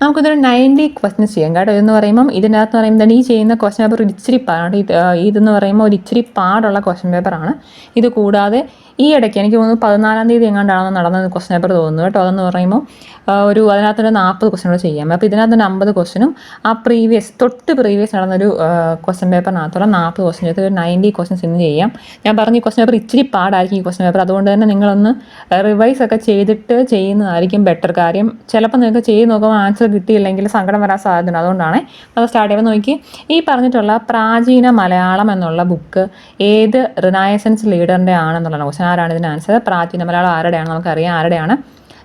നമുക്കിതൊരു 90 ക്വസ്റ്റ്യൻസ് ചെയ്യാം കേട്ടോ. ഇതെന്ന് പറയുമ്പം ഇതിനകത്ത് പറയുമ്പോൾ ഈ ചെയ്യുന്ന ക്വസ്റ്റ്യൻ പേപ്പർ ഇച്ചിരി പാടാണ്. ഇതെന്ന് പറയുമ്പോൾ ഒരു ഇച്ചിരി പാടുള്ള ക്വസ്റ്റ്യൻ പേപ്പറാണ്. ഇത് കൂടാതെ ഈ ഇടയ്ക്ക് എനിക്ക് തോന്നുന്നു 14-ാം തീയതി എങ്ങാണ്ടാണെന്ന് നടന്ന ക്വസ്റ്റ്യൻ പേപ്പർ തോന്നുന്നു കേട്ടോ. അതെന്ന് പറയുമ്പോൾ അതിനകത്തൊരു 40 ക്വസ്റ്റ്യൻ കൂടെ ചെയ്യാം. അപ്പോൾ ഇതിനകത്ത് 50 ക്വസ്റ്റ്യനും ആ പ്രീവിയസ് നടന്നൊരു ക്വസ്റ്റ്യൻ പേപ്പറിനകത്തുള്ള 40 ക്വസ്റ്റ്യൻ ചെയ്ത് 90 ക്വസ്റ്റ്യൻസ് ഇന്ന് ചെയ്യാം. ഞാൻ പറഞ്ഞ ഈ ക്വസ്റ്റ്യൻ പേപ്പർ ഇച്ചിരി പാടായിരിക്കും ഈ ക്വസ്റ്റ്യൻ പേപ്പർ. അതുകൊണ്ട് തന്നെ നിങ്ങളൊന്ന് റിവൈസ് ഒക്കെ ചെയ്തിട്ട് ചെയ്യുന്നതായിരിക്കും ബെറ്റർ. കാര്യം ചിലപ്പോൾ നിങ്ങൾക്ക് ചെയ്ത് നോക്കുമ്പോൾ ആൻസർ കിട്ടിയില്ലെങ്കിൽ സങ്കടം വരാൻ സാധ്യതയുണ്ട്. അതുകൊണ്ടാണ് അത് സ്റ്റാർട്ട് ചെയ്യുമ്പോൾ നോക്കി. ഈ പറഞ്ഞിട്ടുള്ള പ്രാചീന മലയാളം എന്നുള്ള ബുക്ക് ഏത് റിനൈസൻസ് ലീഡറിൻ്റെ ആണെന്നുള്ള ക്വസ്റ്റ്യൻ. ആരാണ് ഇതിന് ആൻസർ? പ്രാചീന മലയാളം ആരുടെയാണ് നമുക്കറിയാം. ആരുടെയാണ്?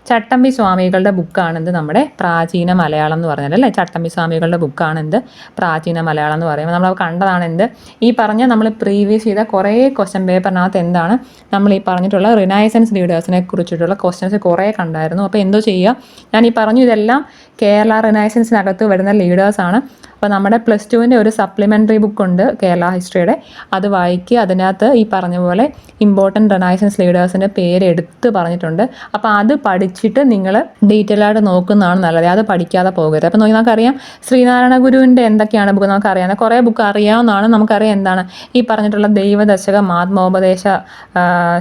ചട്ടമ്പി സ്വാമികളുടെ ബുക്കാണെന്ത് നമ്മുടെ പ്രാചീന മലയാളം എന്ന് പറഞ്ഞാൽ അല്ലേ. ചട്ടമ്പി സ്വാമികളുടെ ബുക്കാണെന്ത് പ്രാചീന മലയാളം എന്ന് പറയുമ്പോൾ നമ്മൾ കണ്ടതാണ് എന്ത് ഈ പറഞ്ഞ നമ്മൾ പ്രീവിയസ് ചെയ്ത കുറേ ക്വസ്റ്റ്യൻ പേപ്പറിനകത്ത് എന്താണ് നമ്മൾ ഈ പറഞ്ഞിട്ടുള്ള റിനൈസൻസ് ലീഡേഴ്സിനെ കുറിച്ചിട്ടുള്ള ക്വസ്റ്റ്യൻസ് കുറേ കണ്ടായിരുന്നു. അപ്പോൾ എന്തോ ചെയ്യുക, ഞാൻ ഈ പറഞ്ഞു ഇതെല്ലാം കേരള റിനൈസൻസിനകത്ത് വരുന്ന ലീഡേഴ്സാണ്. അപ്പോൾ നമ്മുടെ +2-ൻ്റെ ഒരു സപ്ലിമെൻ്ററി ബുക്കുണ്ട് കേരള ഹിസ്റ്ററിയുടെ, അത് വായിക്കുക. അതിനകത്ത് ഈ പറഞ്ഞ പോലെ ഇമ്പോർട്ടൻറ്റ് റിനൈസൻസ് ലീഡേഴ്സിൻ്റെ പേര് എടുത്ത് പറഞ്ഞിട്ടുണ്ട്. അപ്പോൾ അത് പഠിച്ചിട്ട് നിങ്ങൾ ഡീറ്റെയിൽ ആയിട്ട് നോക്കുന്നതാണ് നല്ലത്. അത് പഠിക്കാതെ പോകരുത്. അപ്പോൾ നമുക്കറിയാം ശ്രീനാരായണ ഗുരുവിൻ്റെ എന്തൊക്കെയാണ് ബുക്ക് നമുക്കറിയാം. കുറേ ബുക്ക് അറിയാവുന്നതാണ്. നമുക്കറിയാം എന്താണ് ഈ പറഞ്ഞിട്ടുള്ള ദൈവദശകം, ആത്മോപദേശ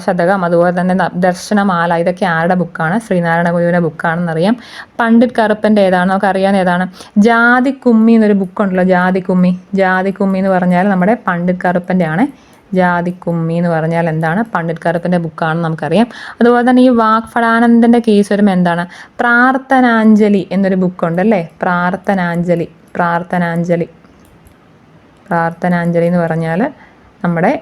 ശതകം, അതുപോലെ തന്നെ ദർശനമാല, ഇതൊക്കെ ആരുടെ ബുക്കാണ്? ശ്രീനാരായണ ഗുരുവിൻ്റെ ബുക്കാണെന്നറിയാം. പണ്ഡിറ്റ് കറുപ്പൻ്റെ ഏതാണ്? നമുക്കറിയാൻ ഏതാണ്? ജാതിക്കുമ്മി എന്നൊരു ബുക്കുണ്ടല്ലോ, ജാതിക്കുമ്മി എന്ന് പറഞ്ഞാൽ നമ്മുടെ പണ്ഡിറ്റ് കറുപ്പൻ്റെ ആണ്. ജാതിക്കുമ്മി എന്ന് പറഞ്ഞാൽ എന്താണ്? പണ്ഡിറ്റ് കറുപ്പൻ്റെ ബുക്കാണെന്ന് നമുക്കറിയാം. അതുപോലെ തന്നെ ഈ വാഗ്ഭടാനന്ദൻ്റെ കേസ് വരുമ്പോൾ എന്താണ്? പ്രാർത്ഥനാഞ്ജലി എന്നൊരു ബുക്കുണ്ട് അല്ലേ. പ്രാർത്ഥനാഞ്ജലി എന്ന് പറഞ്ഞാൽ നമ്മുടെ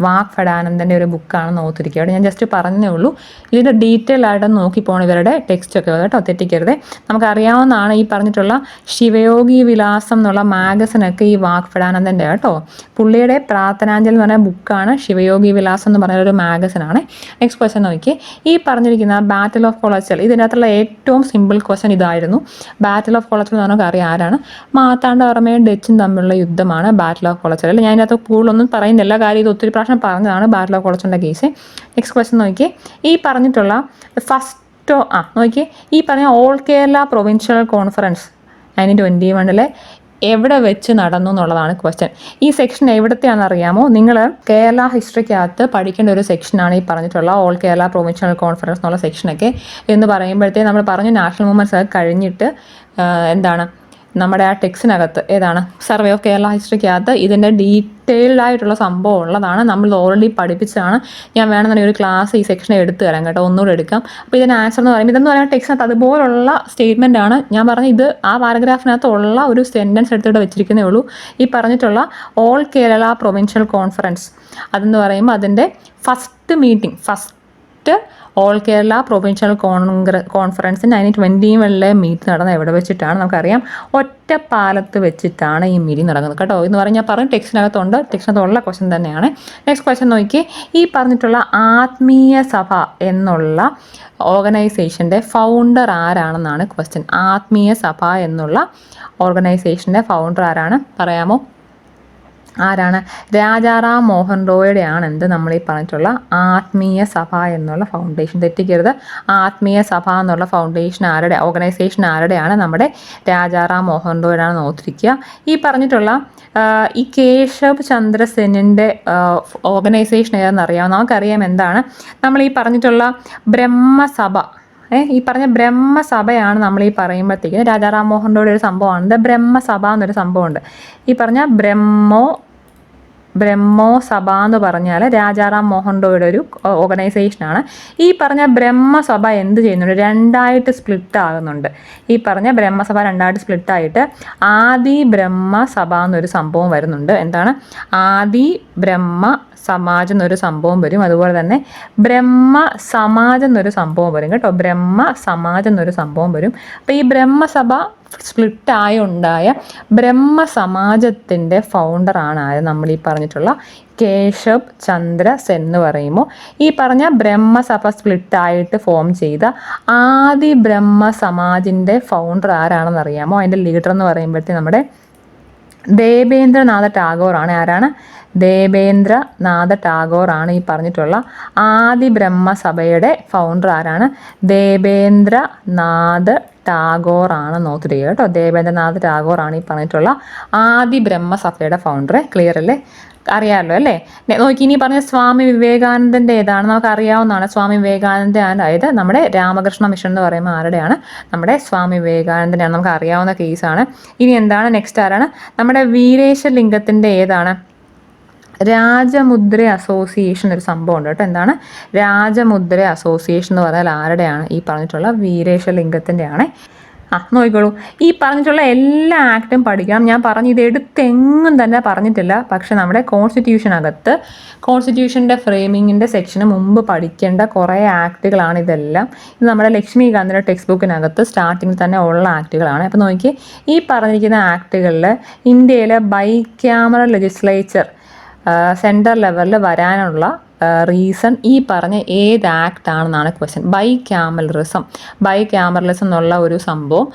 വാഗ്ഭടാനന്ദൻ്റെ ഒരു ബുക്കാണെന്ന് ഓർത്തിരിക്കുക. അവിടെ ഞാൻ ജസ്റ്റ് പറഞ്ഞേ ഉള്ളൂ. ഇതിൻ്റെ ഡീറ്റെയിൽ ആയിട്ട് നോക്കി പോകണം ഇവരുടെ ടെക്സ്റ്റൊക്കെ കേട്ടോ, തെറ്റിക്കരുത്. നമുക്കറിയാവുന്നതാണ് ഈ പറഞ്ഞിട്ടുള്ള ശിവയോഗി വിലാസം എന്നുള്ള മാഗസിനൊക്കെ ഈ വാഗ്ഭടാനന്ദൻ്റെ കേട്ടോ. പുള്ളിയുടെ പ്രാർത്ഥനാഞ്ജലി എന്ന് പറഞ്ഞ ബുക്കാണ് ശിവയോഗി വിലാസം എന്ന് പറഞ്ഞൊരു മാഗസിനാണ്. നെക്സ്റ്റ് ക്വസ്റ്റ്യൻ നോക്കി. ഈ പറഞ്ഞിരിക്കുന്ന ബാറ്റിൽ ഓഫ് കൊളച്ചൽ, ഇതിനകത്തുള്ള ഏറ്റവും സിമ്പിൾ ക്വസ്റ്റ്യൻ ഇതായിരുന്നു. ബാറ്റിൽ ഓഫ് കൊളച്ചൽ എന്ന് നമുക്കറിയാം ആരാണ്? മാർത്താണ്ഡവർമ്മയും ഡച്ചും തമ്മിലുള്ള യുദ്ധമാണ് ബാറ്റിൽ ഓഫ് കൊളച്ചൽ അല്ലേ. ഞാൻ ഇതിനകത്ത് കൂടുതലൊന്നും പറയുന്നില്ല, കാര്യം ഇത് ഒത്തിരി പ്രാവശ്യം പറഞ്ഞതാണ് ബാറ്റിൽ ഓഫ് കൊളച്ചലിൻ്റെ കേസ്. നെക്സ്റ്റ് ക്വസ്റ്റ്യൻ നോക്കി. ഈ പറഞ്ഞിട്ടുള്ള നോക്കിയേ, ഈ പറഞ്ഞ ഓൾ കേരള പ്രൊവിൻഷ്യൽ കോൺഫറൻസ് 1921 എവിടെ വെച്ച് നടന്നു എന്നുള്ളതാണ് ക്വസ്റ്റ്യൻ. ഈ സെക്ഷൻ എവിടത്തെയാണെന്ന് അറിയാമോ? നിങ്ങൾ കേരള ഹിസ്റ്ററിക്കകത്ത് പഠിക്കേണ്ട ഒരു സെക്ഷനാണ് ഈ പറഞ്ഞിട്ടുള്ള ഓൾ കേരള പ്രൊവിൻഷ്യൽ കോൺഫറൻസ് എന്നുള്ള സെക്ഷനൊക്കെ. എന്ന് പറയുമ്പോഴത്തേ നമ്മൾ പറഞ്ഞു നാഷണൽ മൂവ്മെൻറ്റ്സ് ഒക്കെ കഴിഞ്ഞിട്ട് എന്താണ് നമ്മുടെ ആ ടെക്സ്റ്റിനകത്ത് ഏതാണ്? സർവേ ഓഫ് കേരള ഹിസ്റ്ററിക്കകത്ത് ഇതിൻ്റെ ഡീറ്റെയിൽഡ് ആയിട്ടുള്ള സംഭവം ഉള്ളതാണ്. നമ്മൾ ഓൾറെഡി പഠിപ്പിച്ചതാണ്. ഞാൻ വേണമെന്നുണ്ടെങ്കിൽ ഒരു ക്ലാസ് ഈ സെക്ഷൻ എടുത്ത് തരാം കേട്ടോ, ഒന്നുകൂടെ എടുക്കാം. അപ്പോൾ ഇതിന് ആൻസർ എന്ന് പറയുമ്പോൾ ഇതെന്ന് പറയുന്ന ടെക്സ്റ്റിനകത്ത് അതുപോലുള്ള സ്റ്റേറ്റ്മെൻ്റ് ആണ്. ഞാൻ പറഞ്ഞ ഇത് ആ പാരഗ്രാഫിനകത്ത് ഉള്ള ഒരു സെൻറ്റൻസ് എടുത്തിട്ട് വെച്ചിരിക്കുന്നേ ഉള്ളൂ. ഈ പറഞ്ഞിട്ടുള്ള ഓൾ കേരള പ്രൊവിൻഷ്യൽ കോൺഫറൻസ് അതെന്ന് പറയുമ്പോൾ അതിൻ്റെ first all Kerala provincial conference 1921 meet നടന്ന എവിടെ വെച്ചിട്ടാണ്? നമുക്കറിയാം ഒറ്റപ്പാലത്ത് വെച്ചിട്ടാണ് ഈ മീറ്റിംഗ് നടക്കുന്നത് കേട്ടോ. എന്ന് പറഞ്ഞാൽ പറഞ്ഞു ടെക്സ്റ്റിനകത്തുള്ള ക്വസ്റ്റ്യൻ തന്നെയാണ്. നെക്സ്റ്റ് ക്വസ്റ്റ്യൻ നോക്കി. ഈ പറഞ്ഞിട്ടുള്ള ആത്മീയ സഭ എന്നുള്ള ഓർഗനൈസേഷൻ്റെ ഫൗണ്ടർ ആരാണെന്നാണ് ക്വസ്റ്റ്യൻ. ആത്മീയ സഭ എന്നുള്ള ഓർഗനൈസേഷൻ്റെ ഫൗണ്ടർ ആരാണ് പറയാമോ? ആരാണ്? രാജാറാം മോഹൻ റോയുടെ ആണ് എന്ത് നമ്മൾ ഈ പറഞ്ഞിട്ടുള്ള ആത്മീയ സഭ എന്നുള്ള ഫൗണ്ടേഷൻ. തെറ്റിക്കരുത്. ആത്മീയ സഭ എന്നുള്ള ഫൗണ്ടേഷൻ ഓർഗനൈസേഷൻ ആരുടെയാണ്? നമ്മുടെ രാജാറാം മോഹൻ റോയുടെ ആണെന്ന് ഓർത്തിരിക്കുക. ഈ പറഞ്ഞിട്ടുള്ള ഈ കേശവ് ചന്ദ്ര സെന്നിൻ്റെ ഓർഗനൈസേഷൻ ഏതെന്ന് അറിയാമോ? നമുക്കറിയാം എന്താണ് നമ്മൾ ഈ പറഞ്ഞിട്ടുള്ള ബ്രഹ്മസഭ. ഈ പറഞ്ഞ ബ്രഹ്മസഭയാണ് നമ്മൾ ഈ പറയുമ്പോഴത്തേക്കും രാജാറാം മോഹൻ റോയുടെ ഒരു സംഭവമാണ് ബ്രഹ്മസഭ എന്നൊരു സംഭവമുണ്ട്. ഈ പറഞ്ഞ ബ്രഹ്മോ സഭ എന്ന് പറഞ്ഞാൽ രാജാറാം മോഹൻ റോയുടെ ഒരു ഓർഗനൈസേഷനാണ്. ഈ പറഞ്ഞ ബ്രഹ്മസഭ എന്ത് ചെയ്യുന്നുണ്ട്? രണ്ടായിട്ട് സ്പ്ലിറ്റ് ആകുന്നുണ്ട്. ഈ പറഞ്ഞ ബ്രഹ്മസഭ രണ്ടായിട്ട് സ്പ്ലിറ്റായിട്ട് ആദി ബ്രഹ്മസഭ എന്നൊരു സംഭവം വരുന്നുണ്ട്. എന്താണ്? ആദി ബ്രഹ്മ സമാജ് എന്നൊരു സംഭവം വരും. അതുപോലെ തന്നെ ബ്രഹ്മ സമാജ് എന്നൊരു സംഭവം വരും കേട്ടോ. ബ്രഹ്മ സമാജ് എന്നൊരു സംഭവം വരും. അപ്പോൾ ഈ ബ്രഹ്മസഭ സ്പ്ലിറ്റായി ഉണ്ടായ ബ്രഹ്മ സമാജത്തിൻ്റെ ഫൗണ്ടറാണ് ആയത്? നമ്മൾ ഈ പറഞ്ഞിട്ടുള്ള കേശവ് ചന്ദ്ര സെൻ എന്ന് പറയുമ്പോൾ ഈ പറഞ്ഞ ബ്രഹ്മസഭ സ്പ്ലിറ്റായിട്ട് ഫോം ചെയ്ത ആദി ബ്രഹ്മ സമാജിൻ്റെ ഫൗണ്ടർ ആരാണെന്ന് അറിയാമോ? അതിൻ്റെ ലീഡർ എന്ന് പറയുമ്പോഴത്തേക്ക് നമ്മുടെ ദേബേന്ദ്രനാഥ ടാഗോറാണ്. ആരാണ്? ദേബേന്ദ്രനാഥ ടാഗോറാണ് ഈ പറഞ്ഞിട്ടുള്ള ആദി ബ്രഹ്മസഭയുടെ ഫൗണ്ടർ. ആരാണ്? ദേബേന്ദ്രനാഥ ടാഗോർ ആണെന്ന് ഓർത്തിരിക്കുക കേട്ടോ. ദേവേന്ദ്രനാഥ് ടാഗോറാണ് ഈ പറഞ്ഞിട്ടുള്ള ആദി ബ്രഹ്മസഭയുടെ ഫൗണ്ടർ. ക്ലിയർ അല്ലേ? അറിയാമല്ലോ അല്ലേ? നോക്കി, ഇനി പറഞ്ഞ സ്വാമി വിവേകാനന്ദൻ്റെ ഏതാണ്? നമുക്ക് അറിയാവുന്നതാണ്. സ്വാമി വിവേകാനന്ദ അതായത് നമ്മുടെ രാമകൃഷ്ണ മിഷൻ എന്ന് പറയുമ്പോൾ ആരുടെയാണ്? നമ്മുടെ സ്വാമി വിവേകാനന്ദനാണ്. നമുക്ക് അറിയാവുന്ന കേസാണ്. ഇനി എന്താണ് നെക്സ്റ്റ്? ആരാണ്? നമ്മുടെ വീരേശലിംഗത്തിൻ്റെ ഏതാണ്? രാജമുദ്ര അസോസിയേഷൻ ഒരു സംഭവം ഉണ്ട് കേട്ടോ. എന്താണ് രാജമുദ്ര അസോസിയേഷൻ എന്ന് പറഞ്ഞാൽ ആരുടെയാണ്? ഈ പറഞ്ഞിട്ടുള്ള വീരേശലിംഗത്തിൻ്റെ ആണ്. നോക്കിക്കോളൂ, ഈ പറഞ്ഞിട്ടുള്ള എല്ലാ ആക്റ്റും പഠിക്കണം. ഞാൻ പറഞ്ഞു ഇത് എടുത്തെങ്ങും തന്നെ പറഞ്ഞിട്ടില്ല, പക്ഷെ നമ്മുടെ കോൺസ്റ്റിറ്റ്യൂഷനകത്ത് കോൺസ്റ്റിറ്റ്യൂഷൻ്റെ ഫ്രെയിമിങ്ങിൻ്റെ സെക്ഷന് മുമ്പ് പഠിക്കേണ്ട കുറേ ആക്റ്റുകളാണ് ഇതെല്ലാം. ഇത് നമ്മുടെ ലക്ഷ്മികാന്തിൻ്റെ ടെക്സ്റ്റ് ബുക്കിനകത്ത് സ്റ്റാർട്ടിങ്ങിൽ തന്നെ ഉള്ള ആക്റ്റുകളാണ്. അപ്പോൾ നോക്കി, ഈ പറഞ്ഞിരിക്കുന്ന ആക്റ്റുകളിൽ ഇന്ത്യയിലെ ബൈക്യാമറൽ ലെജിസ്ലേച്ചർ സെൻട്രൽ ലെവലിൽ വരാനുള്ള റീസൺ ഈ പറഞ്ഞ ഏത് ആക്ട് ആണെന്നാണ് ക്വസ്റ്റ്യൻ. ബൈക്യാമറലിസം എന്നുള്ള ഒരു സംഭവം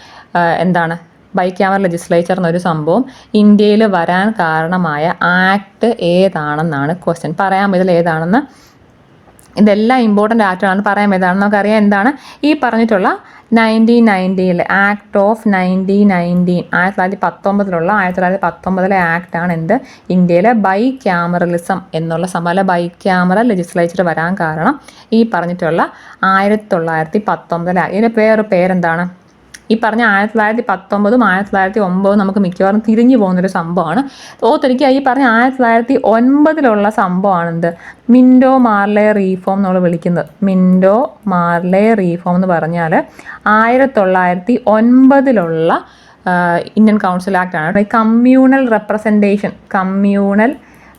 എന്താണ്? ബൈക്യാമറൽ ലെജിസ്ലേച്ചർ എന്നൊരു സംഭവം ഇന്ത്യയിൽ വരാൻ കാരണമായ ആക്ട് ഏതാണെന്നാണ് ക്വസ്റ്റ്യൻ. പറയാൻ ഇതിൽ ഏതാണെന്ന്. ഇതെല്ലാം ഇമ്പോർട്ടൻ്റ് ആക്റ്റാണ്. പറയാൻ ഏതാണെന്ന് നമുക്കറിയാം. എന്താണ് ഈ പറഞ്ഞിട്ടുള്ള 1919 ആക്ട് ഓഫ് 1919 1919 ആക്ടാണ് എന്ത്? ഇന്ത്യയിലെ ബൈക്യാമറലിസം എന്നുള്ള സംഭവം, ബൈക്യാമറൽ ലെജിസ്ലേച്ചർ വരാൻ കാരണം ഈ പറഞ്ഞിട്ടുള്ള 1919 ഇതിൻ്റെ പേരെന്താണ്? ഈ പറഞ്ഞ 1919 1909 നമുക്ക് മിക്കവാറും തിരിഞ്ഞു പോകുന്നൊരു സംഭവമാണ്. ഓർത്തിരിക്കുക, ഈ പറഞ്ഞ 1909 സംഭവമാണ് എന്ത്? മിൻറ്റോ മാർലെ റീഫോം നമ്മൾ വിളിക്കുന്നത്. മിൻറ്റോ മാർലെ റീഫോം എന്ന് പറഞ്ഞാൽ 1909 ഇന്ത്യൻ കൗൺസിൽ ആക്ടാണ്. കമ്മ്യൂണൽ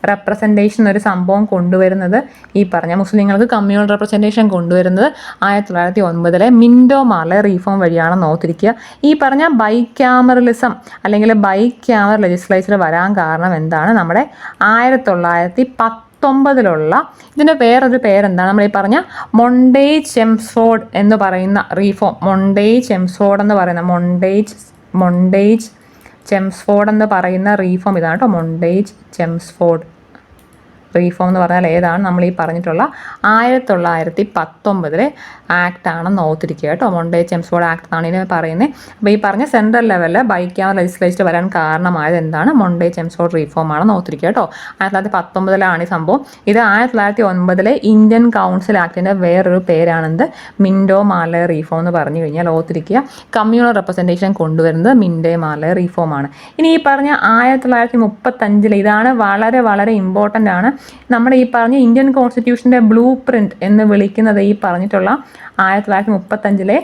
റെപ്രസെൻറ്റേഷൻ ഒരു സംഭവം കൊണ്ടുവരുന്നത് ഈ പറഞ്ഞ മുസ്ലിങ്ങൾക്ക് കമ്മ്യൂണൽ റെപ്രസെൻറ്റേഷൻ കൊണ്ടുവരുന്നത് 1909 മിൻറ്റോ മാർലെ റീഫോം വഴിയാണെന്ന് ഓർത്തിരിക്കുക. ഈ പറഞ്ഞ ബൈക്യാമറലിസം അല്ലെങ്കിൽ ബൈക്യാമറൽ ലെജിസ്ലേച്ചർ വരാൻ കാരണം എന്താണ്? നമ്മുടെ 1919 ഇതിൻ്റെ വേറൊരു പേരെന്താണ്? നമ്മൾ ഈ പറഞ്ഞ മൊണ്ടേജ്-ചെംസ്ഫോർഡ് എന്ന് പറയുന്ന റീഫോം. മൊണ്ടേജ്-ചെംസ്ഫോർഡ് എന്ന് പറയുന്ന റീഫോം ഇതാണ് കേട്ടോ. മൊണ്ടേജ്-ചെംസ്ഫോർഡ് റീഫോം എന്ന് പറഞ്ഞാൽ ഏതാണ്? നമ്മൾ ഈ പറഞ്ഞിട്ടുള്ള 1919 ആക്ടാണെന്ന് ഓർത്തിരിക്കുക കേട്ടോ. മൊണ്ടേജ്-ചെംസ്ഫോർഡ് ആക്ട് എന്നാണ് ഇതിനെ പറയുന്നത്. അപ്പോൾ ഈ പറഞ്ഞ സെൻട്രൽ ലെവലിൽ ബൈക്യാമറൽ ലെജിസ്ലേച്ചർ വരാൻ കാരണമായത് എന്താണ്? മൊണ്ടേജ്-ചെംസ്ഫോർഡ് റീഫോം ആണെന്ന് ഓർത്തിരിക്കുക കേട്ടോ. 1919 ഈ സംഭവം. ഇത് 1909 ഇന്ത്യൻ കൗൺസിൽ ആക്ടിൻ്റെ വേറൊരു പേരാണെന്ത്? മിൻറ്റോ മാർലെ റീഫോം എന്ന് പറഞ്ഞു കഴിഞ്ഞാൽ ഓർത്തിരിക്കുക. കമ്മ്യൂണൽ റെപ്രസെൻറ്റേഷൻ കൊണ്ടുവരുന്നത് മിൻറ്റോ മാർലെ റീഫോം ആണ്. ഇനി ഈ പറഞ്ഞ 1935 ഇതാണ് വളരെ വളരെ ഇമ്പോർട്ടൻ്റ് ആണ്. നമ്മുടെ ഈ പറഞ്ഞ ഇന്ത്യൻ കോൺസ്റ്റിറ്റ്യൂഷൻ്റെ ബ്ലൂ പ്രിൻറ്റ് എന്ന് വിളിക്കുന്നത് ഈ പറഞ്ഞിട്ടുള്ള 1935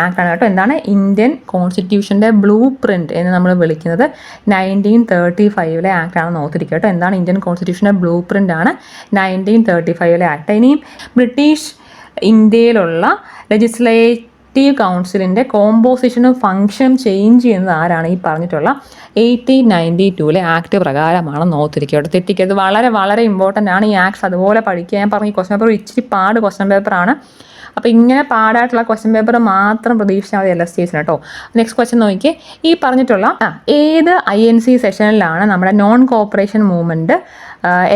ആക്ടാണ് കേട്ടോ. എന്താണ് ഇന്ത്യൻ കോൺസ്റ്റിറ്റ്യൂഷൻ്റെ ബ്ലൂ പ്രിൻറ്റ് എന്ന് നമ്മൾ വിളിക്കുന്നത് 1935 ആക്ടാണെന്ന് ഓർത്തിരിക്കുക കേട്ടോ. എന്താണ് ഇന്ത്യൻ കോൺസ്റ്റിറ്റ്യൂഷൻ്റെ ബ്ലൂ പ്രിൻ്റ് ആണ് 1935 ആക്ട്. ഇനിയും ബ്രിട്ടീഷ് ഇന്ത്യയിലുള്ള ലെജിസ്ലേറ്റീവ് കൗൺസിലിൻ്റെ കോമ്പോസിഷനും ഫങ്ഷൻ ചേഞ്ച് ചെയ്യുന്നത് ആരാണ്? ഈ പറഞ്ഞിട്ടുള്ള 1892 ആക്ട് പ്രകാരമാണെന്ന് ഓർത്തിരിക്കുക കേട്ടോ. തെറ്റിക്കരുത്. വളരെ വളരെ ഇമ്പോർട്ടൻ്റ് ആണ് ഈ ആക്ട്സ്. അതുപോലെ പഠിക്കുക. ഞാൻ പറഞ്ഞ ഈ ക്വസ്റ്റ്യൻ പേപ്പർ ഇച്ചിരി പാട് ക്വസ്റ്റ്യൻ പേപ്പറാണ്. അപ്പോൾ ഇങ്ങനെ പാടായിട്ടുള്ള ക്വസ്റ്റ്യൻ പേപ്പർ മാത്രം പ്രതീക്ഷിച്ചാൽ മതി LSTS കേട്ടോ. നെക്സ്റ്റ് ക്വസ്റ്റ്യൻ നോക്കിയേ. ഈ പറഞ്ഞിട്ടുള്ള ഏത് INC സെഷനിലാണ് നമ്മുടെ നോൺ കോപ്പറേഷൻ മൂവ്മെൻറ്റ്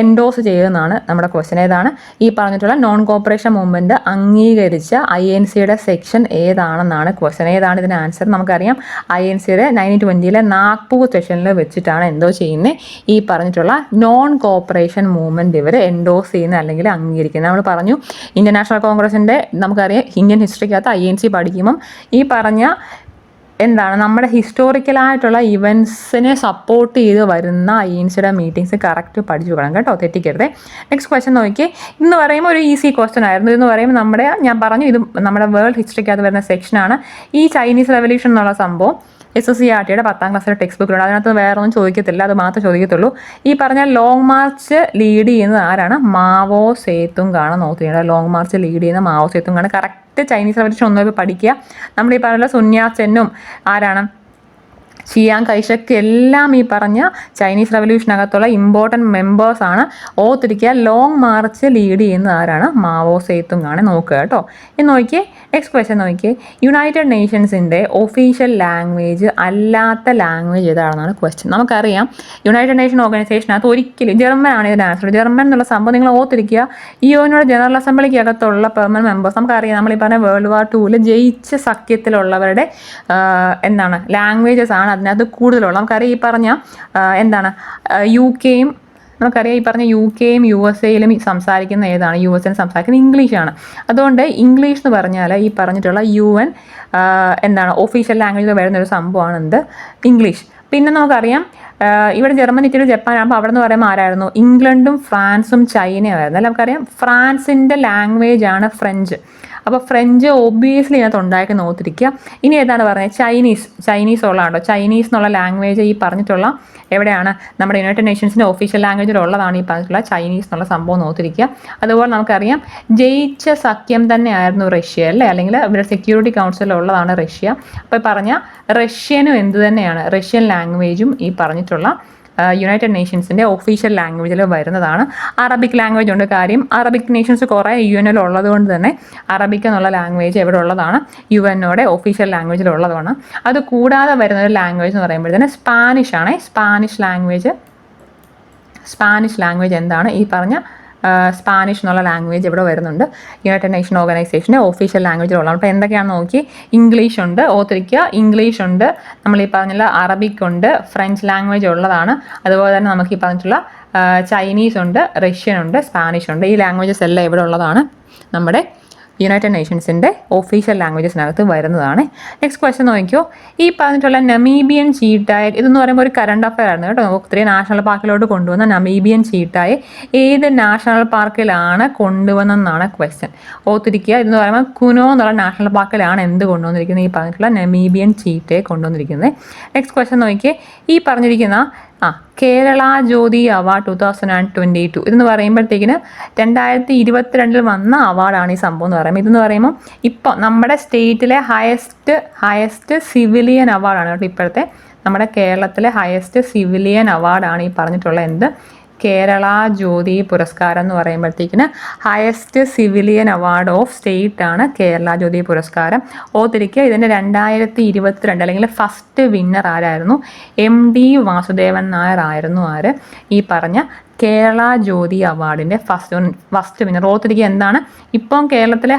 എൻഡോസ് ചെയ്തതെന്നാണ് നമ്മുടെ ക്വസ്റ്റ്യൻ. ഏതാണ്? ഈ പറഞ്ഞിട്ടുള്ള നോൺ കോപ്പറേഷൻ മൂവ്മെൻറ്റ് അംഗീകരിച്ച INCയുടെ സെക്ഷൻ ഏതാണെന്നാണ് ക്വസ്റ്റ്യൻ. ഏതാണ് ഇതിന് ആൻസർ? നമുക്കറിയാം INCയുടെ 1920 നാഗ്പൂർ സെഷനിൽ വെച്ചിട്ടാണ് എന്തോ ചെയ്യുന്നത്? ഈ പറഞ്ഞിട്ടുള്ള നോൺ കോപ്പറേഷൻ മൂവ്മെൻറ്റ് ഇവർ എൻഡോസ് ചെയ്യുന്ന അല്ലെങ്കിൽ അംഗീകരിക്കുന്നത്. നമ്മൾ പറഞ്ഞു ഇന്ത്യൻ നാഷണൽ കോൺഗ്രസിൻ്റെ നമുക്കറിയാം ഇന്ത്യൻ ഹിസ്റ്ററിക്കകത്ത് INC പഠിക്കുമ്പം ഈ പറഞ്ഞ എന്താണ് നമ്മുടെ ഹിസ്റ്റോറിക്കലായിട്ടുള്ള ഇവൻസിനെ സപ്പോർട്ട് ചെയ്ത് വരുന്ന INCയുടെ മീറ്റിംഗ്സ് കറക്റ്റ് പഠിച്ചു കൊടുക്കണം കേട്ടോ. തെറ്റിക്കരുത്. നെക്സ്റ്റ് ക്വസ്റ്റ്യൻ നോക്കിയേ. ഇന്ന് പറയുമ്പോൾ ഒരു ഈസി ക്വസ്റ്റ്യൻ ആയിരുന്നു. ഇതെന്ന് പറയുമ്പോൾ ഞാൻ പറഞ്ഞു ഇത് നമ്മുടെ വേൾഡ് ഹിസ്റ്ററിക്കകത്ത് വരുന്ന സെക്ഷനാണ്. ഈ ചൈനീസ് റെവല്യൂഷൻ എന്നുള്ള സംഭവം SSCRTയുടെ 10ാം ക്ലാസ്സിലെ ടെക്സ്റ്റ് ബുക്കിലുണ്ട്. അതിനകത്ത് വേറെ ഒന്നും ചോദിക്കത്തില്ല, അത് മാത്രമേ ചോദിക്കത്തുള്ളൂ. ഈ പറഞ്ഞ ലോങ് മാർച്ച് ലീഡ് ചെയ്യുന്നത് ആരാണ്? മാവോ സേതുങ് ആണ്. നോക്കിയാണ് ലോങ് മാർച്ച് ലീഡ് ചെയ്യുന്ന മാവോ സേതുങ് ആണ്. കറക്റ്റ് ചൈനീസ് റെവല്യൂഷൻ ഒന്നുകൂടി പഠിക്കുക. നമ്മൾ ഈ പറഞ്ഞ സുന്യാസെന്നും ആരാണ്? ഷിയാങ് കൈഷക്ക് എല്ലാം ഈ പറഞ്ഞ ചൈനീസ് റവല്യൂഷനകത്തുള്ള ഇമ്പോർട്ടൻറ്റ് മെമ്പേഴ്സാണ്. ഓർത്തിരിക്കുക, ലോങ് മാർച്ച് ലീഡ് ചെയ്യുന്ന ആരാണ്? മാവോ സേത്തുങ് ആണ്. നോക്കുക കേട്ടോ. ഇനി നോക്കിയേ, നെക്സ്റ്റ് ക്വസ്റ്റ്യൻ നോക്കിയേ, യുണൈറ്റഡ് നേഷൻസിൻ്റെ ഒഫീഷ്യൽ ലാംഗ്വേജ് അല്ലാത്ത ലാംഗ്വേജ് ഏതാണെന്നാണ് ക്വസ്റ്റ്യൻ. നമുക്കറിയാം യുണൈറ്റഡ് നേഷൻ ഓർഗനൈസേഷനകത്ത് ഒരിക്കലും ജർമ്മനാണ് ഇതിന് ആൻസർ. ജർമ്മൻ എന്നുള്ള സംഭവം നിങ്ങൾ ഓർത്തിരിക്കുക. യുഎന്നോട് ജനറൽ അസംബ്ലിക്കകത്തുള്ള പെർമനന്റ് മെമ്പേഴ്സ് നമുക്കറിയാം. നമ്മൾ ഈ പറഞ്ഞ വേൾഡ് വാർ 2 ജയിച്ച സഖ്യത്തിലുള്ളവരുടെ എന്താണ് ലാംഗ്വേജസ് ആണ് അതിനകത്ത് കൂടുതലുള്ള. നമുക്കറിയാം ഈ പറഞ്ഞ എന്താണ് UK-യും നമുക്കറിയാം ഈ പറഞ്ഞ UK-യും USA-യിലും സംസാരിക്കുന്ന ഏതാണ്? US-ൽ സംസാരിക്കുന്ന ഇംഗ്ലീഷാണ്. അതുകൊണ്ട് ഇംഗ്ലീഷ് എന്ന് പറഞ്ഞാൽ ഈ പറഞ്ഞിട്ടുള്ള UN എന്താണ് ഒഫീഷ്യൽ ലാംഗ്വേജിൽ വരുന്നൊരു സംഭവമാണ് എന്ത്? ഇംഗ്ലീഷ്. പിന്നെ നമുക്കറിയാം ഇവിടെ ജർമ്മനി, ഇറ്റലി, ജപ്പാൻ ആകുമ്പോൾ അവിടെ നിന്ന് പറയുമ്പോൾ ആരായിരുന്നു? ഇംഗ്ലണ്ടും ഫ്രാൻസും ചൈനയും ആയിരുന്നു. അല്ല നമുക്കറിയാം ഫ്രാൻസിൻ്റെ ലാംഗ്വേജ് ആണ് ഫ്രഞ്ച്. അപ്പോൾ ഫ്രഞ്ച് ഒബ്വിയസ്ലി ഇതിനകത്ത് ഉണ്ടാക്കി ഓർത്തിരിക്കുക. ഇനി ഏതാണ് പറഞ്ഞത്? ചൈനീസ് ഉള്ളതാണോ? ചൈനീസ് എന്നുള്ള ലാംഗ്വേജ് ഈ പറഞ്ഞിട്ടുള്ള എവിടെയാണ്? നമ്മുടെ യുണൈറ്റഡ് നേഷൻസിൻ്റെ ഒഫീഷ്യൽ ലാംഗ്വേജിലുള്ളതാണ് ഈ പറഞ്ഞിട്ടുള്ള ചൈനീസ് എന്നുള്ള സംഭവം ഓർത്തിരിക്കുക. അതുപോലെ നമുക്കറിയാം ജയിച്ച സഖ്യം തന്നെയായിരുന്നു റഷ്യ അല്ലേ, അല്ലെങ്കിൽ ഇവിടെ സെക്യൂരിറ്റി കൗൺസിലുള്ളതാണ് റഷ്യ. അപ്പോൾ പറഞ്ഞ റഷ്യനും എന്ത് തന്നെയാണ്? റഷ്യൻ ലാംഗ്വേജും ഈ പറഞ്ഞിട്ടുള്ള യുണൈറ്റഡ് നേഷൻസിൻ്റെ ഒഫീഷ്യൽ ലാംഗ്വേജിൽ വരുന്നതാണ്. അറബിക് ലാംഗ്വേജ് ഉണ്ട്. കാര്യം അറബിക് നേഷൻസ് കുറേ UN ഉള്ളത് കൊണ്ട് തന്നെ അറബിക് എന്നുള്ള ലാംഗ്വേജ് എവിടെ ഉള്ളതാണ്? UN-യുടെ ഒഫീഷ്യൽ ലാംഗ്വേജിലുള്ളതാണ്. അത് കൂടാതെ വരുന്ന ഒരു ലാംഗ്വേജ് എന്ന് പറയുമ്പോഴത്തേന് സ്പാനിഷ് ആണ്. സ്പാനിഷ് ലാംഗ്വേജ് എന്താണ്? ഈ പറഞ്ഞ സ്പാനിഷ് എന്നുള്ള ലാംഗ്വേജ് ഇവിടെ വരുന്നുണ്ട്. യുണൈറ്റഡ് നേഷൻ ഓർഗനൈസേഷൻ്റെ ഒഫീഷ്യൽ ലാംഗ്വേജിലുള്ളതാണ്. അപ്പോൾ എന്തൊക്കെയാണെന്ന് നോക്കി, ഇംഗ്ലീഷ് ഉണ്ട്, ഓർത്തിരിക്കുക. ഇംഗ്ലീഷ് ഉണ്ട്, നമ്മൾ ഈ പറഞ്ഞുള്ള അറബിക് ഉണ്ട്, ഫ്രഞ്ച് ലാംഗ്വേജ് ഉള്ളതാണ്. അതുപോലെ തന്നെ നമുക്ക് ഈ പറഞ്ഞിട്ടുള്ള ചൈനീസ് ഉണ്ട്, റഷ്യൻ ഉണ്ട്, സ്പാനിഷ് ഉണ്ട്. ഈ ലാംഗ്വേജസ് എല്ലാം ഇവിടെ ഉള്ളതാണ് നമ്മുടെ യുണൈറ്റഡ് നേഷൻസിൻ്റെ ഒഫീഷ്യൽ ലാംഗ്വേജസിനകത്ത് വരുന്നതാണ്. നെക്സ്റ്റ് ക്വസ്റ്റ്യൻ നോക്കിയോ, ഈ പറഞ്ഞിട്ടുള്ള നമീബിയൻ ചീറ്റായ ഇതെന്ന് പറയുമ്പോൾ ഒരു കറണ്ട് അഫയർ ആയിരുന്നു കേട്ടോ. ഒത്തിരി നാഷണൽ പാർക്കിലോട്ട് കൊണ്ടുവന്ന നമീബിയൻ ചീറ്റായ ഏത് നാഷണൽ പാർക്കിലാണ് കൊണ്ടുവന്നെന്നാണ് ക്വസ്റ്റ്യൻ. ഓർത്തിരിക്കുക, ഇതെന്ന് പറയുമ്പോൾ കുനോ എന്നുള്ള നാഷണൽ പാർക്കിലാണ് എന്ത് കൊണ്ടുവന്നിരിക്കുന്നത്? ഈ പറഞ്ഞിട്ടുള്ള നമീബിയൻ ചീറ്റയെ കൊണ്ടുവന്നിരിക്കുന്നത്. നെക്സ്റ്റ് ക്വസ്റ്റ്യൻ നോക്കിയേ, ഈ പറഞ്ഞിരിക്കുന്ന കേരള ജ്യോതി അവാർഡ് 2022 ഇതെന്ന് പറയുമ്പോഴത്തേക്കിന് 2022 വന്ന അവാർഡാണ് ഈ സംഭവം എന്ന് പറയുമ്പോൾ. ഇതെന്ന് പറയുമ്പോൾ ഇപ്പോൾ നമ്മുടെ സ്റ്റേറ്റിലെ ഹയസ്റ്റ് സിവിലിയൻ അവാർഡാണ് കേട്ടോ. ഇപ്പോഴത്തെ നമ്മുടെ കേരളത്തിലെ ഹയസ്റ്റ് സിവിലിയൻ അവാർഡാണ് ഈ പറഞ്ഞിട്ടുള്ള എന്ത്? കേരള ജ്യോതി പുരസ്കാരം എന്ന് പറയുമ്പോഴത്തേക്കിന് highest civilian award of state ആണ് കേരള ജ്യോതി പുരസ്കാരം. ഓർത്തിരിക്കുക, ഇതിൻ്റെ 2022 അല്ലെങ്കിൽ ഫസ്റ്റ് വിന്നർ ആരായിരുന്നു? MD വാസുദേവൻ നായർ ആയിരുന്നു. ഈ പറഞ്ഞ കേരള ജ്യോതി അവാർഡിൻ്റെ ഫസ്റ്റ് വിന്നർ. ഓർത്തിരിക്കുക, എന്താണ് ഇപ്പം കേരളത്തിലെ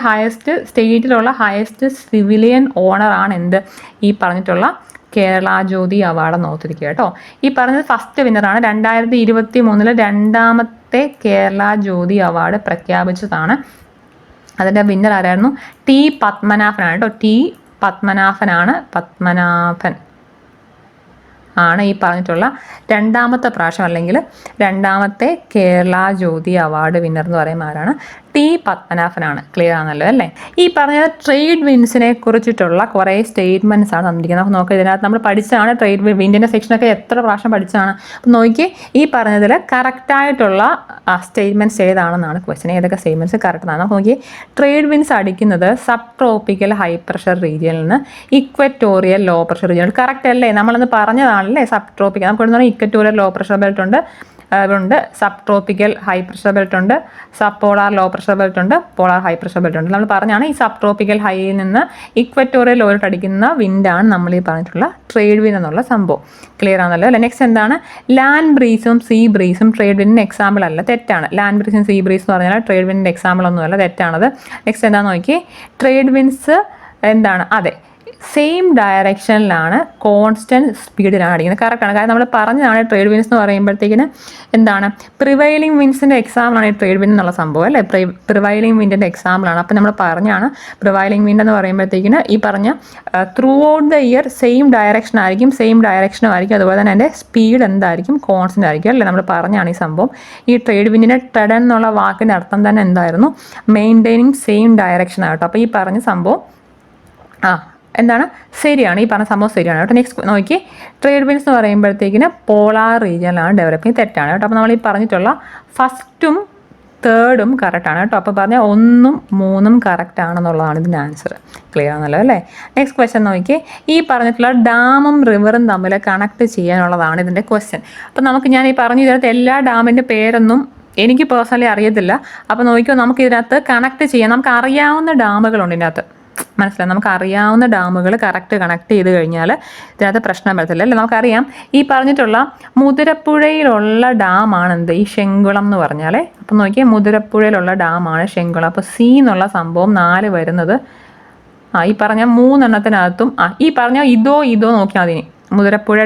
സ്റ്റേറ്റിലുള്ള ഹയസ്റ്റ് സിവിലിയൻ ഓണറാണ് എന്ത്? ഈ പറഞ്ഞിട്ടുള്ള കേരള ജ്യോതി അവാർഡ് നോത്തിരിക്കുക കേട്ടോ. ഈ പറഞ്ഞത് ഫസ്റ്റ് വിന്നറാണ്. 2023 രണ്ടാമത്തെ കേരള ജ്യോതി അവാർഡ് പ്രഖ്യാപിച്ചതാണ്. അതിൻ്റെ വിന്നർ ആരായിരുന്നു? T പത്മനാഭനാണ് കേട്ടോ. T പത്മനാഭൻ ആണ് ഈ പറഞ്ഞിട്ടുള്ള രണ്ടാമത്തെ പ്രാവശ്യം അല്ലെങ്കിൽ രണ്ടാമത്തെ കേരള ജ്യോതി അവാർഡ് വിന്നർ എന്ന് പറയുമ്പോൾ ആരാണ്? T പത്മനാഭനാണ്. ക്ലിയർ ആണല്ലോ അല്ലേ? ഈ പറഞ്ഞ ട്രേഡ് വിൻസിനെ കുറിച്ചിട്ടുള്ള കുറേ സ്റ്റേറ്റ്മെൻറ്റ്സ് ആണ് തന്നിരിക്കുന്നത്. നമുക്ക് നോക്കാം, ഇതിനകത്ത് നമ്മൾ പഠിച്ചതാണ് ട്രേഡ് വിൻഡിൻ്റെ സെക്ഷനൊക്കെ എത്ര പ്രാവശ്യം പഠിച്ചതാണ്. അപ്പം നോക്കി, ഈ പറഞ്ഞതിൽ കറക്റ്റായിട്ടുള്ള സ്റ്റേറ്റ്മെൻറ്റ്സ് ഏതാണെന്നാണ് ക്വസ്റ്റ്യൻ. ഏതൊക്കെ സ്റ്റേറ്റ്മെൻറ്റ്സ് കറക്റ്റാണ് നമുക്ക് നോക്കി. ട്രേഡ് വിൻസ് അടിക്കുന്നത് സബ് ട്രോപ്പിക്കൽ ഹൈ പ്രഷർ റീജിയനിൽ നിന്ന് ഇക്വറ്റോറിയൽ ലോ പ്രഷർ റീജിയൻ. കറക്റ്റ് അല്ലേ? നമ്മളന്ന് പറഞ്ഞതാണല്ലേ സബ് ട്രോപ്പിക്കൽ. നമുക്ക് ഇവിടെ ഇക്വറ്റോറിയൽ ലോ പ്രഷർ ബെൽറ്റ് ഉണ്ട്, sub tropical high pressure belt ഉണ്ട്, sub polar low pressure belt ഉണ്ട്, പോളാർ ഹൈ പ്രഷർ ബെൽറ്റ് ഉണ്ട്. നമ്മൾ പറഞ്ഞാണ് ഈ സബ് ട്രോപ്പിക്കൽ ഹൈയിൽ നിന്ന് ഇക്വറ്റോറിയൽ ലോയിലോട്ട് അടിക്കുന്ന വിൻഡാണ് നമ്മൾ ഈ പറഞ്ഞിട്ടുള്ള ട്രേഡ് വിൻ എന്നുള്ള സംഭവം. ക്ലിയർ ആണല്ലോ അല്ലേ? നെക്സ്റ്റ് എന്താണ്? ലാൻഡ് ബ്രീസും സീ ബ്രീസും ട്രേഡ് വിന്നിൻ്റെ എക്സാമ്പിൾ അല്ല, തെറ്റാണ്. ലാൻഡ് ബ്രീസും സീ ബ്രീസ് എന്ന് പറഞ്ഞാൽ ട്രേഡ് വിന്നിൻ്റെ എക്സാമ്പിൾ ഒന്നുമല്ല, തെറ്റാണത്. നെക്സ്റ്റ് എന്താണെന്ന് നോക്കി, ട്രേഡ് വിൻസ് എന്താണ്? അതെ, സെയിം ഡയറക്ഷനിലാണ്, കോൺസ്റ്റൻറ്റ് സ്പീഡിലാണ് അടിക്കുന്നത്. കറക്റ്റാണ്. കാരണം നമ്മൾ പറഞ്ഞതാണ് ട്രേഡ് വിൻസ് എന്ന് പറയുമ്പോഴത്തേക്കിന് എന്താണ്? പ്രിവൈലിംഗ് വിൻസിൻ്റെ എക്സാമ്പിളാണ് ഈ ട്രേഡ് വിൻ എന്നുള്ള സംഭവം അല്ലേ? പ്രിവൈലിംഗ് വിൻഡിൻ്റെ എക്സാമ്പിളാണ്. അപ്പോൾ നമ്മൾ പറഞ്ഞാണ് പ്രിവൈലിംഗ് വിൻഡ് എന്ന് പറയുമ്പോഴത്തേക്കിന് ഈ പറഞ്ഞ through out the year same direction ആയിരിക്കും, അതുപോലെ തന്നെ അതിൻ്റെ സ്പീഡ് എന്തായിരിക്കും? കോൺസ്റ്റൻ്റ് ആയിരിക്കും അല്ലേ? നമ്മൾ പറഞ്ഞാണ് ഈ സംഭവം. ഈ ട്രേഡ് വിൻഡിൻ്റെ ട്രെഡ് എന്നുള്ള വാക്കിൻ്റെ അർത്ഥം തന്നെ എന്തായിരുന്നു? മെയിൻറ്റെയിനിങ് സെയിം ഡയറക്ഷൻ ആട്ടോ. അപ്പോൾ ഈ പറഞ്ഞ സംഭവം എന്താണ്? ശരിയാണ്, ഈ പറഞ്ഞ സംഭവം ശരിയാണ് കേട്ടോ. നെക്സ്റ്റ് നോക്കി, ട്രേഡ് വിൻസ് എന്ന് പറയുമ്പോഴത്തേക്കിന് പോളാർ റീജിയനിലാണ് ഡെവലപ്പിംഗ്, തെറ്റാണ് കേട്ടോ. അപ്പോൾ നമ്മൾ ഈ പറഞ്ഞിട്ടുള്ള ഫസ്റ്റും തേർഡും കറക്റ്റാണ് കേട്ടോ. അപ്പോൾ പറഞ്ഞാൽ 1ഉം 3ഉം കറക്റ്റ് ആണെന്നുള്ളതാണ് ഇതിൻ്റെ ആൻസർ. ക്ലിയർ ആണല്ലോ അല്ലേ? നെക്സ്റ്റ് ക്വസ്റ്റ്യൻ നോക്കി. ഈ പറഞ്ഞിട്ടുള്ള ഡാമും റിവറും തമ്മിൽ കണക്ട് ചെയ്യാനുള്ളതാണ് ഇതിൻ്റെ ക്വസ്റ്റ്യൻ. അപ്പോൾ ഞാൻ ഈ പറഞ്ഞു ഇതിനകത്ത് എല്ലാ ഡാമിൻ്റെ പേരൊന്നും എനിക്ക് പേഴ്സണലി അറിയത്തില്ല. അപ്പോൾ നോക്കിയോ, നമുക്ക് ഇതിനകത്ത് കണക്ട് ചെയ്യാം. നമുക്ക് അറിയാവുന്ന ഡാമുകളുണ്ട് ഇതിനകത്ത്, മനസ്സിലായി? നമുക്ക് അറിയാവുന്ന ഡാമുകൾ കറക്റ്റ് കണക്ട് ചെയ്ത് കഴിഞ്ഞാൽ ഇതിനകത്ത് പ്രശ്നം വരത്തില്ല അല്ലേ? നമുക്കറിയാം ഈ പറഞ്ഞിട്ടുള്ള മുതിരപ്പുഴയിലുള്ള ഡാമാണ് എന്ത്, ഈ ശങ്കുളം എന്ന് പറഞ്ഞാൽ. അപ്പം നോക്കിയാൽ മുതിരപ്പുഴയിലുള്ള ഡാമാണ് ശങ്കുളം. അപ്പോൾ സി എന്നുള്ള സംഭവം 4 വരുന്നത് ഈ പറഞ്ഞ 3 ഈ പറഞ്ഞ ഇതോ നോക്കിയാൽ മതി. മുതിരപ്പുഴ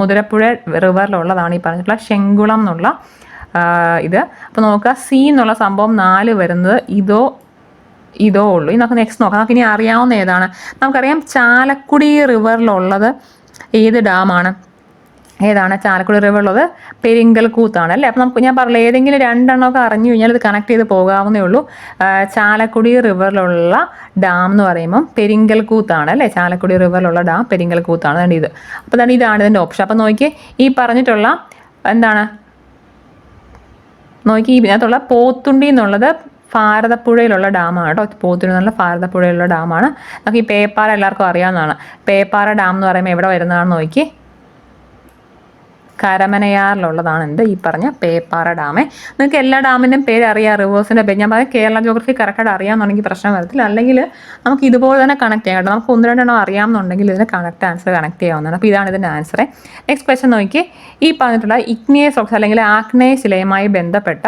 മുതിരപ്പുഴ റിവറിലുള്ളതാണ് ഈ പറഞ്ഞിട്ടുള്ള ശങ്കുളം എന്നുള്ള ഇത്. അപ്പോൾ നോക്കുക, സി എന്നുള്ള സംഭവം 4 വരുന്നത് ഇതോ ഉള്ളൂ. ഇനി നമുക്ക് നെക്സ്റ്റ് നോക്കാം. നമുക്ക് ഇനി അറിയാവുന്ന ഏതാണ്? നമുക്കറിയാം ചാലക്കുടി റിവറിലുള്ളത് ഏത് ഡാമാണ്? ചാലക്കുടി റിവറിലുള്ളത് പെരിങ്കൽകൂത്താണ് അല്ലേ? അപ്പോൾ ഞാൻ പറഞ്ഞില്ല, ഏതെങ്കിലും 2 എണ്ണമൊക്കെ അറിഞ്ഞു കഴിഞ്ഞാൽ ഇത് കണക്ട് ചെയ്ത് പോകാവുന്നേ ഉള്ളൂ. ചാലക്കുടി റിവറിലുള്ള ഡാം എന്ന് പറയുമ്പം പെരിങ്കൽകൂത്താണ് അല്ലേ? ചാലക്കുടി റിവറിലുള്ള ഡാം പെരിങ്കൽകൂത്താണ്. അതുകൊണ്ട് ഇത്. അപ്പോൾ ഇതാണ് ഇതിൻ്റെ ഓപ്ഷൻ. അപ്പോൾ നോക്കി, ഈ പറഞ്ഞിട്ടുള്ള ഇതിനകത്തുള്ള പോത്തുണ്ടി എന്നുള്ളത് ഭാരതപ്പുഴയിലുള്ള ഡാമാണ് കേട്ടോ. പോത്തുണ്ടി എന്നുള്ള ഭാരതപ്പുഴയിലുള്ള ഡാമാണ്. നമുക്ക് ഈ പേപ്പാറ എല്ലാവർക്കും അറിയാവുന്നതാണ്. പേപ്പാറ ഡാം എന്ന് പറയുമ്പോൾ എവിടെ വരുന്നതാണെന്ന് നോക്കി, കരമനയാറിലുള്ളതാണ് ഈ പറഞ്ഞ പേപ്പാറ ഡാമേ. നിങ്ങൾക്ക് എല്ലാ ഡാമിൻ്റെയും പേര് അറിയാം, റിവേഴ്സിൻ്റെ പേര്. ഞാൻ പറഞ്ഞാൽ കേരള ജോഗ്രഫി കറക്റ്റായിട്ട് അറിയാമെന്നുണ്ടെങ്കിൽ പ്രശ്നം വരത്തില്ല. അല്ലെങ്കിൽ നമുക്ക് ഇതുപോലെ തന്നെ കണക്ട് ചെയ്യാം കേട്ടോ. നമുക്ക് 1-2 എണ്ണം അറിയാമെന്നുണ്ടെങ്കിൽ ഇതിന് ആൻസർ കണക്ട് ചെയ്യാവുന്നതാണ്. അപ്പോൾ ഇതാണ് ഇതിൻ്റെ ആൻസർ. നെക്സ്റ്റ് ക്വസ്റ്റ്യൻ നോക്കി. ഈ പറഞ്ഞിട്ടുള്ള ഇഗ്നിയസ് റോക്സ് അല്ലെങ്കിൽ ആഗ്നേയ ശിലയുമായി ബന്ധപ്പെട്ട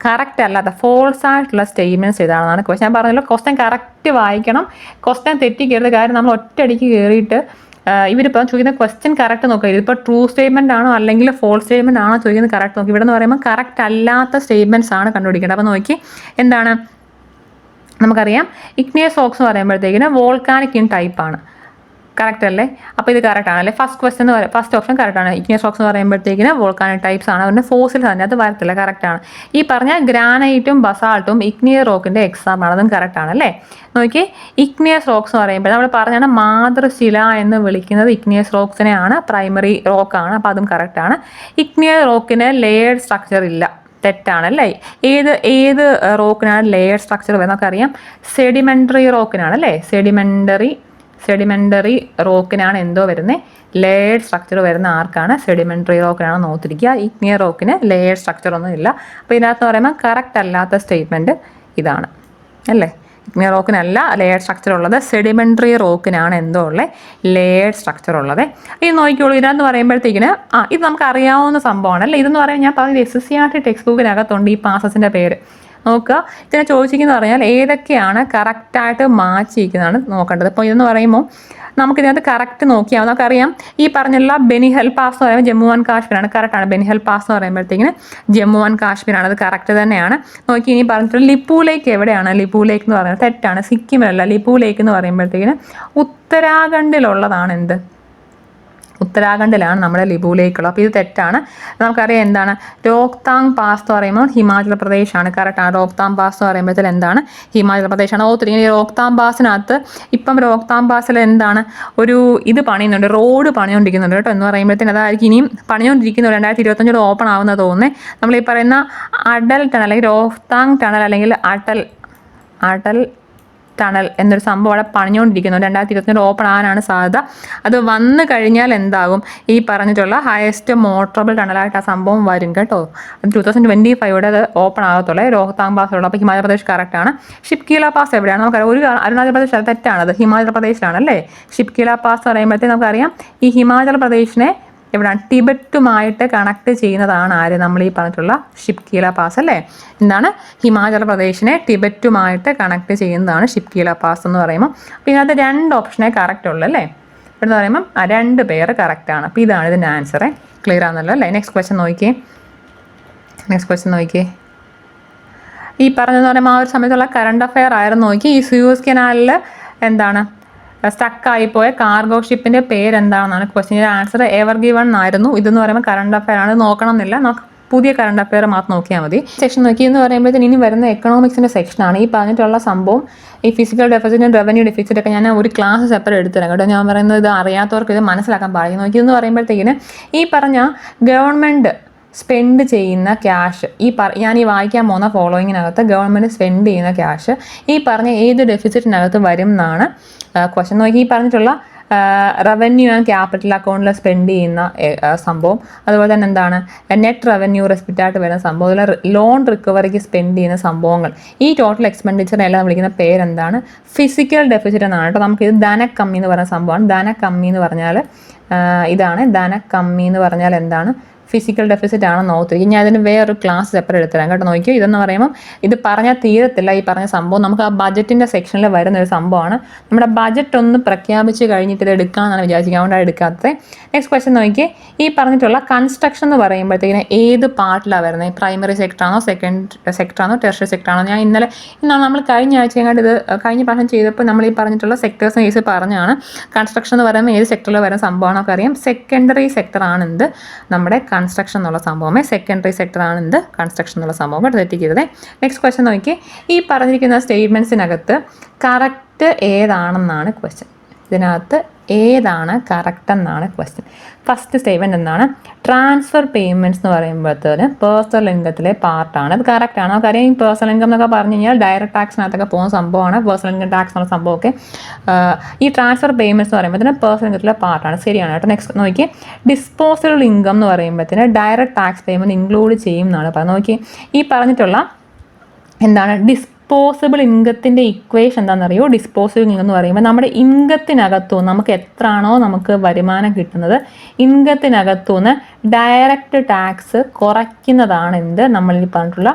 കറക്റ്റ് അല്ലാത്ത ഫോൾസ് ആയിട്ടുള്ള സ്റ്റേറ്റ്മെൻറ്റ്സ് ഏതാണെന്നാണ് ക്വസ്റ്റ്യൻ. ഞാൻ പറഞ്ഞല്ലോ, ക്വസ്റ്റ്യൻ കറക്റ്റ് വായിക്കണം, ക്വസ്റ്റ്യൻ തെറ്റിക്കരുത്. കാര്യം നമ്മൾ ഒറ്റയടിക്ക് കയറിയിട്ട് ഇവരിപ്പോൾ ചോദിക്കുന്ന ക്വസ്റ്റ്യൻ കറക്റ്റ് നോക്കുക. ഇതിപ്പോൾ ട്രൂ സ്റ്റേറ്റ്മെൻ്റ് ആണോ അല്ലെങ്കിൽ ഫോൾസ് സ്റ്റേറ്റ്മെൻ്റ് ആണോ ചോദിക്കുന്നത് കറക്റ്റ് നോക്കി. ഇവിടെ എന്ന് പറയുമ്പോൾ കറക്റ്റ് അല്ലാത്ത സ്റ്റേറ്റ്മെൻറ്റ്സ് ആണ് കണ്ടുപിടിക്കേണ്ടത്. അപ്പോൾ നോക്കി, നമുക്കറിയാം ഇഗ്നിയസ് റോക്സ് എന്ന് പറയുമ്പോഴത്തേക്കിന് വോൾക്കാനിക് ഇൻ ടൈപ്പാണ്. കറക്റ്റ് അല്ലേ? അപ്പോൾ ഇത് കറക്റ്റ് ആണല്ലേ? ഫസ്റ്റ് ഓപ്ഷൻ കറക്റ്റാണ്. ഇഗ്നിയസ് റോക്സ് എന്ന് പറയുമ്പോഴത്തേക്കിന് വോൾക്കാനിക് ടൈപ്സ് ആണ്. അവരുടെ ഫോസിൽസ് തന്നെ അത് വരത്തില്ല. കറക്റ്റാണ്. ഈ പറഞ്ഞ ഗ്രാനൈറ്റും ബസാൾട്ടും ഇഗ്നിയസ് റോക്കിൻ്റെ എക്സാമ്പിൾ ആണ്. അതും കറക്റ്റാണ് അല്ലേ? നോക്കി, ഇഗ്നിയസ് റോക്സ് എന്ന് പറയുമ്പോൾ നമ്മൾ പറഞ്ഞാണ് മാതൃശില എന്ന് വിളിക്കുന്നത് ഇഗ്നിയസ് റോക്സിനെയാണ്. പ്രൈമറി റോക്കാണ്. അപ്പോൾ അതും കറക്റ്റാണ്. ഇഗ്നിയസ് റോക്കിന് ലേയേർഡ് സ്ട്രക്ചർ ഇല്ല. തെറ്റാണല്ലേ? ഏത് റോക്കിനാണ് ലേയേർഡ് സ്ട്രക്ചർ വരുന്നത്? നമുക്കറിയാം സെഡിമെൻ്ററി റോക്കിനാണ് അല്ലേ? സെഡിമെൻ്ററി റോക്കിനാണ് വരുന്നത്, ലേയേർഡ് സ്ട്രക്ചർ വരുന്ന ആർക്കാണ്? സെഡിമെൻ്ററി റോക്കിനാണ് നോക്കിയിരിക്കുക. ഇഗ്നിയസ് റോക്കിന് ലേയേർഡ് സ്ട്രക്ചർ ഒന്നും ഇല്ല. അപ്പോൾ ഇതിനകത്ത് പറയുമ്പോൾ കറക്റ്റ് അല്ലാത്ത സ്റ്റേറ്റ്മെൻറ്റ് ഇതാണ് അല്ലേ? ഇഗ്നിയസ് റോക്കിനല്ല ലേയേർഡ് സ്ട്രക്ചർ ഉള്ളത്, സെഡിമെൻ്ററി റോക്കിനാണ് ഉള്ളത് ലേയേർഡ് സ്ട്രക്ചർ ഉള്ളത്. ഇത് നോക്കിക്കോളൂ. ഇതിനകത്ത് പറയുമ്പോഴത്തേക്കിന് ഇത് നമുക്ക് അറിയാവുന്ന സംഭവമാണ് അല്ലേ? ഇതെന്ന് പറയാൻ ഞാൻ പറഞ്ഞത് SSCRT ടെക്സ്റ്റ് ബുക്കിനകത്തുണ്ട് ഈ പാസസിൻ്റെ പേര്. നോക്കുക, ഇതിനെ ചോദിച്ചിരിക്കുന്നത് പറഞ്ഞാൽ ഏതൊക്കെയാണ് കറക്റ്റായിട്ട് മാച്ച് ചെയ്യിക്കുന്നതാണ് നോക്കേണ്ടത്. അപ്പോൾ ഇതെന്ന് പറയുമ്പോൾ നമുക്കിതിനകത്ത് കറക്റ്റ് നോക്കിയാൽ നമുക്കറിയാം ഈ പറഞ്ഞുള്ള ബെനിഹൽ പാസ് എന്ന് പറയുമ്പോൾ ജമ്മു ആൻഡ് കാശ്മീരാണ്. കറക്റ്റാണ്. ബെനിഹൽ പാസ് എന്ന് പറയുമ്പോഴത്തേക്കിന് ജമ്മു ആൻഡ് കാശ്മീരാണ്. അത് കറക്റ്റ് തന്നെയാണ്. നോക്കി, ഇനി പറഞ്ഞിട്ടുള്ള ലിപ്പു ലേക്ക് എവിടെയാണ്? ലിപ്പു ലേക്ക് എന്ന് പറയുന്നത് തെറ്റാണ്. സിക്കിമിലല്ല. ലിപ്പു ലേക്ക് എന്ന് പറയുമ്പോഴത്തേക്കിന് ഉത്തരാഖണ്ഡിലുള്ളതാണ്. ഉത്തരാഖണ്ഡിലാണ് നമ്മുടെ ലിപു ലേക്കുള്ളത്. അപ്പോൾ ഇത് തെറ്റാണ്. നമുക്കറിയാം രോഹ്താങ് പാസ് എന്ന് പറയുമ്പോൾ ഹിമാചൽ പ്രദേശാണ്. കറക്റ്റാണ്. രോഹ്താങ് പാസ് എന്ന് പറയുമ്പോഴത്തേൽ ഹിമാചൽ പ്രദേശാണ്. ഈ രോഹ്താങ് പാസിനകത്ത് ഇപ്പം രോഹ്താങ് പാസിൽ ഒരു ഇത് പണിയുന്നുണ്ട്, റോഡ് പണിഞ്ഞുകൊണ്ടിരിക്കുന്നുണ്ട് കേട്ടോ. എന്ന് പറയുമ്പോഴത്തേന് അതായിരിക്കും ഇനിയും പണിഞ്ഞുകൊണ്ടിരിക്കുന്നുണ്ട്. 2025 ഓപ്പൺ ആവുന്നത് തോന്നുന്നത്. നമ്മൾ ഈ പറയുന്ന അടൽ ടണൽ അല്ലെങ്കിൽ രോഹ്താങ് ടണൽ അല്ലെങ്കിൽ അടൽ ടണൽ എന്നൊരു സംഭവം അവിടെ പണിഞ്ഞുകൊണ്ടിരിക്കുന്നു. 2025 ഓപ്പൺ ആകാനാണ് സാധ്യത. അത് വന്നു കഴിഞ്ഞാൽ എന്താകും? ഈ പറഞ്ഞിട്ടുള്ള ഹയസ്റ്റ് മോട്ടറബിൾ ടണലായിട്ട് ആ സംഭവം വരും കേട്ടോ. അത് 2025 അത് ഓപ്പൺ ആകത്തുള്ളൂ. രോഹ്താങ് പാസിലുള്ള. അപ്പോൾ ഹിമാചൽ പ്രദേശ് കറക്റ്റാണ്. ഷിപ്കീല പാസ് എവിടെയാണ്? നമുക്കറിയാം. ഒരു അരുണാചൽ പ്രദേശ് തെറ്റാണത്. ഹിമാചൽ പ്രദേശിലാണ് അല്ലേ? ഷിപ്കീല പാസ് എന്ന് പറയുമ്പോഴത്തേക്ക് നമുക്കറിയാം ഈ ഹിമാചൽ പ്രദേശിനെ എവിടെയാണ്? ടിബറ്റുമായിട്ട് കണക്ട് ചെയ്യുന്നതാണ് ആര്? നമ്മൾ ഈ പറഞ്ഞിട്ടുള്ള ഷിപ്കീല പാസ് അല്ലേ? ഹിമാചൽ പ്രദേശിനെ ടിബറ്റുമായിട്ട് കണക്ട് ചെയ്യുന്നതാണ് ഷിപ്കീല പാസ് എന്ന് പറയുമ്പോൾ. അപ്പോൾ ഇതിനകത്ത് 2 ഓപ്ഷനേ കറക്റ്റ് ഉള്ളൂ അല്ലേ? എന്ന് പറയുമ്പം 2 പേര് കറക്റ്റാണ്. അപ്പോൾ ഇതാണ് ഇതിൻ്റെ ആൻസറെ. ക്ലിയർ ആണെന്നല്ലോ അല്ലേ? നെക്സ്റ്റ് ക്വസ്റ്റ്യൻ നോക്കിയേ. ഈ പറഞ്ഞതെന്ന് പറയുമ്പോൾ ആ ഒരു സമയത്തുള്ള കറണ്ട് അഫെയർ ആയിരുന്നു. നോക്കി, ഈ സൂയസ് കനാലിൽ സ്റ്റക്കായിപ്പോയ കാർഗോ ഷിപ്പിൻ്റെ പേരെന്താണെന്നാണ് ക്വസ്റ്റ്യൻ്റെ ആൻസർ. എവർ ഗിവൺ ആയിരുന്നു. ഇതെന്ന് പറയുമ്പോൾ കറണ്ട് അഫെയർ ആണ്. നോക്കണം എന്നില്ല, പുതിയ കറണ്ട് അഫെയർ മാത്രം നോക്കിയാൽ മതി. സെക്ഷൻ നോക്കി എന്ന് പറയുമ്പോഴത്തേന് ഇനി വരുന്ന എക്കണോമിക്സിൻ്റെ സെക്ഷനാണ്. ഈ പറഞ്ഞിട്ടുള്ള സംഭവം ഈ ഫിസിക്കൽ ഡെഫിസിറ്റും റവന്യൂ ഡെഫിസിറ്റൊക്കെ ഞാൻ ഒരു ക്ലാസ് സെപ്പറേറ്റ് എടുത്തുതരാം കേട്ടോ. ഞാൻ പറയുന്നത് ഇത് അറിയാത്തവർക്ക് ഇത് മനസ്സിലാക്കാൻ പാടില്ല. നോക്കി എന്ന് പറയുമ്പോഴത്തേക്കിന് ഈ പറഞ്ഞ ഗവൺമെൻറ് സ്പെൻഡ് ചെയ്യുന്ന ക്യാഷ് ഞാൻ ഈ വായിക്കാൻ പോകുന്ന ഫോളോയിങ്ങിനകത്ത് ഗവൺമെൻറ് സ്പെൻഡ് ചെയ്യുന്ന ക്യാഷ് ഈ പറഞ്ഞ ഏത് ഡെഫിസിറ്റിനകത്ത് വരും എന്നാണ് ക്വസ്റ്റ്യൻ. നോക്കി ഈ പറഞ്ഞിട്ടുള്ള റവന്യൂ ആൻഡ് ക്യാപിറ്റൽ അക്കൗണ്ടിൽ സ്പെൻഡ് ചെയ്യുന്ന സംഭവം, അതുപോലെ തന്നെ എന്താണ് നെറ്റ് റവന്യൂ റെസ്പെക്റ്റായിട്ട് വരുന്ന സംഭവം, അതുപോലെ ലോൺ റിക്കവറിക്ക് സ്പെൻഡ് ചെയ്യുന്ന സംഭവങ്ങൾ, ഈ ടോട്ടൽ എക്സ്പെൻഡിച്ചറിനെല്ലാം വിളിക്കുന്ന പേരെന്താണ്? ഫിസിക്കൽ ഡെഫിസിറ്റ് എന്നാണ് കേട്ടോ. നമുക്കിത് ധനക്കമ്മി എന്ന് പറയുന്ന സംഭവമാണ്. ധനക്കമ്മി എന്ന് പറഞ്ഞാൽ ഇതാണ്. ധനക്കമ്മി എന്ന് പറഞ്ഞാൽ എന്താണ്? ഫിസിക്കൽ ഡെഫിസിറ്റ് ആണെന്ന് ഓർത്തിരിക്കും. ഞാൻ അതിന് വേറൊരു ക്ലാസ് സെപ്പറേറ്റ് എടുത്തരാം കേട്ടോ. നോക്കിയോ, ഇതെന്ന് പറയുമ്പോൾ ഇത് പറഞ്ഞാൽ തീരത്തില്ല. ഈ പറഞ്ഞ സംഭവം നമുക്ക് ആ ബജറ്റിൻ്റെ സെക്ഷനിൽ വരുന്ന ഒരു സംഭവമാണ്. നമ്മുടെ ബജറ്റ് ഒന്ന് പ്രഖ്യാപിച്ച് കഴിഞ്ഞിട്ട് ഇത് എടുക്കാമെന്നാണ് വിചാരിക്കുക, അതുകൊണ്ടാണ് എടുക്കാത്തത്. നെക്സ്റ്റ് ക്വസ്റ്റ്യൻ നോക്കിയേ, ഈ പറഞ്ഞിട്ടുള്ള കൺസ്ട്രക്ഷൻ എന്ന് പറയുമ്പോഴത്തേക്കിന് ഏത് പാർട്ടിലാണ് വരുന്നത്? പ്രൈമറി സെക്ടറാണോ, സെക്കൻഡ് സെക്ടറാണോ, ടെർഷ്യറി സെക്ടറാണോ? ഞാൻ ഇന്നാണ് നമ്മൾ കഴിഞ്ഞ ആഴ്ച കണ്ട് ഇത് കഴിഞ്ഞ പ്രാവശ്യം ചെയ്തപ്പോൾ നമ്മൾ ഈ പറഞ്ഞിട്ടുള്ള സെക്ടേഴ്സിന് കേസ് പറഞ്ഞാണ്. കൺസ്ട്രക്ഷൻ എന്ന് പറയുമ്പോൾ ഏത് സെക്ടറിൽ വരുന്ന സംഭവമാണൊക്കെ അറിയാം. സെക്കൻഡറി സെക്ടറാണ് എന്ത്? നമ്മുടെ കൺസ്ട്രക്ഷൻ എന്നുള്ള സംഭവമേ സെക്കൻഡറി സെക്ടറാണ് എന്ത്? കൺസ്ട്രക്ഷൻ എന്നുള്ള സംഭവം. കേട്ടോ, തെറ്റിക്കരുത്. നെക്സ്റ്റ് ക്വസ്റ്റ്യൻ നോക്കി, ഈ പറഞ്ഞിരിക്കുന്ന സ്റ്റേറ്റ്മെൻറ്റ്സിനകത്ത് കറക്റ്റ് ഏതാണെന്നാണ് ക്വസ്റ്റ്യൻ. ഇതിനകത്ത് ഏതാണ് കറക്റ്റ് എന്നാണ് ക്വസ്റ്റ്യൻ. ഫസ്റ്റ് സ്റ്റേറ്റ്മെൻറ്റ് എന്താണ്? ട്രാൻസ്ഫർ പേയ്മെൻറ്റ്സ് എന്ന് പറയുമ്പോഴത്തേന് പേഴ്സണൽ ഇൻകത്തിലെ പാർട്ടാണ്. അത് കറക്റ്റ് ആണ്. നമുക്കറിയാം ഈ പേഴ്സണൽ ഇൻകം എന്നൊക്കെ പറഞ്ഞു കഴിഞ്ഞാൽ ഡയറക്റ്റ് ടാക്സിനകത്തൊക്കെ പോകുന്ന സംഭവമാണ്. പേഴ്സണൽ ഇൻകം ടാക്സ് എന്നുള്ള സംഭവമൊക്കെ ഈ ട്രാൻസ്ഫർ പേയ്മെൻറ്റ്സ് എന്ന് പറയുമ്പോഴത്തേന് പേഴ്സണൽ ഇൻകത്തിലെ പാർട്ടാണ്. ശരിയാണ് കേട്ടോ. നെക്സ്റ്റ് നോക്കി, ഡിസ്പോസബിൾ ഇൻകം എന്ന് പറയുമ്പോഴത്തേന് ഡയറക്റ്റ് ടാക്സ് പേയ്മെൻറ്റ് ഇൻക്ലൂഡ് ചെയ്യും എന്നാണ് പറയുന്നത്. നോക്കി, ഈ പറഞ്ഞിട്ടുള്ള എന്താണ് ഡിസ്പോസിബിൾ ഇൻകത്തിൻ്റെ ഇക്വേഷൻ എന്താണെന്നറിയോ? ഡിസ്പോസിബിൾ ഇൻകം എന്ന് പറയുമ്പോൾ നമ്മുടെ ഇൻകത്തിനകത്തു നമുക്ക് എത്രയാണോ നമുക്ക് വരുമാനം കിട്ടുന്നത്, ഇൻകത്തിനകത്തുനിന്ന് ഡയറക്റ്റ് ടാക്സ് കുറയ്ക്കുന്നതാണ് എന്ത്? നമ്മളിൽ പറഞ്ഞിട്ടുള്ള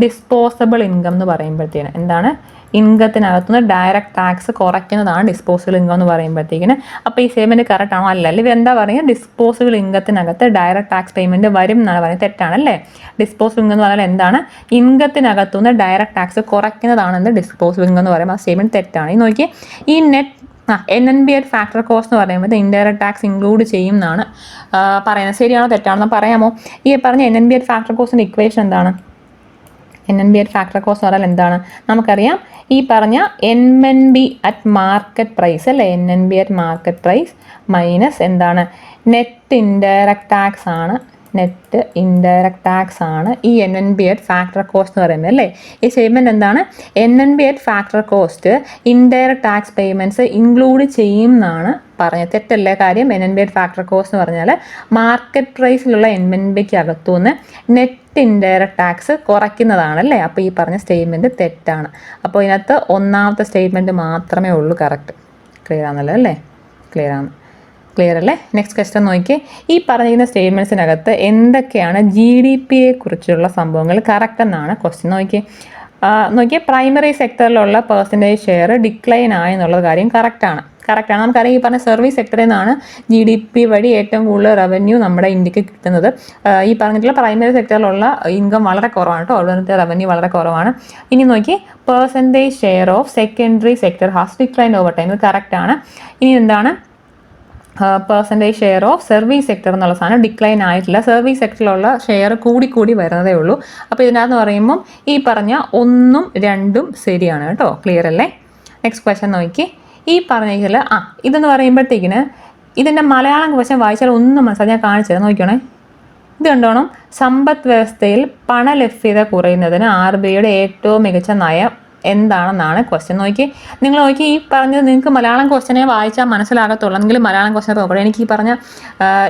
ഡിസ്പോസിബിൾ ഇൻകം എന്ന് പറയുമ്പോഴത്തേന് എന്താണ്? ഇൻകത്തിനകത്തുനിന്ന് ഡയറക്റ്റ് ടാക്സ് കുറയ്ക്കുന്നതാണ് ഡിസ്പോസിബിൾ ഇൻകം എന്ന് പറയുമ്പോഴത്തേക്കിന്. അപ്പോൾ ഈ സ്റ്റേറ്റ്മെൻറ്റ് കറക്റ്റ് ആണോ? അല്ല. ഇവർ എന്താ പറയുക? ഡിസ്പോസിബിൾ ഇൻകത്തിനകത്ത് ഡയറക്റ്റ് ടാക്സ് പേയ്മെൻറ്റ് വരും എന്നാണ് പറയുന്നത്. തെറ്റാണല്ലേ? ഡിസ്പോസിബിൾ ഇൻകം എന്ന് പറഞ്ഞാൽ എന്താണ്? ഇൻകത്തിനകത്തുനിന്ന് ഡയറക്റ്റ് ടാക്സ് കുറയ്ക്കുന്നതാണ് എന്ത്? ഡിസ്പോസിബിൾ ഇൻകം എന്ന് പറയുമ്പോൾ ആ സ്റ്റേറ്റ്മെൻറ്റ് തെറ്റാണ്. ഈ നോക്കി, ഈ NNBAT ഫാക്ടർ കോസ്റ്റ് എന്ന് പറയുമ്പോൾ ഇൻഡയറക്റ്റ് ടാക്സ് ഇൻക്ലൂഡ് ചെയ്യും എന്നാണ് പറയുന്നത്. ശരിയാണോ തെറ്റാണെന്ന് പറയാമോ? ഈ പറഞ്ഞ NNBAT ഫാക്ടർ കോസ്റ്റിൻ്റെ ഇക്വേഷൻ എന്താണ്? NNBAT ഫാക്ടർ കോസ്റ്റ് എന്ന് പറഞ്ഞാൽ എന്താണ്? നമുക്കറിയാം ഈ പറഞ്ഞ NNB അറ്റ് മാർക്കറ്റ് പ്രൈസ് അല്ലേ? NNB at market price minus എന്താണ്? നെറ്റ് ഇൻഡയറക്റ്റ് ടാക്സ് ആണ്. നെറ്റ് ഇൻഡയറക്റ്റ് ടാക്സ് ആണ് ഈ NNBAT ഫാക്ടർ കോസ്റ്റ് എന്ന് പറയുന്നത് അല്ലേ? ഈ സ്റ്റേറ്റ്മെൻറ്റ് എന്താണ്? NNBAT factor cost indirect tax payments include ചെയ്യും എന്നാണ് പറഞ്ഞത്. തെറ്റല്ലേ കാര്യം? NNBAT ഫാക്ടർ കോസ്റ്റ് എന്ന് പറഞ്ഞാൽ മാർക്കറ്റ് പ്രൈസിലുള്ള NNBക്ക് അകത്തുനിന്ന് നെറ്റ് ഇൻഡയറക്റ്റ് ടാക്സ് കുറയ്ക്കുന്നതാണല്ലേ? അപ്പോൾ ഈ പറഞ്ഞ സ്റ്റേറ്റ്മെൻറ്റ് തെറ്റാണ്. അപ്പോൾ ഇതിനകത്ത് ഒന്നാമത്തെ സ്റ്റേറ്റ്മെൻറ്റ് മാത്രമേ ഉള്ളൂ കറക്റ്റ്. ക്ലിയർ ആണല്ലോ അല്ലേ? ക്ലിയർ ആണ്. ക്ലിയർ അല്ലേ? നെക്സ്റ്റ് ക്വസ്റ്റ്യൻ നോക്കി, ഈ പറഞ്ഞിരിക്കുന്ന സ്റ്റേറ്റ്മെൻറ്റ്സിനകത്ത് എന്തൊക്കെയാണ് GDP കുറിച്ചുള്ള സംഭവങ്ങൾ കറക്റ്റ് എന്നാണ് ക്വസ്റ്റ്യൻ. നോക്കിയാൽ പ്രൈമറി സെക്ടറിലുള്ള പെർസെൻറ്റേജ് ഷെയർ ഡിക്ലൈൻ ആയി എന്നുള്ള കാര്യം കറക്റ്റാണ്. നമുക്കറിയാം ഈ പറഞ്ഞ സർവീസ് സെക്ടറിൽ നിന്നാണ് GDP വഴി ഏറ്റവും കൂടുതൽ റവന്യൂ നമ്മുടെ ഇന്ത്യക്ക് കിട്ടുന്നത്. ഈ പറഞ്ഞിട്ടുള്ള പ്രൈമറി സെക്ടറിലുള്ള ഇൻകം വളരെ കുറവാണ് കേട്ടോ, അതുകൊണ്ട് റവന്യൂ വളരെ കുറവാണ്. ഇനി നോക്കി, percentage share of secondary sector has decline over time. ഇത് കറക്റ്റാണ്. ഇനി എന്താണ്? Percentage share of service sector എന്നുള്ള സാധനം ഡിക്ലൈൻ ആയിട്ടില്ല. സർവീസ് സെക്ടറിലുള്ള ഷെയർ കൂടി വരുന്നതേ ഉള്ളൂ. അപ്പോൾ ഇതിനകത്ത് പറയുമ്പം ഈ പറഞ്ഞ 1ഉം 2ഉം ശരിയാണ് കേട്ടോ. ക്ലിയർ അല്ലേ? നെക്സ്റ്റ് ക്വസ്റ്റ്യൻ നോക്കി, ഈ പറഞ്ഞതിൽ ഇതെന്ന് പറയുമ്പോഴത്തേക്കിന് ഇതിൻ്റെ മലയാളം ക്വസ്റ്റ്യൻ വായിച്ചാൽ ഒന്നും മനസ്സിലായി. ഞാൻ കാണിച്ചത് നോക്കിക്കോണേ. ഇത് കണ്ടോണം, സമ്പദ് വ്യവസ്ഥയിൽ പണലഭ്യത കുറയുന്നതിന് RBIയുടെ ഏറ്റവും മികച്ച നയം എന്താണെന്നാണ് ക്വസ്റ്റ്യൻ. നിങ്ങൾ നോക്കി, ഈ പറഞ്ഞത് നിങ്ങൾക്ക് മലയാളം ക്വസ്റ്റ്യനെ വായിച്ചാൽ മനസ്സിലാകത്തുള്ളൂ. എങ്കിലും മലയാളം ക്വസ്റ്റ്യൻ നോക്കണം. എനിക്ക് ഈ പറഞ്ഞ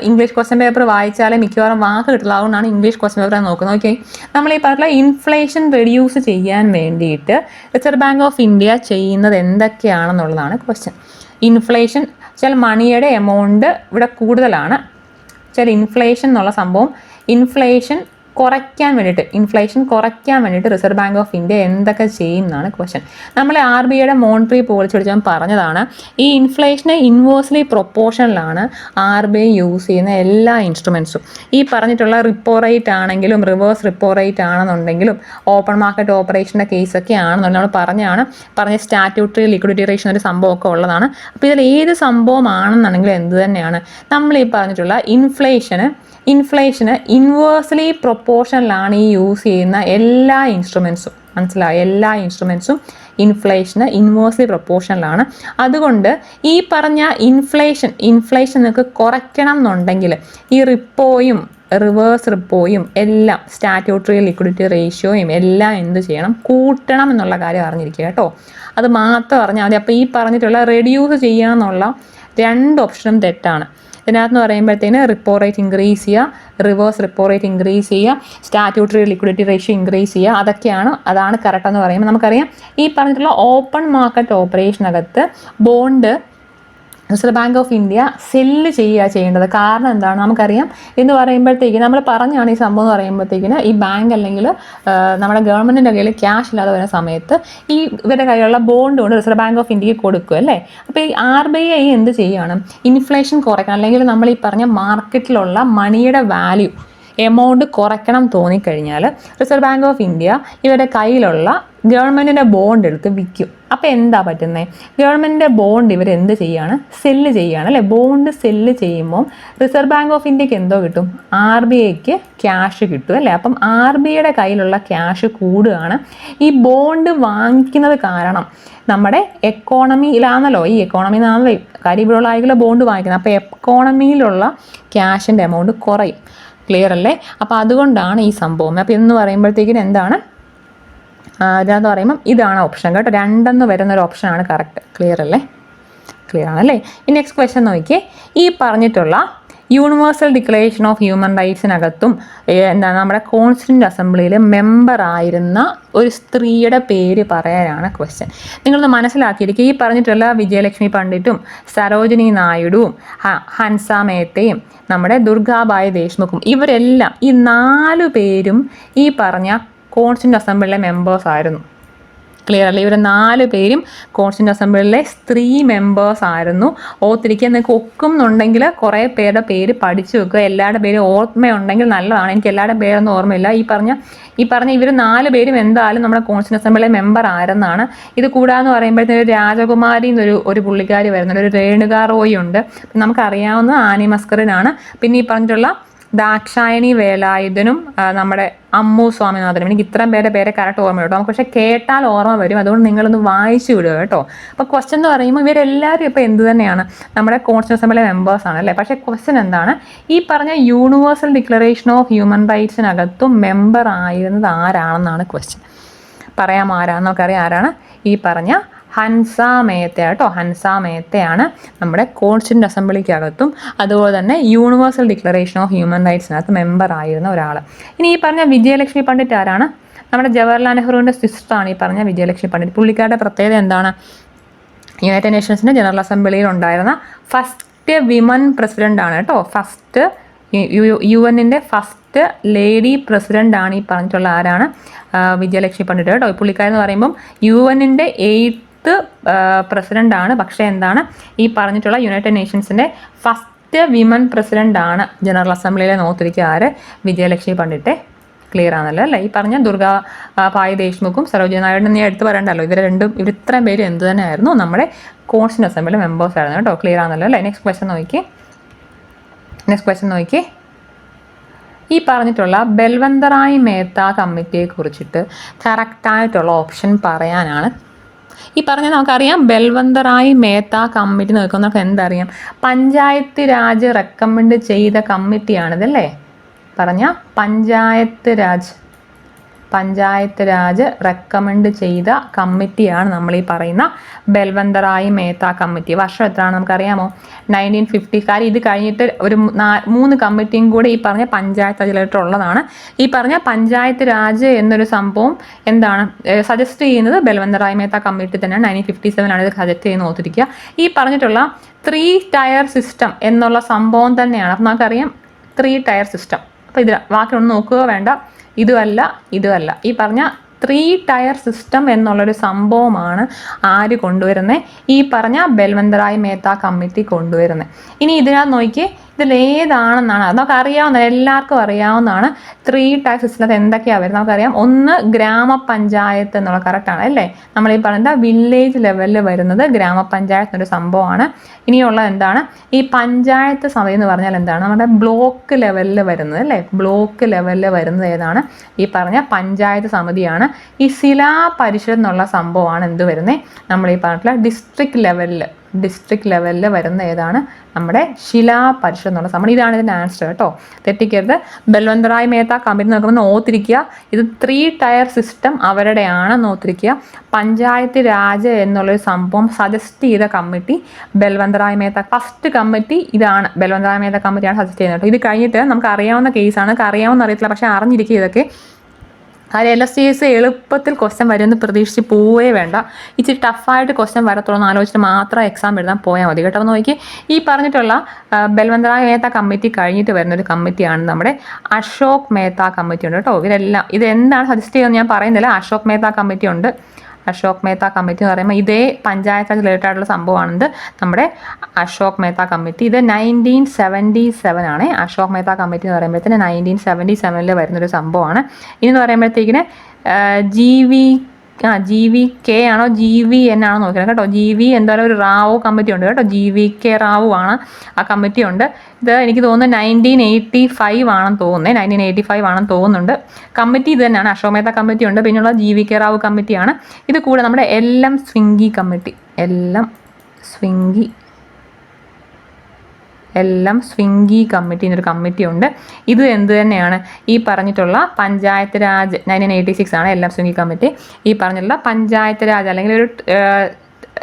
ഇംഗ്ലീഷ് ക്വസ്റ്റ്യൻ പേപ്പർ വായിച്ചാലേ മിക്കവാറും വാക്ക് കിട്ടില്ല. അതുകൊണ്ടാണ് ഇംഗ്ലീഷ് ക്വസ്റ്റ്യൻ പേപ്പർ നോക്കുന്നത്. നമ്മൾ ഈ പറഞ്ഞ ഇൻഫ്ലേഷൻ റെഡ്യൂസ് ചെയ്യാൻ വേണ്ടിയിട്ട് റിസർവ് ബാങ്ക് ഓഫ് ഇന്ത്യ ചെയ്യുന്നത് എന്തൊക്കെയാണെന്നുള്ളതാണ് ക്വസ്റ്റ്യൻ. ഇൻഫ്ലേഷൻ ചില മണിയുടെ എമൗണ്ട് ഇവിടെ കൂടുതലാണ്. ചില ഇൻഫ്ലേഷൻ എന്നുള്ള സംഭവം ഇൻഫ്ലേഷൻ കുറയ്ക്കാൻ വേണ്ടിയിട്ട് റിസർവ് ബാങ്ക് ഓഫ് ഇന്ത്യ എന്തൊക്കെ ചെയ്യും എന്നാണ് ക്വസ്റ്റ്യൻ. നമ്മൾ RBIയുടെ മോണിറ്ററി പോളിസി പഠിച്ചാൽ പറഞ്ഞതാണ്, ഈ ഇൻഫ്ലേഷന് ഇൻവേഴ്സ്ലി പ്രൊപ്പോർഷനിലാണ് RBI യൂസ് ചെയ്യുന്ന എല്ലാ ഇൻസ്ട്രുമെൻസും. ഈ പറഞ്ഞിട്ടുള്ള റിപ്പോ റേറ്റ് ആണെങ്കിലും റിവേഴ്സ് റിപ്പോ റേറ്റ് ആണെന്നുണ്ടെങ്കിലും ഓപ്പൺ മാർക്കറ്റ് ഓപ്പറേഷൻ്റെ കേസൊക്കെ ആണെന്നുണ്ടെങ്കിൽ നമ്മൾ പറഞ്ഞ സ്റ്റാറ്റ്യൂട്ടറി ലിക്വിഡിറ്റി റേഷ്യോ ഒരു സംഭവമൊക്കെ ഉള്ളതാണ്. അപ്പോൾ ഇതിൽ ഏത് സംഭവമാണെന്നുണ്ടെങ്കിലും എന്ത് തന്നെയാണ് നമ്മൾ ഈ പറഞ്ഞിട്ടുള്ള ഇൻഫ്ലേഷന് ഇൻവേഴ്സ്ലി പ്രൊപ്പോർഷനിലാണ് ഈ യൂസ് ചെയ്യുന്ന എല്ലാ ഇൻസ്ട്രുമെൻസും. മനസ്സിലായോ? എല്ലാ ഇൻസ്ട്രുമെൻസും ഇൻഫ്ലേഷന് ഇൻവേഴ്സ്ലി പ്രൊപ്പോർഷനിലാണ്. അതുകൊണ്ട് ഈ പറഞ്ഞ ഇൻഫ്ലേഷൻ നിങ്ങൾക്ക് കുറയ്ക്കണം എന്നുണ്ടെങ്കിൽ ഈ റിപ്പോയും റിവേഴ്സ് റിപ്പോയും എല്ലാം സ്റ്റാറ്റ്യൂട്ടറി ലിക്വിഡിറ്റി റേഷ്യോയും എല്ലാം എന്ത് ചെയ്യണം, കൂട്ടണം എന്നുള്ള കാര്യം അറിഞ്ഞിരിക്കുക കേട്ടോ. അത് മാത്രം അറിഞ്ഞാൽ മതി. അപ്പോൾ ഈ പറഞ്ഞിട്ടുള്ള റെഡ്യൂസ് ചെയ്യുക എന്നുള്ള 2 ഓപ്ഷനും തെറ്റാണ്. ഇതിനകത്ത് പറയുമ്പോഴത്തേന് റിപ്പോ റേറ്റ് ഇൻക്രീസ് ചെയ്യുക, റിവേഴ്സ് റിപ്പോ റേറ്റ് ഇൻക്രീസ് ചെയ്യുക, സ്റ്റാറ്റ്യൂട്ടറി ലിക്വിഡിറ്റി റേഷ്യോ ഇൻക്രീസ് ചെയ്യുക, അതാണ് കറക്റ്റ് എന്ന് പറയുമ്പോൾ നമുക്കറിയാം ഈ പറഞ്ഞിട്ടുള്ള ഓപ്പൺ മാർക്കറ്റ് ഓപ്പറേഷനകത്ത് bond reserve bank of India sell ചെയ്യേണ്ടത്. കാരണം എന്താണ് നമുക്കറിയാം എന്ന് പറയുമ്പോഴത്തേക്ക് നമ്മൾ പറഞ്ഞാണ് ഈ സംഭവം എന്ന് പറയുമ്പോഴത്തേക്കിന് ഈ ബാങ്ക് അല്ലെങ്കിൽ നമ്മുടെ ഗവൺമെൻറ്റിൻ്റെ കയ്യിൽ ക്യാഷ് ഇല്ലാതെ വരുന്ന സമയത്ത് ഈ ഇവരുടെ കയ്യിലുള്ള ബോണ്ട് കൊണ്ട് റിസർവ് ബാങ്ക് ഓഫ് ഇന്ത്യക്ക് കൊടുക്കും അല്ലേ. അപ്പോൾ ഈ RBI എന്ത് ചെയ്യുകയാണ്, ഇൻഫ്ലേഷൻ കുറയ്ക്കണം അല്ലെങ്കിൽ നമ്മൾ ഈ പറഞ്ഞ മാർക്കറ്റിലുള്ള മണിയുടെ വാല്യൂ എമൗണ്ട് കുറയ്ക്കണം തോന്നിക്കഴിഞ്ഞാൽ റിസർവ് ബാങ്ക് ഓഫ് ഇന്ത്യ ഇവരുടെ കയ്യിലുള്ള ഗവൺമെൻറ്റിൻ്റെ ബോണ്ട് എടുത്ത് വിൽക്കും. അപ്പോൾ എന്താ പറ്റുന്നത്, ഗവൺമെൻറ്റിൻ്റെ ബോണ്ട് ഇവരെന്ത് ചെയ്യുകയാണ്, സെല്ല് ചെയ്യുകയാണ് അല്ലേ. ബോണ്ട് സെല്ല് ചെയ്യുമ്പോൾ റിസർവ് ബാങ്ക് ഓഫ് ഇന്ത്യക്ക് എന്തോ കിട്ടും, RBIക്ക് ക്യാഷ് കിട്ടും അല്ലേ. അപ്പം RBIയുടെ കയ്യിലുള്ള ക്യാഷ് കൂടുകയാണ്. ഈ ബോണ്ട് വാങ്ങിക്കുന്നത് കാരണം നമ്മുടെ എക്കോണമിയിലാണല്ലോ, ഈ എക്കോണമിയിലാണല്ലോ കാര്യം ഇവിടെയുള്ള ആളുകൾ ബോണ്ട് വാങ്ങിക്കുന്നത്. അപ്പോൾ എക്കോണമിയിലുള്ള ക്യാഷിൻ്റെ എമൗണ്ട് കുറയും. ക്ലിയർ അല്ലേ. അപ്പോൾ അതുകൊണ്ടാണ് ഈ സംഭവം. അപ്പോൾ ഇതെന്ന് പറയുമ്പോഴത്തേക്കിന് എന്താണ് ഇതാന്ന് പറയുമ്പം ഇതാണ് ഓപ്ഷൻ കേട്ടോ. 2 വരുന്നൊരു ഓപ്ഷനാണ് കറക്റ്റ്. ക്ലിയർ അല്ലേ, ക്ലിയർ ആണല്ലേ. ഈ നെക്സ്റ്റ് ക്വസ്റ്റ്യൻ നോക്കിയേ. ഈ പറഞ്ഞിട്ടുള്ള യൂണിവേഴ്സൽ ഡിക്ലറേഷൻ ഓഫ് ഹ്യൂമൻ റൈറ്റ്സിനകത്തും എന്താണ് നമ്മുടെ കോൺസ്റ്റിറ്റ്യൂന്റ് അസംബ്ലിയിൽ മെമ്പർ ആയിരുന്ന ഒരു സ്ത്രീയുടെ പേര് പറയാനാണ് ക്വസ്റ്റ്യൻ. നിങ്ങളൊന്ന് മനസ്സിലാക്കിയിരിക്കുക. ഈ പറഞ്ഞിട്ടുള്ള വിജയലക്ഷ്മി പണ്ഡിറ്റും സരോജിനി നായിഡുവും ഹൻസ മേത്തയും നമ്മുടെ ദുർഗാബായി ദേശ്മുഖും ഇവരെല്ലാം ഈ 4 പേരും ഈ പറഞ്ഞ കോൺസ്റ്റിറ്റ്യൂന്റ് അസംബ്ലിയിലെ മെമ്പേഴ്സ് ആയിരുന്നു. ക്ലിയർ അല്ലേ. ഇവർ 4 പേരും കോൺസ്റ്റിറ്റ്യൂന്റ് അസംബ്ലിയിലെ സ്ത്രീ മെമ്പേഴ്സ് ആയിരുന്നു. ഓർത്തിരിക്കുക. നിങ്ങൾക്ക് ഒക്കുന്നുണ്ടെങ്കിൽ കുറേ പേരുടെ പേര് പഠിച്ചു വെക്കുക. എല്ലാവരുടെ പേര് ഓർമ്മയുണ്ടെങ്കിൽ നല്ലതാണ്. എനിക്ക് എല്ലാവരുടെ പേരൊന്നും ഓർമ്മയില്ല. ഈ പറഞ്ഞ ഇവർ 4 പേരും എന്തായാലും നമ്മുടെ കോൺസ്റ്റിറ്റ്യൂന്റ് അസംബ്ലിയിലെ മെമ്പർ ആരെന്നാണ്. ഇത് കൂടാന്ന് പറയുമ്പോഴത്തേന് ഒരു രാജകുമാരി എന്നൊരു പുള്ളിക്കാരി വരുന്നുണ്ട്, ഒരു രേണുക റോയ് ഉണ്ട്. നമുക്കറിയാവുന്ന ആനി മസ്കറിനാണ്. പിന്നെ ഈ പറഞ്ഞിട്ടുള്ള ദാക്ഷായണി വേലായുധനും നമ്മുടെ അമ്മു സ്വാമിനാഥനും. എനിക്ക് ഇത്രയും പേരെ കറക്റ്റ് ഓർമ്മ കേട്ടോ. നമുക്ക് പക്ഷേ കേട്ടാൽ ഓർമ്മ വരും. അതുകൊണ്ട് നിങ്ങളൊന്ന് വായിച്ചു വിടുക കേട്ടോ. അപ്പോൾ ക്വസ്റ്റ്യൻ എന്ന് പറയുമ്പോൾ ഇവരെല്ലാവരും ഇപ്പോൾ എന്ത് തന്നെയാണ്, നമ്മുടെ കോൺസ്റ്റിറ്റ്യൂന്റ് അസംബ്ലിയിലെ മെമ്പേഴ്സാണ് അല്ലേ. പക്ഷേ ക്വസ്റ്റ്യൻ എന്താണ്, ഈ പറഞ്ഞ യൂണിവേഴ്സൽ ഡിക്ലറേഷൻ ഓഫ് ഹ്യൂമൻ റൈറ്റ്സിനകത്തും മെമ്പർ ആയിരുന്നത് ആരാണെന്നാണ് ക്വസ്റ്റ്യൻ. പറയാം ആരാന്ന് നമുക്കറിയാം. ആരാണ് ഈ പറഞ്ഞ ഹൻസ മേത്ത കേട്ടോ. ഹൻസ മേത്തയാണ് നമ്മുടെ കോൺസ്റ്റിറ്റ്യൂന്റ് അസംബ്ലിക്കകത്തും അതുപോലെ തന്നെ യൂണിവേഴ്സൽ ഡിക്ലറേഷൻ ഓഫ് ഹ്യൂമൻ റൈറ്റ്സിനകത്ത് മെമ്പർ ആയിരുന്ന ഒരാൾ. ഇനി ഈ പറഞ്ഞ വിജയലക്ഷ്മി പണ്ഡിറ്റ് ആരാണ്, നമ്മുടെ ജവഹർലാൽ നെഹ്റുവിൻ്റെ സിസ്റ്ററാണ് ഈ പറഞ്ഞ വിജയലക്ഷ്മി പണ്ഡിറ്റ്. പുള്ളിക്കാരുടെ പ്രത്യേകത എന്താണ്, യുണൈറ്റഡ് നേഷൻസിൻ്റെ ജനറൽ അസംബ്ലിയിൽ ഉണ്ടായിരുന്ന ഫസ്റ്റ് വിമൻ പ്രസിഡൻ്റ് ആണ് കേട്ടോ. ഫസ്റ്റ് UN-ൻ്റെ ഫസ്റ്റ് ലേഡി പ്രസിഡൻ്റ് ആണ് ഈ പറഞ്ഞിട്ടുള്ള ആരാണ്, വിജയലക്ഷ്മി പണ്ഡിറ്റ് കേട്ടോ. പുള്ളിക്കാരെന്ന് പറയുമ്പം UN-ൻ്റെ 8th പ്രസിഡൻ്റ് ആണ്. പക്ഷേ എന്താണ് ഈ പറഞ്ഞിട്ടുള്ള യുണൈറ്റഡ് നേഷൻസിൻ്റെ ഫസ്റ്റ് വിമൻ പ്രസിഡൻ്റ് ആണ് ജനറൽ അസംബ്ലിയിലെ നോത്തിരിക്കുക ആര്, വിജയലക്ഷ്മി പണ്ഡിറ്റ്. ക്ലിയർ ആണല്ലോ അല്ലേ. ഈ പറഞ്ഞ ദുർഗാബായി ദേശ്മുഖും സരോജിനി നായിഡും നീ എടുത്ത് പറയണ്ടല്ലോ. ഇവർ ഇത്രയും പേര് എന്ത് തന്നെയായിരുന്നു, നമ്മുടെ കോൺസ്റ്റിറ്റ്യൂന്റ് അസംബ്ലിയിലെ മെമ്പേഴ്സ് ആയിരുന്നു കേട്ടോ. ക്ലിയർ ആണല്ലോ അല്ലേ. നെക്സ്റ്റ് ക്വസ്റ്റ്യൻ നോക്കി. ഈ പറഞ്ഞിട്ടുള്ള ബൽവന്തറായ് മേത്ത കമ്മിറ്റിയെ കുറിച്ചിട്ട് കറക്റ്റായിട്ടുള്ള ഓപ്ഷൻ പറയാനാണ് ഈ പറഞ്ഞത്. നമുക്കറിയാം ബൽവന്തറായ് മേത്ത കമ്മിറ്റി നോക്കുമ്പോൾ നമുക്ക് എന്തറിയാം, പഞ്ചായത്ത് രാജ് റെക്കമെൻഡ് ചെയ്ത കമ്മിറ്റിയാണിതല്ലേ. പറഞ്ഞ പഞ്ചായത്ത് രാജ് റെക്കമെൻഡ് ചെയ്ത കമ്മിറ്റിയാണ് നമ്മൾ ഈ പറയുന്ന ബൽവന്തറായ് മേത്ത കമ്മിറ്റി. വർഷം എത്രയാണ് നമുക്കറിയാമോ, 1950. കാര്യം ഇത് കഴിഞ്ഞിട്ട് ഒരു 3 കമ്മിറ്റിയും കൂടെ ഈ പറഞ്ഞ പഞ്ചായത്ത് രാജിലായിട്ടുള്ളതാണ്. ഈ പറഞ്ഞ പഞ്ചായത്ത് രാജ് എന്നൊരു സംഭവം എന്താണ് സജസ്റ്റ് ചെയ്യുന്നത് ബൽവന്തറായ് മേത്ത കമ്മിറ്റി തന്നെയാണ്. 1957 ഇത് സജസ്റ്റ് ചെയ്യുന്നത് ഓർത്തിരിക്കുക. ഈ പറഞ്ഞിട്ടുള്ള 3 ടയർ സിസ്റ്റം എന്നുള്ള സംഭവം തന്നെയാണ്. അപ്പം നമുക്കറിയാം 3 ടയർ സിസ്റ്റം. അപ്പോൾ ഇത് ബാക്കിയൊന്നും നോക്കുക വേണ്ട, ഇതുമല്ല. ഈ പറഞ്ഞ 3 ടയർ സിസ്റ്റം എന്നുള്ളൊരു സംഭവമാണ് ആര് കൊണ്ടുവരുന്നത്, ഈ പറഞ്ഞ ബൽവന്തറായ് മേത്ത കമ്മിറ്റി കൊണ്ടുവരുന്നത്. ഇനി ഇതിനകത്ത് നോക്കി ഇതിലേതാണെന്നാണ് നമുക്ക് അറിയാവുന്നത്, എല്ലാവർക്കും അറിയാവുന്നതാണ്. 3 ടയർ സിസ്റ്റത്തിൽ എന്തൊക്കെയാണ് വരുന്നത് നമുക്കറിയാം. ഒന്ന് ഗ്രാമപഞ്ചായത്ത് എന്നുള്ള കറക്റ്റാണ് അല്ലേ. നമ്മൾ ഈ പറഞ്ഞ വില്ലേജ് ലെവലിൽ വരുന്നത് ഗ്രാമപഞ്ചായത്ത് എന്നൊരു സംഭവമാണ്. ഇനിയുള്ളത് എന്താണ്, ഈ പഞ്ചായത്ത് സമിതി എന്ന് പറഞ്ഞാൽ എന്താണ്, നമ്മുടെ ബ്ലോക്ക് ലെവലിൽ വരുന്നത് അല്ലേ. ബ്ലോക്ക് ലെവലിൽ വരുന്നത് ഏതാണ്, ഈ പറഞ്ഞ പഞ്ചായത്ത് സമിതിയാണ്. ഈ ശിലാ പരിഷത്ത് എന്നുള്ള സംഭവമാണ് എന്ത് വരുന്നത്, നമ്മൾ ഈ പറഞ്ഞിട്ടുള്ള ഡിസ്ട്രിക്ട് ലെവലിൽ ഡിസ്ട്രിക്ട് ലെവലിൽ വരുന്ന ഏതാണ്? നമ്മുടെ ശിലാ പരിഷത്ത് എന്നുള്ള സംഭവം. ഇതാണ് ഇതിൻ്റെ ആൻസർ കേട്ടോ, തെറ്റിക്കരുത്. ബൽവന്തറായ് മേത്ത കമ്മിറ്റി നോക്കുമ്പോൾ ഓർത്തിരിക്കുക, ഇത് 3 ടയർ സിസ്റ്റം അവരുടെയാണെന്ന് ഓർത്തിരിക്കുക. പഞ്ചായത്ത് രാജ് എന്നുള്ളൊരു സംഭവം സജസ്റ്റ് ചെയ്ത committee Balwantrai Mehta, first committee ഇതാണ്, ബൽവന്തറായ് മേത്ത കമ്മിറ്റിയാണ് സജസ്റ്റ് ചെയ്യുന്നത് കേട്ടോ. ഇത് കഴിഞ്ഞിട്ട് നമുക്ക് അറിയാവുന്ന കേസാണ്, അറിയാവുന്ന അറിയത്തില്ല, പക്ഷേ അറിഞ്ഞിരിക്കുക ഇതൊക്കെ. കാര്യം LSTS എളുപ്പത്തിൽ ക്വസ്റ്റ്യൻ വരുമെന്ന് പ്രതീക്ഷിച്ച് പോവേ വേണ്ട, ഇച്ചിരി ടഫായിട്ട് ക്വസ്റ്റ്യൻ വരത്തുള്ളൂ എന്ന് ആലോചിച്ചിട്ട് മാത്രം എക്സാം എഴുതാൻ പോയാൽ മതി കേട്ടോ. നോക്കി, ഈ പറഞ്ഞിട്ടുള്ള ബൽവന്തറായ് മേത്ത കമ്മിറ്റി കഴിഞ്ഞിട്ട് വരുന്നൊരു കമ്മിറ്റിയാണ് നമ്മുടെ അശോക് മേത്ത കമ്മിറ്റി ഉണ്ട് കേട്ടോ. ഇതെല്ലാം ഇതെന്താണ് സജസ്റ്റ് ചെയ്യുന്നത് ഞാൻ പറയുന്നില്ല, അശോക് മേത്ത കമ്മിറ്റി ഉണ്ട്. അശോക് മേത്ത കമ്മിറ്റി എന്ന് പറയുമ്പോൾ ഇതേ പഞ്ചായത്ത് റിലേറ്റഡ് ആയിട്ടുള്ള സംഭവമാണിത്, നമ്മുടെ അശോക് മേത്ത കമ്മിറ്റി. ഇത് 1977 ആണ്. അശോക് മേത്ത കമ്മിറ്റി എന്ന് പറയുമ്പോഴത്തേന് 1977 വരുന്നൊരു സംഭവമാണ്. ഇനി പറയുമ്പോഴത്തേക്കിന് GVK ആണോ GVN ആണോ നോക്കണം കേട്ടോ. എന്തായാലും ഒരു റാവു കമ്മിറ്റി ഉണ്ട് കേട്ടോ, GVK റാവു ആണ് ആ കമ്മിറ്റി ഉണ്ട്. ഇത് എനിക്ക് തോന്നുന്നു 1985 ആണെന്ന് തോന്നുന്നത്, 1985 ആണെന്ന് തോന്നുന്നുണ്ട്. കമ്മിറ്റി ഇത് തന്നെയാണ്, അശോക് മേത്ത കമ്മിറ്റി ഉണ്ട്. പിന്നെയുള്ള GVK റാവു കമ്മിറ്റിയാണ്. ഇത് കൂടെ നമ്മുടെ LM സ്വിംഗി കമ്മിറ്റി, സ്വിംഗി കമ്മിറ്റി എന്നൊരു കമ്മിറ്റി ഉണ്ട്. ഇത് എന്ത് തന്നെയാണ്, ഈ പറഞ്ഞിട്ടുള്ള പഞ്ചായത്ത് രാജ് 1986 ആണ് LM സ്വിംഗി കമ്മിറ്റി. ഈ പറഞ്ഞിട്ടുള്ള പഞ്ചായത്ത് രാജ് അല്ലെങ്കിൽ ഒരു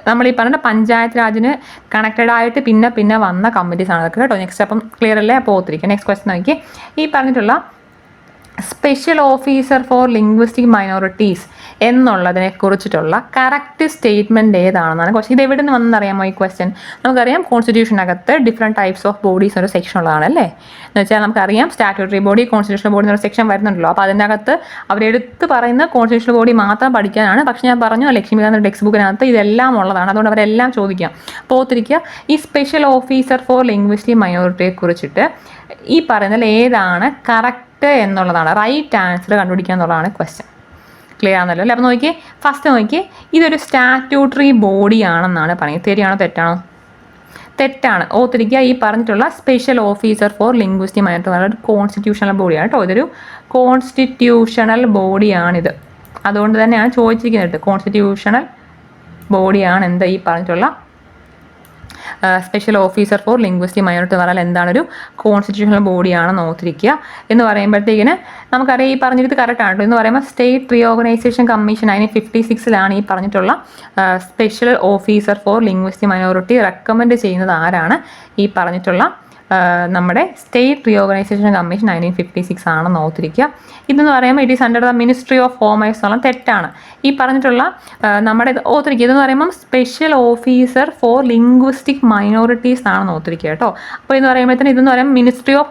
നമ്മൾ ഈ പറഞ്ഞ പഞ്ചായത്ത് രാജിന് കണക്റ്റഡ് ആയിട്ട് പിന്നെ വന്ന കമ്മിറ്റീസ് ആണ് അതൊക്കെ കേട്ടോ. നെക്സ്റ്റ് അപ്പം ക്ലിയർ അല്ലേ, അപ്പോൾ ഓർത്തിരിക്കുക. നെക്സ്റ്റ് ക്വസ്റ്റ്യൻ നോക്കി, ഈ പറഞ്ഞിട്ടുള്ള special officer four linguistic minorities എന്നുള്ളതിനെ കുറിച്ചിട്ടുള്ള കറക്റ്റ് സ്റ്റേറ്റ്മെൻറ്റ് ഏതാണെന്നാണ് ക്വസ്റ്റ്യൻ. ഇത് എവിടെ നിന്ന് വന്നെന്നറിയാമോ ഈ ക്വസ്റ്റ്യൻ? നമുക്കറിയാം കോൺസ്റ്റിറ്റ്യൂഷനകത്ത് ഡിഫറെൻറ്റ് ടൈപ്സ് ഓഫ് ബോഡീസ് ഒരു സെക്ഷൻ ഉള്ളതാണ് അല്ലേ. എന്ന് വെച്ചാൽ നമുക്കറിയാം സ്റ്റാറ്റ്യൂട്ടറി ബോഡി, കോൺസ്റ്റിറ്റ്യൂഷണൽ ബോഡി എന്നൊരു സെക്ഷൻ വരുന്നുണ്ടല്ലോ. അപ്പോൾ അതിൻ്റെ അകത്ത് അവരെടുത്ത് പറയുന്ന കോൺസ്റ്റിറ്റ്യൂഷണൽ ബോഡി മാത്രം പഠിക്കാനാണ്. പക്ഷേ ഞാൻ പറഞ്ഞു ലക്ഷ്മികാന്ത് ടെക്സ്റ്റ് ബുക്കിനകത്ത് ഇതെല്ലാം ഉള്ളതാണ്, അതുകൊണ്ട് അവരെല്ലാം ചോദിക്കാം. അപ്പോൾ ഓർത്തിരിക്കുക, ഈ സ്പെഷ്യൽ ഓഫീസർ ഫോർ ലിംഗ്വിസ്റ്റിക് മൈനോറിറ്റിയെ കുറിച്ചിട്ട് ഈ പറയുന്നതിൽ ഏതാണ് കറക്റ്റ് എന്നുള്ളതാണ്, റൈറ്റ് ആൻസർ കണ്ടുപിടിക്കുക എന്നുള്ളതാണ് ക്വസ്റ്റ്യൻ. ക്ലിയർ ആണല്ലോ അല്ലേ. അപ്പോൾ നോക്കി, ഫസ്റ്റ് നോക്കി, ഇതൊരു സ്റ്റാറ്റ്യൂട്ടറി ബോഡി ആണെന്നാണ് പറയുന്നത്. ശരിയാണോ തെറ്റാണോ? തെറ്റാണ്. ഓർത്തിരിക്കുക, ഈ പറഞ്ഞിട്ടുള്ള special officer four linguistic minority ഒരു കോൺസ്റ്റിറ്റ്യൂഷണൽ ബോഡിയാണ് കേട്ടോ. ഇതൊരു കോൺസ്റ്റിറ്റ്യൂഷണൽ ബോഡിയാണിത്. അതുകൊണ്ട് തന്നെയാണ് ചോദിച്ചിരിക്കുന്നത്, കോൺസ്റ്റിറ്റ്യൂഷണൽ ബോഡിയാണ് എന്ത് ഈ പറഞ്ഞിട്ടുള്ള special officer four linguistic minority എന്ന് പറഞ്ഞാൽ എന്താണ്, ഒരു കോൺസ്റ്റിറ്റ്യൂഷണൽ ബോഡിയാണെന്ന് ഓർത്തിരിക്കുക. എന്ന് പറയുമ്പോഴത്തേക്കിന് നമുക്കറിയാം ഈ പറഞ്ഞിട്ട് കറക്റ്റാണ് എന്ന് പറയുമ്പോൾ സ്റ്റേറ്റ് റീഓർഗനൈസേഷൻ കമ്മീഷൻ 1956 ഈ പറഞ്ഞിട്ടുള്ള special officer four linguistic minority recommend ചെയ്യുന്നത് ആരാണ്? ഈ പറഞ്ഞിട്ടുള്ള നമ്മുടെ സ്റ്റേറ്റ് റീഓർഗനൈസേഷൻ കമ്മീഷൻ 1956 ആണെന്ന് ഓർത്തിരിക്കുക. ഇതെന്ന് പറയുമ്പോൾ it is under the ministry of home affairs എന്നുള്ള തെറ്റാണ്. ഈ പറഞ്ഞിട്ടുള്ള നമ്മുടെ ഓർത്തിരിക്കുക, ഇതെന്ന് പറയുമ്പം special officer four linguistic minorities ആണെന്ന് ഓർത്തിരിക്കുക കേട്ടോ. അപ്പോൾ ഇതെന്ന് പറയുമ്പോഴത്തേന് ഇതെന്ന് പറയുമ്പോൾ മിനിസ്ട്രി ഓഫ്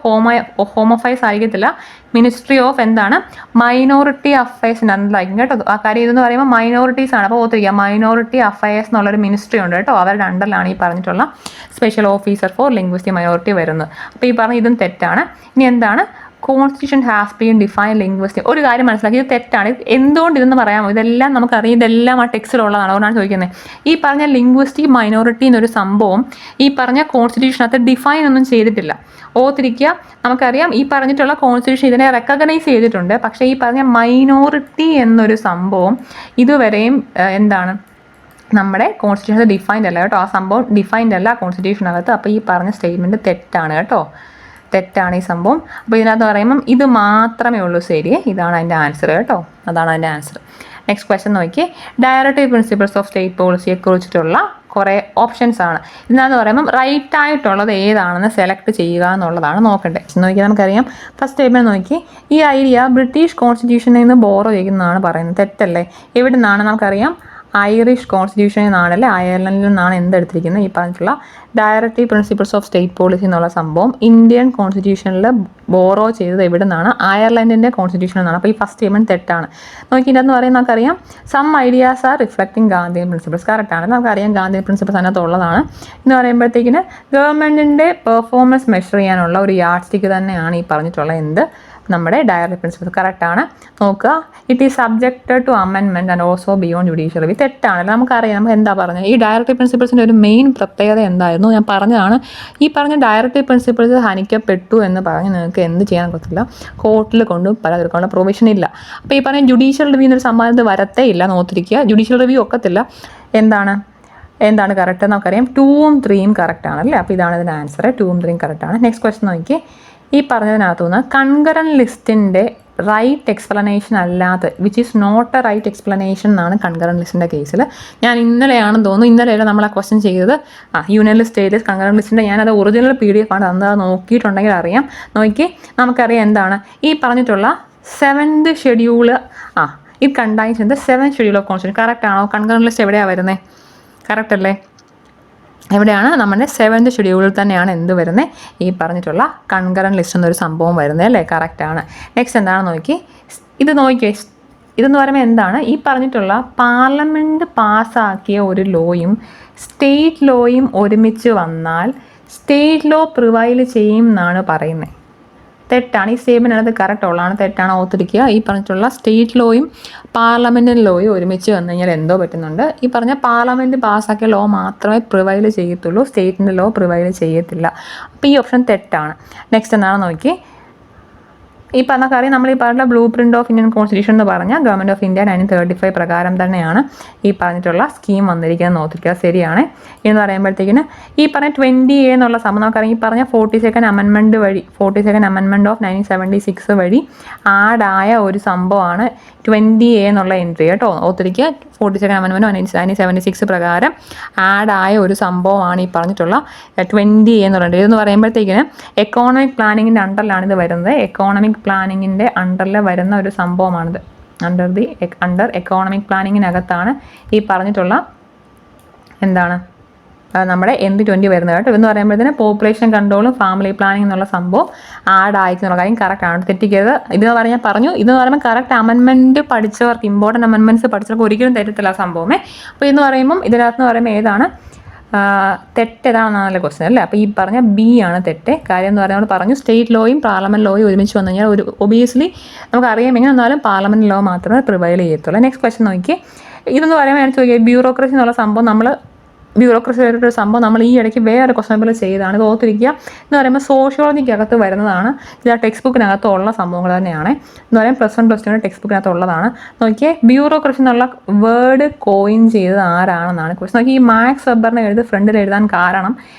ഹോം അഫയേഴ്സ് ആയിരിക്കത്തില്ല, മിനിസ്ട്രി ഓഫ് എന്താണ് മൈനോറിറ്റി അഫയേഴ്സിൻ്റെ അണ്ടറിലായിരിക്കും കേട്ടോ. ആ കാര്യം ഇതെന്ന് പറയുമ്പോൾ മൈനോറിറ്റീസ് ആണ്. അപ്പോൾ ഓർത്തിരിക്കുക, മൈനോറിറ്റി അഫയേഴ്സ് എന്നുള്ളൊരു മിനിസ്ട്രി ഉണ്ട് കേട്ടോ, അവരുടെ അണ്ടറിലാണ് ഈ പറഞ്ഞിട്ടുള്ള special officer four linguistic minority വരുന്നത്. അപ്പോൾ ഈ പറഞ്ഞ ഇതും തെറ്റാണ്. ഇനി എന്താണ്, constitution has been define linguistic. ഒരു കാര്യം മനസ്സിലാക്കി, ഇത് തെറ്റാണ്. എന്തുകൊണ്ട് ഇതെന്ന് പറയാമോ? ഇതെല്ലാം നമുക്കറിയാം, ഇതെല്ലാം ആ ടെക്സ്റ്റിലുള്ളതാണ്, അതുകൊണ്ടാണ് ചോദിക്കുന്നത്. ഈ പറഞ്ഞ ലിംഗ്വിസ്റ്റിക് മൈനോറിറ്റി എന്നൊരു സംഭവം ഈ പറഞ്ഞ കോൺസ്റ്റിറ്റ്യൂഷനകത്ത് ഡിഫൈൻ ഒന്നും ചെയ്തിട്ടില്ല. ഓർത്തിരിക്കുക, നമുക്കറിയാം ഈ പറഞ്ഞിട്ടുള്ള കോൺസ്റ്റിറ്റ്യൂഷൻ ഇതിനെ റെക്കഗ്നൈസ് ചെയ്തിട്ടുണ്ട്, പക്ഷേ ഈ പറഞ്ഞ മൈനോറിറ്റി എന്നൊരു സംഭവം ഇതുവരെയും എന്താണ് നമ്മുടെ കോൺസ്റ്റിറ്റ്യൂഷൻ ഡിഫൈൻഡ് അല്ല കേട്ടോ. ആ സംഭവം ഡിഫൈൻഡ് അല്ല കോൺസ്റ്റിറ്റ്യൂഷനകത്ത്. അപ്പോൾ ഈ പറഞ്ഞ സ്റ്റേറ്റ്മെൻറ്റ് തെറ്റാണ് കേട്ടോ, തെറ്റാണ് ഈ സംഭവം. അപ്പോൾ ഇതിനകത്ത് പറയുമ്പം ഇത് മാത്രമേ ഉള്ളൂ ശരി, ഇതാണ് അതിൻ്റെ ആൻസർ കേട്ടോ, അതാണ് അതിൻ്റെ ആൻസർ. നെക്സ്റ്റ് ക്വസ്റ്റ്യൻ നോക്കി, ഡയറക്റ്റീവ് പ്രിൻസിപ്പിൾസ് ഓഫ് സ്റ്റേറ്റ് പോളിസിയെ കുറിച്ചിട്ടുള്ള കുറേ ഓപ്ഷൻസ് ആണ്. ഇതിനകത്ത് പറയുമ്പം റൈറ്റ് ആയിട്ടുള്ളത് ഏതാണെന്ന് സെലക്ട് ചെയ്യുക എന്നുള്ളതാണ് നോക്കേണ്ടത്. നോക്കിയാൽ നമുക്കറിയാം, ഫസ്റ്റ് സ്റ്റേറ്റ്മെൻറ്റ് നോക്കി, ഈ ഐഡിയ ബ്രിട്ടീഷ് കോൺസ്റ്റിറ്റ്യൂഷനിൽ നിന്ന് ബോറോ ചെയ്യുന്നതാണ് പറയുന്നത്. തെറ്റല്ലേ? എവിടെ നിന്നാണ്? നമുക്കറിയാം ഐറിഷ് കോൺസ്റ്റിറ്റ്യൂഷനിൽ നിന്നാണല്ലേ, അയർലൻഡിൽ നിന്നാണ് എന്തെടുത്തിരിക്കുന്നത് ഈ പറഞ്ഞിട്ടുള്ള directive principles of state policy എന്നുള്ള സംഭവം ഇന്ത്യൻ കോൺസ്റ്റിറ്റ്യൂഷനിൽ ബോറോ ചെയ്തത് എവിടെ നിന്നാണ്? അയർലൻഡിൻ്റെ കോൺസ്റ്റിറ്റ്യൂഷനിൽ നിന്നാണ്. അപ്പോൾ ഈ ഫസ്റ്റ് സ്റ്റേറ്റ്മെൻറ്റ് തെറ്റാണ്. നോക്കി, ഇതെന്ന് പറയുന്നത് നമുക്കറിയാം some ideas are reflecting Gandhian principles. കറക്റ്റാണ്, നമുക്കറിയാം ഗാന്ധിയൻ പ്രിൻസിപ്പിൾസ് അതിനകത്ത് ഉള്ളതാണ്. എന്ന് പറയുമ്പോഴത്തേക്കിന് ഗവൺമെൻറ്റിൻ്റെ പെർഫോമൻസ് മെഷർ ചെയ്യാനുള്ള ഒരു യാർഡ് സ്റ്റിക്ക് തന്നെയാണ് ഈ പറഞ്ഞിട്ടുള്ള എന്ത് നമ്മുടെ ഡയറക്റ്റീവ് പ്രിൻസിപ്പിൾസ്. കറക്റ്റാണ്. നോക്കുക, it is subjected to amendment and also beyond judicial review. തെറ്റാണല്ലോ, നമുക്കറിയാം. നമുക്ക് എന്താ പറഞ്ഞത്, ഈ ഡയറക്റ്റീവ് പ്രിൻസിപ്പിൾസിൻ്റെ ഒരു മെയിൻ പ്രത്യേകത എന്തായിരുന്നു ഞാൻ പറഞ്ഞതാണ്. ഈ പറഞ്ഞ ഡയറക്റ്റീവ് പ്രിൻസിപ്പിൾസ് ഹനിക്കപ്പെട്ടു എന്ന് പറഞ്ഞ് നിങ്ങൾക്ക് എന്ത് ചെയ്യാൻ പറ്റില്ല, കോർട്ടിൽ കൊണ്ട് പലതരത്തിലുള്ള പ്രൊവിഷൻ ഇല്ല. അപ്പോൾ ഈ പറഞ്ഞ ജുഡീഷ്യൽ റിവ്യൂ എന്നൊരു സംഭവം വരത്തേ ഇല്ല, നോത്തിരിക്കുക. ജുഡീഷ്യൽ റിവ്യൂ ഒക്കത്തില്ല. എന്താണ് എന്താണ് കറക്റ്റ് നമുക്കറിയാം 2ഉം 3ഉം കറക്റ്റ് ആണല്ലേ. അപ്പോൾ ഇതാണ് ഇതിൻ്റെ ആൻസർ, 2ഉം 3ഉം കറക്റ്റ് ആണ്. നെക്സ്റ്റ് ക്വസ്റ്റ്യൻ നോക്കി, ഈ പറഞ്ഞതിനകത്തുനിന്ന് കൺകറൻറ്റ് ലിസ്റ്റിൻ്റെ റൈറ്റ് എക്സ്പ്ലനേഷൻ അല്ലാത്ത which is not a right explanation എന്നാണ് കൺകറൻറ്റ് ലിസ്റ്റിൻ്റെ കേസിൽ. ഞാൻ ഇന്നലെയാണെന്ന് തോന്നുന്നു, ഇന്നലെയല്ല നമ്മൾ ആ ക്വസ്റ്റ്യൻ ചെയ്തത്. യൂണിയൻ ലിസ്റ്റ് സ്റ്റേറ്റ് കൺകറൻറ്റ് ലിസ്റ്റിൻ്റെ ഞാനത് ഒറിജിനൽ PDF ആണ്, അന്ന് നോക്കിയിട്ടുണ്ടെങ്കിൽ അറിയാം. നോക്കി നമുക്കറിയാം എന്താണ് ഈ പറഞ്ഞിട്ടുള്ള 7th ഷെഡ്യൂൾ. ഇത് contains in the 7th schedule of constitution. Correct ആണോ? കൺകറൻറ്റ് ലിസ്റ്റ് എവിടെയാണ് വരുന്നത്? കറക്റ്റ് അല്ലേ? എവിടെയാണ്? നമ്മുടെ 7th ഷെഡ്യൂളിൽ തന്നെയാണ് എന്ത് വരുന്നത്? ഈ പറഞ്ഞിട്ടുള്ള കൺകറൻറ്റ് ലിസ്റ്റ് എന്നൊരു സംഭവം വരുന്നത് അല്ലേ. കറക്റ്റാണ്. നെക്സ്റ്റ് എന്താണെന്ന് നോക്കി, ഇത് നോക്കിയേ. ഇതെന്ന് പറയുമ്പോൾ എന്താണ്? ഈ പറഞ്ഞിട്ടുള്ള പാർലമെൻറ്റ് പാസ്സാക്കിയ ഒരു ലോയും സ്റ്റേറ്റ് ലോയും ഒരുമിച്ച് വന്നാൽ സ്റ്റേറ്റ് ലോ പ്രിവൈൽ ചെയ്യും എന്നാണ് പറയുന്നത്. തെറ്റാണ്. ഈ സ്റ്റേറ്റ്മെൻറ്റിനകത്ത് കറക്റ്റ് ഉള്ളതാണ്, തെറ്റാണ് ഓർത്തിരിക്കുക. ഈ പറഞ്ഞിട്ടുള്ള സ്റ്റേറ്റ് ലോയും പാർലമെൻറ്റ് ലോയും ഒരുമിച്ച് വന്നു കഴിഞ്ഞാൽ എന്തോ പറ്റുന്നുണ്ട്. ഈ പറഞ്ഞ പാർലമെൻറ്റ് പാസ്സാക്കിയ ലോ മാത്രമേ പ്രിവൈൽ ചെയ്യത്തുള്ളൂ, സ്റ്റേറ്റിൻ്റെ ലോ പ്രിവൈൽ ചെയ്യത്തില്ല. അപ്പോൾ ഈ ഓപ്ഷൻ തെറ്റാണ്. നെക്സ്റ്റ് എന്താണെന്ന് നോക്കി, ഈ പറഞ്ഞ കാര്യം നമ്മൾ ഈ പറഞ്ഞ blue print of Indian constitution എന്ന് പറഞ്ഞാൽ ഗവൺമെൻറ് ഓഫ് ഇന്ത്യ 1935 പ്രകാരം തന്നെയാണ് ഈ പറഞ്ഞിട്ടുള്ള സ്കീം വന്നിരിക്കുന്നത് നോക്കിക്കുക. ശരിയാണ്. എന്ന് പറയുമ്പോഴത്തേക്കിന് ഈ പറഞ്ഞ 20A എന്നുള്ള സംഭവം നമുക്കറിയാം. ഈ പറഞ്ഞ 42nd അമെൻമെൻറ്റ് വഴി 42nd അമെൻമെൻറ്റ് ഓഫ് 1976 വഴി ആഡായ ഒരു സംഭവമാണ് 20A എന്നുള്ള എൻട്രി കേട്ടോ. ഓർത്തിരിക്കുക. 42nd അമെൻമെൻറ്റ് 1976 പ്രകാരം ആഡായ ഒരു സംഭവമാണ് ഈ പറഞ്ഞിട്ടുള്ള 20A എന്ന് പറയുന്നത്. ഇതെന്ന് പറയുമ്പോഴത്തേക്കിന് എക്കോണമിക് പ്ലാനിങ്ങിൻ്റെ അണ്ടറിലാണ് ഇത് വരുന്നത്. എക്കോണമിക് പ്ലാനിങ്ങിൻ്റെ അണ്ടറിൽ വരുന്ന ഒരു സംഭവമാണിത്. അണ്ടർ എക്കോണമിക് പ്ലാനിങ്ങിനകത്താണ് ഈ പറഞ്ഞിട്ടുള്ള എന്താണ് നമ്മുടെ ND20 വരുന്നത് കേട്ടോ. എന്ന് പറയുമ്പോഴത്തേന് പോപ്പുലേഷൻ കൺട്രോളും ഫാമിലി പ്ലാനിങ് എന്നുള്ള സംഭവം ആഡ് ആയിക്കുന്നുള്ള കാര്യം കറക്റ്റാണ്, തെറ്റിക്കരുത്. ഇതെന്ന് പറഞ്ഞാൽ പറഞ്ഞു, ഇതെന്ന് പറയുമ്പോൾ കറക്റ്റ് അമെൻമെൻറ്റ് പഠിച്ചവർക്ക്, ഇമ്പോർട്ടൻറ്റ് അമെൻമെൻറ്റ്സ് പഠിച്ചവർക്ക് ഒരിക്കലും തെറ്റത്തില്ല സംഭവമേ. അപ്പോൾ ഇതെന്ന് പറയുമ്പം ഇതിനകത്ത് പറയുമ്പോൾ ഏതാണ് തെറ്റേതാണെന്നുള്ള ക്വസ്റ്റ്യൻ അല്ലേ. അപ്പോൾ ഈ പറഞ്ഞ B ആണ് തെറ്റ്. കാര്യം എന്ന് പറഞ്ഞാൽ നമ്മൾ പറഞ്ഞു സ്റ്റേറ്റ് ലോയും പാർലമെൻറ്റ് ലോയും ഒരുമിച്ച് വന്നു കഴിഞ്ഞാൽ ഒരു ഒബിയസ്ലി നമുക്കറിയാം എങ്ങനെ വന്നാലും പാർലമെൻറ്റ് ലോ മാത്രമേ പ്രിവൈൽ ചെയ്യത്തുള്ളൂ. നെക്സ്റ്റ് ക്വസ്റ്റ്യൻ നോക്കി, ഇതെന്ന് പറയുമ്പോൾ ഞാൻ ചോദിക്കുക, ബ്യൂറോക്രസി എന്നുള്ള സംഭവം ബ്യൂറോക്രസി ആയിട്ടൊരു സംഭവം നമ്മൾ ഈ ഇടയ്ക്ക് വേറെ ക്വസ്റ്റ്യൻ പേപ്പർ ചെയ്താണ്. ഇത് ഓർത്തിരിക്കുക. എന്ന് പറയുമ്പോൾ സോഷ്യോളജിക്കകത്ത് വരുന്നതാണ്. ഇത് ആ ടെക്സ്റ്റ് ബുക്കിനകത്തുള്ള സംഭവങ്ങൾ തന്നെയാണ്. എന്ന് പറയുമ്പോൾ +1 +2 ടെക്സ്റ്റ് ബുക്കിനകത്ത് ഉള്ളതാണ്. നോക്കിയേ, ബ്യൂറോക്രസി എന്നുള്ള വേർഡ് കോയിൻ ചെയ്തത് ആരാണെന്നാണ് ക്വസ്റ്റ്യൻ. നോക്കി, ഈ മാക്സ് വെബറിനെ ഫ്രണ്ടിൽ എഴുതാൻ കാരണം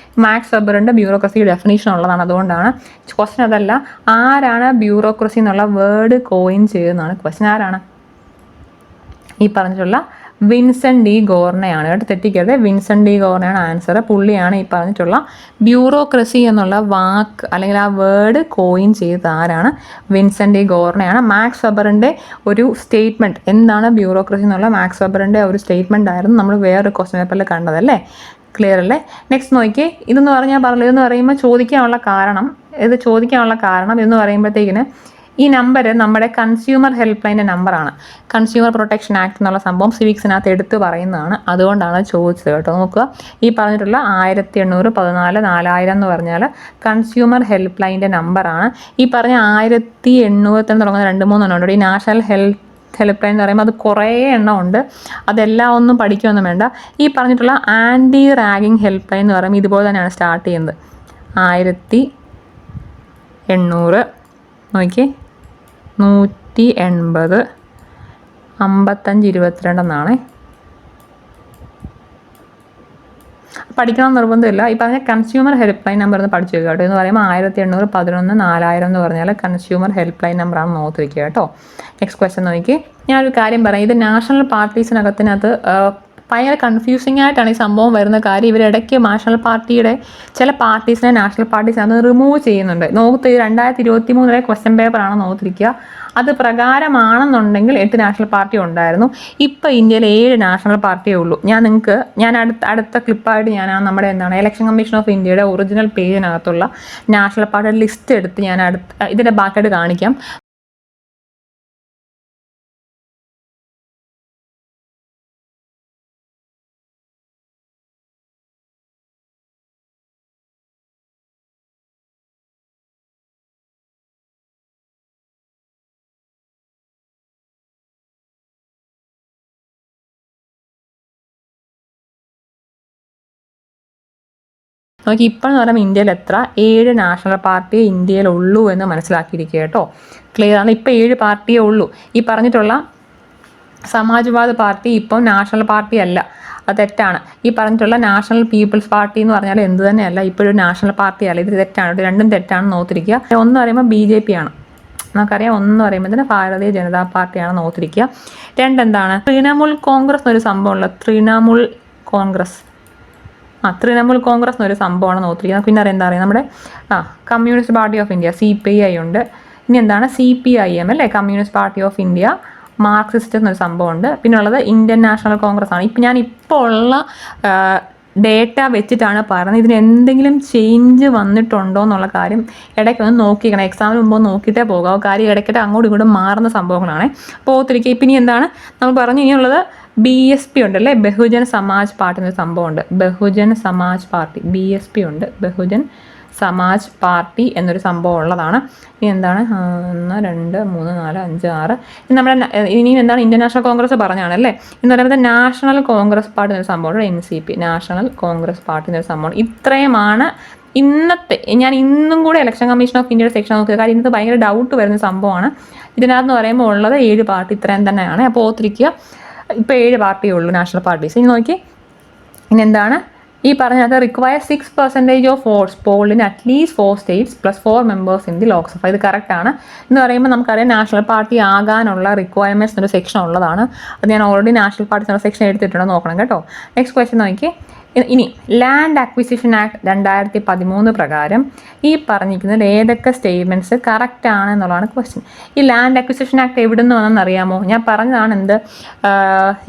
മാക്സ് വെബറിൻ്റെ ബ്യൂറോക്രസി ഡെഫിനേഷൻ ഉള്ളതാണ്. അതുകൊണ്ടാണ് ക്വസ്റ്റ്യൻ. അതല്ല, ആരാണ് ബ്യൂറോക്രസി എന്നുള്ള വേർഡ് കോയിൻ ചെയ്തതെന്നാണ് ക്വസ്റ്റ്യൻ. ആരാണ്? ഈ പറഞ്ഞിട്ടുള്ള വിൻസെൻ്റ് ഡി ഗോർണയാണ് കേട്ടോ, തെറ്റിക്കരുത്. വിൻസെൻ്റ് ഡി ഗോർണയാണ് ആൻസർ. പുള്ളിയാണ് ഈ പറഞ്ഞിട്ടുള്ള ബ്യൂറോക്രസി എന്നുള്ള വാക്ക് അല്ലെങ്കിൽ ആ വേർഡ് കോയിൻ ചെയ്ത് ആരാണ്? വിൻസെൻ്റ് ഡി ഗോർണയാണ്. മാക്സ് വെബറിൻ്റെ ഒരു സ്റ്റേറ്റ്മെൻറ്റ്, എന്താണ് ബ്യൂറോക്രസി എന്നുള്ള മാക്സ് വെബറിൻ്റെ ഒരു സ്റ്റേറ്റ്മെൻ്റ് ആയിരുന്നു നമ്മൾ വേറൊരു ക്വസ്റ്റ്യൻ പേപ്പറിൽ കണ്ടതല്ലേ. ക്ലിയർ അല്ലേ? നെക്സ്റ്റ് നോക്കിയേ, ഇതെന്ന് പറഞ്ഞാൽ ഇതെന്ന് പറയുമ്പോൾ ചോദിക്കാനുള്ള കാരണം ഇതെന്ന് പറയുമ്പോഴത്തേക്കിന് ഈ നമ്പർ നമ്മുടെ കൺസ്യൂമർ ഹെൽപ്പ് ലൈൻ്റെ നമ്പറാണ്. കൺസ്യൂമർ പ്രൊട്ടക്ഷൻ ആക്ട് എന്നുള്ള സംഭവം സിവിക്സിനകത്ത് എടുത്ത് പറയുന്നതാണ്. അതുകൊണ്ടാണ് ചോദിച്ചത് കേട്ടോ. നോക്കുക, ഈ പറഞ്ഞിട്ടുള്ള 1814-4000 എന്ന് പറഞ്ഞാൽ കൺസ്യൂമർ ഹെൽപ്പ് ലൈൻ്റെ നമ്പറാണ്. ഈ പറഞ്ഞ 1800 തുടങ്ങുന്ന 2-3 എണ്ണം ഉണ്ട്. ഈ നാഷണൽ ഹെൽപ്പ് ലൈൻ എന്ന് പറയുമ്പോൾ അത് കുറേ എണ്ണം ഉണ്ട്. അതെല്ലാം ഒന്നും പഠിക്കുകയൊന്നും വേണ്ട. ഈ പറഞ്ഞിട്ടുള്ള ആൻറ്റി റാഗിങ് ഹെൽപ്പ് ലൈൻ എന്ന് പറയുമ്പോൾ ഇതുപോലെ തന്നെയാണ് സ്റ്റാർട്ട് ചെയ്യുന്നത്. 1800 നോക്കി 180 55 22 എന്നാണ്. പഠിക്കണം നിർബന്ധമില്ല. ഈ പറഞ്ഞ കൺസ്യൂമർ ഹെൽപ്പ് ലൈൻ നമ്പർ ഒന്ന് പഠിച്ചു വെക്കുക കേട്ടോ. എന്ന് പറയുമ്പോൾ 1811-4000 എന്ന് പറഞ്ഞാൽ കൺസ്യൂമർ ഹെൽപ്പ് ലൈൻ നമ്പറാണ് ഓർത്തിരിക്കുക കേട്ടോ. നെക്സ്റ്റ് ക്വസ്റ്റ്യൻ നോക്കി, ഞാനൊരു കാര്യം പറയാം. ഇത് നാഷണൽ പാർട്ടീസിനകത്തിനകത്ത് ഭയങ്കര കൺഫ്യൂസിങ് ആയിട്ടാണ് ഈ സംഭവം വരുന്ന കാര്യം. ഇവരിടയ്ക്ക് നാഷണൽ പാർട്ടിയുടെ ചില പാർട്ടീസിനെ നാഷണൽ പാർട്ടീസ് അന്ന് റിമൂവ് ചെയ്യുന്നുണ്ട്. നോക്കത്ത് 2023 ക്വസ്റ്റ്യൻ പേപ്പറാണെന്ന് ഓർത്തിരിക്കുക. അത് പ്രകാരമാണെന്നുണ്ടെങ്കിൽ 8 നാഷണൽ പാർട്ടി ഉണ്ടായിരുന്നു. ഇപ്പോൾ ഇന്ത്യയിൽ 7 നാഷണൽ പാർട്ടിയേ ഉള്ളൂ. ഞാൻ അടുത്ത ക്ലിപ്പായിട്ട് നമ്മുടെ ഇലക്ഷൻ കമ്മീഷൻ ഓഫ് ഇന്ത്യയുടെ ഒറിജിനൽ പേജിനകത്തുള്ള നാഷണൽ പാർട്ടിയുടെ ലിസ്റ്റ് എടുത്ത് ഞാൻ ഇതിൻ്റെ ബാക്കിയായിട്ട് കാണിക്കാം. നോക്കി, ഇപ്പോൾ എന്ന് പറയുമ്പോൾ ഇന്ത്യയിൽ എത്ര 7 നാഷണൽ പാർട്ടിയെ ഇന്ത്യയിലുള്ളൂ എന്ന് മനസ്സിലാക്കിയിരിക്കുക കേട്ടോ. ക്ലിയർ ആണ്. ഇപ്പോൾ 7 പാർട്ടിയേ ഉള്ളൂ. ഈ പറഞ്ഞിട്ടുള്ള സമാജ്വാദ് പാർട്ടി ഇപ്പം നാഷണൽ പാർട്ടി അല്ല. അത് തെറ്റാണ്. ഈ പറഞ്ഞിട്ടുള്ള നാഷണൽ പീപ്പിൾസ് പാർട്ടി എന്ന് പറഞ്ഞാൽ എന്ത് തന്നെയല്ല, ഇപ്പോഴും നാഷണൽ പാർട്ടിയല്ല, ഇത് തെറ്റാണ്. ഇത് രണ്ടും തെറ്റാണെന്ന് ഓർത്തിരിക്കുക. ഒന്ന് പറയുമ്പോൾ BJP ആണ്, നമുക്കറിയാം. ഒന്ന് പറയുമ്പോൾ ഭാരതീയ ജനതാ പാർട്ടിയാണെന്ന് ഓർത്തിരിക്കുക. രണ്ടെന്താണ്, തൃണമൂൽ കോൺഗ്രസ് എന്നൊരു സംഭവമുള്ള തൃണമൂൽ കോൺഗ്രസ് എന്നൊരു സംഭവമാണെന്ന് ഓർത്തിരിക്കുക. പിന്നെ എന്താ പറയുക, നമ്മുടെ communist party of India CPI ഉണ്ട്. ഇനി എന്താണ് CPIM അല്ലേ, communist party of India, Marxist എന്നൊരു സംഭവമുണ്ട്. പിന്നെ ഉള്ളത് ഇന്ത്യൻ നാഷണൽ കോൺഗ്രസ് ആണ്. ഇപ്പം ഞാൻ ഇപ്പോൾ ഉള്ള ഡേറ്റ വെച്ചിട്ടാണ് പറയുന്നത്. ഇതിന് എന്തെങ്കിലും ചേഞ്ച് വന്നിട്ടുണ്ടോ എന്നുള്ള കാര്യം ഇടയ്ക്ക് ഒന്ന് നോക്കിക്കണം. എക്സാമിന് മുമ്പ് നോക്കിയിട്ടേ പോകാം. കാര്യം ഇടയ്ക്കിട്ട് അങ്ങോട്ടും ഇങ്ങോട്ടും മാറുന്ന സംഭവങ്ങളാണ്. അപ്പോൾ ഓർത്തിരിക്കുക. ഇപ്പം ഇനി എന്താണ് നമ്മൾ പറഞ്ഞു, ഇനിയുള്ളത് BSP ഉണ്ടല്ലേ, ബഹുജൻ സമാജ് പാർട്ടി എന്നൊരു സംഭവമുണ്ട്. ബഹുജൻ സമാജ് പാർട്ടി BSP ഉണ്ട്. ബഹുജൻ സമാജ് പാർട്ടി എന്നൊരു സംഭവം ഉള്ളതാണ്. ഇനി എന്താണ് 1 2 3 4 5 6 നമ്മുടെ ഇനിയും എന്താണ്, ഇന്ത്യൻ നാഷണൽ കോൺഗ്രസ് പറഞ്ഞാണല്ലേ. എന്ന് പറയുന്നത് നാഷണൽ കോൺഗ്രസ് പാർട്ടി എന്നൊരു സംഭവമുണ്ട്. NCP, നാഷണൽ കോൺഗ്രസ് പാർട്ടി എന്നൊരു സംഭവം. ഇത്രയുമാണ് ഇന്നത്തെ. ഞാൻ ഇന്നും കൂടെ ഇലക്ഷൻ കമ്മീഷൻ ഓഫ് ഇന്ത്യയുടെ സെക്ഷൻ നോക്കിയത്. കാര്യം ഇന്നത്തെ ഭയങ്കര ഡൗട്ട് വരുന്ന സംഭവമാണ്. ഇതിനകത്ത് പറയുമ്പോൾ ഉള്ളത് 7 പാർട്ടി ഇത്രയും തന്നെയാണ്. അപ്പോൾ ഓർത്തിരിക്കുക, ഇപ്പോൾ 7 പാർട്ടിയേ ഉള്ളൂ നാഷണൽ പാർട്ടീസ്. ഇനി നോക്കി, ഇനി എന്താണ് ഈ പറഞ്ഞത്, require 6% of votes polled in at least 4 states plus 4 members in the Lok Sabha. ഇത് കറക്റ്റാണ്. എന്ന് പറയുമ്പോൾ നമുക്കറിയാം നാഷണൽ പാർട്ടി ആകാനുള്ള റിക്വയർമെൻറ്റ്സ് എന്നൊരു സെക്ഷൻ ഉള്ളതാണ്. അത് ഞാൻ ഓൾറെഡി നാഷണൽ പാർട്ടി എന്ന സെക്ഷൻ എടുത്തിട്ടുണ്ടോ നോക്കണം കേട്ടോ. നെക്സ്റ്റ് ക്വസ്റ്റ്യൻ നോക്കി. ഇനി ലാൻഡ് അക്വിസിഷൻ ആക്ട് 2013 പ്രകാരം ഈ പറഞ്ഞിരിക്കുന്നത് ഏതൊക്കെ സ്റ്റേറ്റ്മെൻറ്റ്സ് കറക്റ്റ് ആണ് എന്നുള്ളതാണ് ക്വസ്റ്റ്യൻ. ഈ ലാൻഡ് അക്വിസിഷൻ ആക്ട് എവിടെ നിന്ന് വന്നെന്ന് അറിയാമോ? ഞാൻ പറഞ്ഞതാണ് എന്ത്,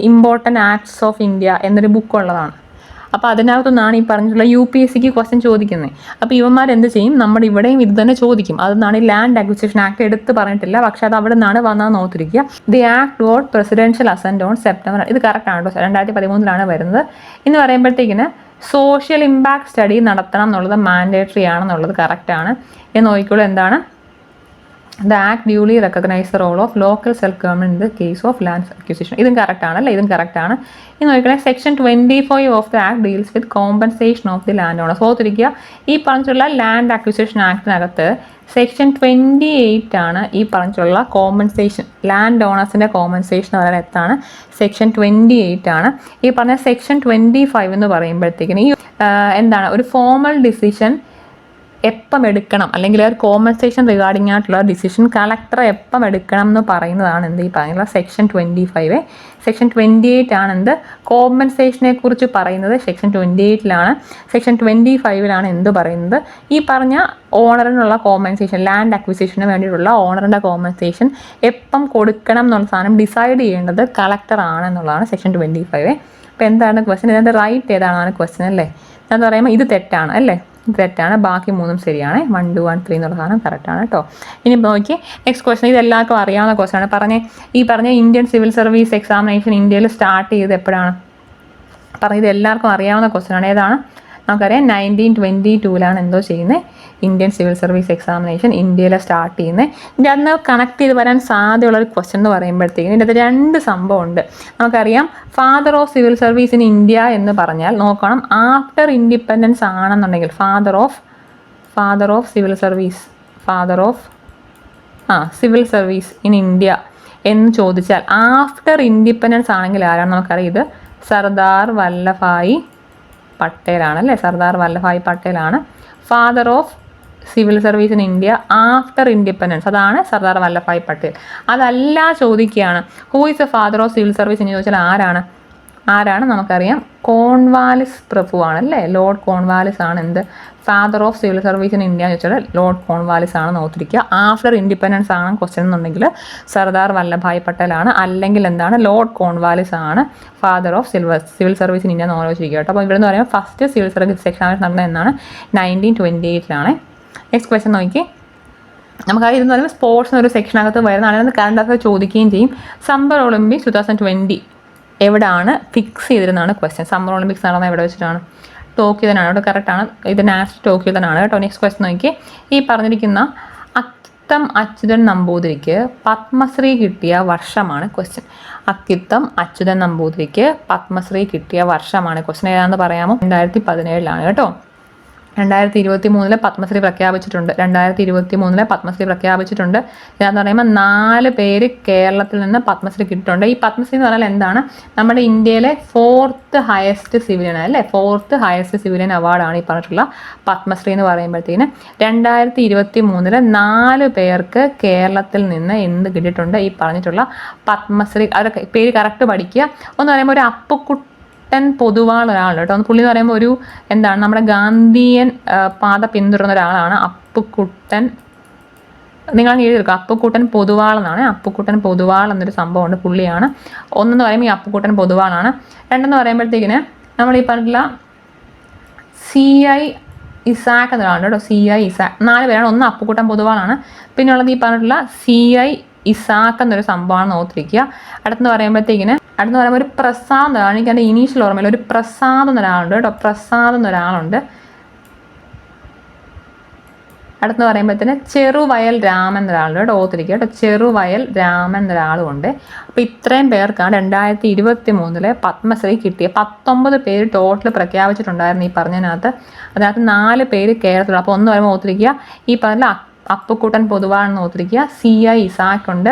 ഇമ്പോർട്ടൻറ്റ് ആക്ട്സ് ഓഫ് ഇന്ത്യ എന്നൊരു ബുക്ക് ഉള്ളതാണ്. അപ്പോൾ അതിനകത്തുനിന്നാണ് ഈ പറഞ്ഞിട്ടുള്ള UPSCക്ക് ക്വസ്റ്റ്യൻ ചോദിക്കുന്നത്. അപ്പോൾ ഇവന്മാർ എന്ത് ചെയ്യും, നമ്മുടെ ഇവിടെയും ഇത് തന്നെ ചോദിക്കും. അതെന്നാണ് ഈ ലാൻഡ് അക്വിസിഷൻ ആക്ട് എടുത്ത് പറഞ്ഞിട്ടില്ല, പക്ഷെ അത് അവിടെ നിന്നാണ് വന്നതെന്ന് ഓർത്തിരിക്കുക. The act got presidential assent on September. ഇത് കറക്റ്റാണ് കേട്ടോ, 2013 വരുന്നത്. എന്ന് പറയുമ്പോഴത്തേക്കിന് സോഷ്യൽ ഇമ്പാക്ട് സ്റ്റഡി നടത്തണം എന്നുള്ളത് മാൻഡേറ്ററി ആണെന്നുള്ളത് കറക്റ്റാണ്. എന്ന് നോക്കിക്കോളൂ, എന്താണ്, the act duly recognise the role of local self government in the case of land acquisition. ഇതും കറക്റ്റാണ് അല്ലേ, ഇതും കറക്റ്റാണ്. ഇനി നോക്കിക്കോളെ, section 25 of the act deals with compensation of the land owners. ഓർത്തിരിക്കുക, ഈ പറഞ്ഞിട്ടുള്ള ലാൻഡ് അക്വിസിഷൻ ആക്ടിനകത്ത് സെക്ഷൻ 28 ആണ് ഈ പറഞ്ഞിട്ടുള്ള കോമ്പൻസേഷൻ, ലാൻഡ് ഓണേഴ്സിൻ്റെ കോമ്പൻസേഷൻ എന്ന് പറയുന്നത് എത്താണ്, സെക്ഷൻ 28 ആണ്. ഈ പറഞ്ഞ സെക്ഷൻ 25 എന്ന് പറയുമ്പോഴത്തേക്കിന് ഈ എന്താണ്, ഒരു ഫോർമൽ ഡിസിഷൻ എപ്പം എടുക്കണം, അല്ലെങ്കിൽ ഒരു കോമ്പൻസേഷൻ റിഗാർഡിംഗ് ആയിട്ടുള്ള ഡിസിഷൻ കളക്ടർ എപ്പം എടുക്കണം എന്ന് പറയുന്നതാണ് എന്ത്, ഈ പറയുന്ന സെക്ഷൻ 25. സെക്ഷൻ 28 ആണ് എന്ത്, കോമ്പൻസേഷനെ കുറിച്ച് പറയുന്നത് സെക്ഷൻ 28-ലാണ്. സെക്ഷൻ 25-ലാണ് എന്ത് പറയുന്നത്, ഈ പറഞ്ഞ ഓണറിനുള്ള കോമ്പൻസേഷൻ, ലാൻഡ് അക്വിസിഷന് വേണ്ടിയിട്ടുള്ള ഓണറിൻ്റെ കോമ്പൻസേഷൻ എപ്പം കൊടുക്കണം എന്നുള്ള സാധനം ഡിസൈഡ് ചെയ്യേണ്ടത് കളക്ടർ ആണെന്നുള്ളതാണ് സെക്ഷൻ 25. അപ്പോൾ എന്താണ് ക്വസ്റ്റ്യൻ, ഇതിൻ്റെ റൈറ്റ് ഏതാണെന്നാണ് ക്വസ്റ്റ്യൻ അല്ലേ. എന്ന് പറയുമ്പോൾ ഇത് തെറ്റാണ് അല്ലേ, തെറ്റാണ്. ബാക്കി 3 ശരിയാണ്. 1 2 1 3 എന്നുള്ള സാധനം കറക്റ്റാണ് കേട്ടോ. ഇനി നോക്കി നെക്സ്റ്റ് ക്വസ്റ്റൻ, ഇത് എല്ലാവർക്കും അറിയാവുന്ന ക്വസ്റ്റനാണ്. ഈ പറഞ്ഞ ഇന്ത്യൻ സിവിൽ സർവീസ് എക്സാമിനേഷൻ ഇന്ത്യയിൽ സ്റ്റാർട്ട് ചെയ്ത് എപ്പോഴാണ്? ഇത് എല്ലാവർക്കും അറിയാവുന്ന ക്വസ്റ്റനാണ്. ഏതാണ്? നമുക്കറിയാം 1922-ലാണ് എന്തോ ചെയ്യുന്നത്, ഇന്ത്യൻ സിവിൽ സർവീസ് എക്സാമിനേഷൻ ഇന്ത്യയിൽ സ്റ്റാർട്ട് ചെയ്യുന്നത്. ഇതിൻ്റെ അന്ന് കണക്ട് ചെയ്ത് വരാൻ സാധ്യതയുള്ളൊരു ക്വസ്റ്റൻ എന്ന് പറയുമ്പോഴത്തേക്കും ഇതിൻ്റെ 2 സംഭവമുണ്ട്. നമുക്കറിയാം father of civil service in India എന്ന് പറഞ്ഞാൽ നോക്കണം, ആഫ്റ്റർ ഇൻഡിപെൻഡൻസ് ആണെന്നുണ്ടെങ്കിൽ father of civil service, civil service in India എന്ന് ചോദിച്ചാൽ ആഫ്റ്റർ ഇൻഡിപെൻഡൻസ് ആണെങ്കിൽ ആരാണ് നമുക്കറിയാം, ഇത് സർദാർ വല്ലഭായ് പട്ടേലാണ് അല്ലേ, സർദാർ വല്ലഭായ് പട്ടേലാണ് father of civil service in India after independence. അതാണ് സർദാർ വല്ലഭായ് പട്ടേൽ. അതല്ല ചോദിക്കുകയാണ് who is a father of civil service എന്ന് ചോദിച്ചാൽ ആരാണ് നമുക്കറിയാം, കോൺവാലിസ് പ്രഭു ആണല്ലേ, ലോർഡ് കോൺവാലിസ് ആണ് എന്ത്, father of civil service in India എന്ന് വെച്ചാൽ ലോർഡ് കോൺവാലിസ് ആണെന്ന് ഓർത്തിരിക്കുക. ആഫ്റ്റർ ഇൻഡിപെൻഡൻസ് ആണ് ക്വസ്റ്റ്യൻ എന്നുണ്ടെങ്കിൽ സർദാർ വല്ലഭായ് പട്ടേലാണ്, അല്ലെങ്കിൽ എന്താണ് ലോർഡ് കോൺവാലിസ് ആണ് father of civil service in India എന്ന് ഓർമ്മിച്ചിരിക്കുക കേട്ടോ. അപ്പോൾ ഇവിടെ നിന്ന് പറയുമ്പോൾ ഫസ്റ്റ് സിവിൽ സർവീസ് എക്സാമിനേഷൻ നടന്നത് എന്നാണ് 1928-ലാണ്. നെക്സ്റ്റ് ക്വസ്റ്റ്യൻ നോക്കി, നമുക്കറിയാം ഇതെന്ന് പറയുമ്പോൾ സ്പോർട്സ് എന്നൊരു സെക്ഷനകത്ത് വരുന്നതാണ്, കറണ്ട് അഫയർ ചോദിക്കുകയും ചെയ്യും. സമ്മർ ഒളിമ്പിക്സ് 2020 എവിടെയാണ് ഫിക്സ് ചെയ്തിരുന്നതാണ് ക്വസ്റ്റ്യൻ. സമ്മർ ഒളിമ്പിക്സ് നടന്നത് എവിടെ വെച്ചിട്ടാണ്? ടോക്കിയോ തന്നെയാണ്. അവിടെ കറക്റ്റാണ്, ഇത് നാഷണൽ ടോക്കിയോ തന്നെയാണ് കേട്ടോ. നെക്സ്റ്റ് ക്വസ്റ്റ്യൻ നോക്കി, ഈ പറഞ്ഞിരിക്കുന്ന അക്കിത്തം അച്യുതൻ നമ്പൂതിരിക്ക് പത്മശ്രീ കിട്ടിയ വർഷമാണ് ക്വസ്റ്റ്യൻ. അക്കിത്തം അച്യുതൻ നമ്പൂതിരിക്ക് പത്മശ്രീ കിട്ടിയ വർഷമാണ് ക്വസ്റ്റ്യൻ. ഏതാണെന്ന് പറയാമോ? 2017-ലാണ് കേട്ടോ. 2023 പത്മശ്രീ പ്രഖ്യാപിച്ചിട്ടുണ്ട്. 2023 പത്മശ്രീ പ്രഖ്യാപിച്ചിട്ടുണ്ട്. ഇതാന്ന് പറയുമ്പോൾ 4 പേര് കേരളത്തിൽ നിന്ന് പത്മശ്രീ കിട്ടിയിട്ടുണ്ട്. ഈ പത്മശ്രീ എന്ന് പറഞ്ഞാൽ എന്താണ്? നമ്മുടെ ഇന്ത്യയിലെ 4th ഹയസ്റ്റ് സിവിലിയൻ അല്ലേ, 4th ഹയസ്റ്റ് സിവിലിയൻ അവാർഡാണ് ഈ പറഞ്ഞിട്ടുള്ള പത്മശ്രീ എന്ന് പറയുമ്പോഴത്തേന്. 2023 4 പേർക്ക് കേരളത്തിൽ നിന്ന് എന്ത് കിട്ടിയിട്ടുണ്ട്? ഈ പറഞ്ഞിട്ടുള്ള പത്മശ്രീ. അവരുടെ പേര് കറക്റ്റ് പഠിക്കുക. ഒന്ന് പറയുമ്പോൾ ഒരു അപ്പുക്കുട്ടൻ പൊതുവാൾ ഒരാളുണ്ട് കേട്ടോ. പുള്ളി എന്ന് പറയുമ്പോൾ ഒരു എന്താണ് നമ്മുടെ ഗാന്ധിയൻ പാത പിന്തുടർന്ന ഒരാളാണ് അപ്പുക്കുട്ടൻ. നിങ്ങൾ എഴുതിയെടുക്കുക, അപ്പുക്കുട്ടൻ പൊതുവാൾ എന്നാണ്. അപ്പുക്കുട്ടൻ പൊതുവാൾ എന്നൊരു സംഭവമുണ്ട്, പുള്ളിയാണ്. ഒന്നെന്ന് പറയുമ്പോൾ ഈ അപ്പുക്കുട്ടൻ പൊതുവാളാണ്. രണ്ടെന്ന് പറയുമ്പോഴത്തേക്കിന് നമ്മൾ ഈ പറഞ്ഞിട്ടുള്ള CI ഇസാക്ക് എന്നൊരാളുണ്ട് കേട്ടോ. CI ഇസാക്ക്. 4 പേരാണ്. ഒന്ന് അപ്പുക്കുട്ടൻ പൊതുവാളാണ്. പിന്നെ ഉള്ളത് ഈ പറഞ്ഞിട്ടുള്ള CI ഇസാക്ക് എന്നൊരു സംഭവമാണ് ഓർത്തിരിക്കുക. അടുത്തെന്ന് പറയുമ്പോൾ ഒരു പ്രസാദ് എന്നൊരാളാണ്. എനിക്ക് എൻ്റെ ഇനീഷ്യൽ ഓർമ്മയില്ല. ഒരു പ്രസാദ് എന്നൊരാളുണ്ട് കേട്ടോ. പ്രസാദ് എന്നൊരാളുണ്ട്. അടുത്തെന്ന് പറയുമ്പോഴത്തേന് ചെറുവയൽ രാമൻ എന്നൊരാളുണ്ട് കേട്ടോ. ഓർത്തിരിക്കുക കേട്ടോ. ചെറുവയൽ രാമൻ എന്നൊരാളുമുണ്ട്. അപ്പോൾ ഇത്രയും പേർക്കാണ് 2023 പത്മശ്രീ കിട്ടിയ. 19 പേര് ടോട്ടൽ പ്രഖ്യാപിച്ചിട്ടുണ്ടായിരുന്നു ഈ പറഞ്ഞതിനകത്ത്. അതിനകത്ത് 4 പേര് കേരളത്തിലുള്ള. അപ്പോൾ ഒന്ന് പറയുമ്പോൾ ഓർത്തിരിക്കുക, ഈ പറഞ്ഞ അപ്പുക്കുട്ടൻ പൊതുവാണെന്ന് ഓർത്തിരിക്കുക. CI ഇസാക്കുണ്ട്.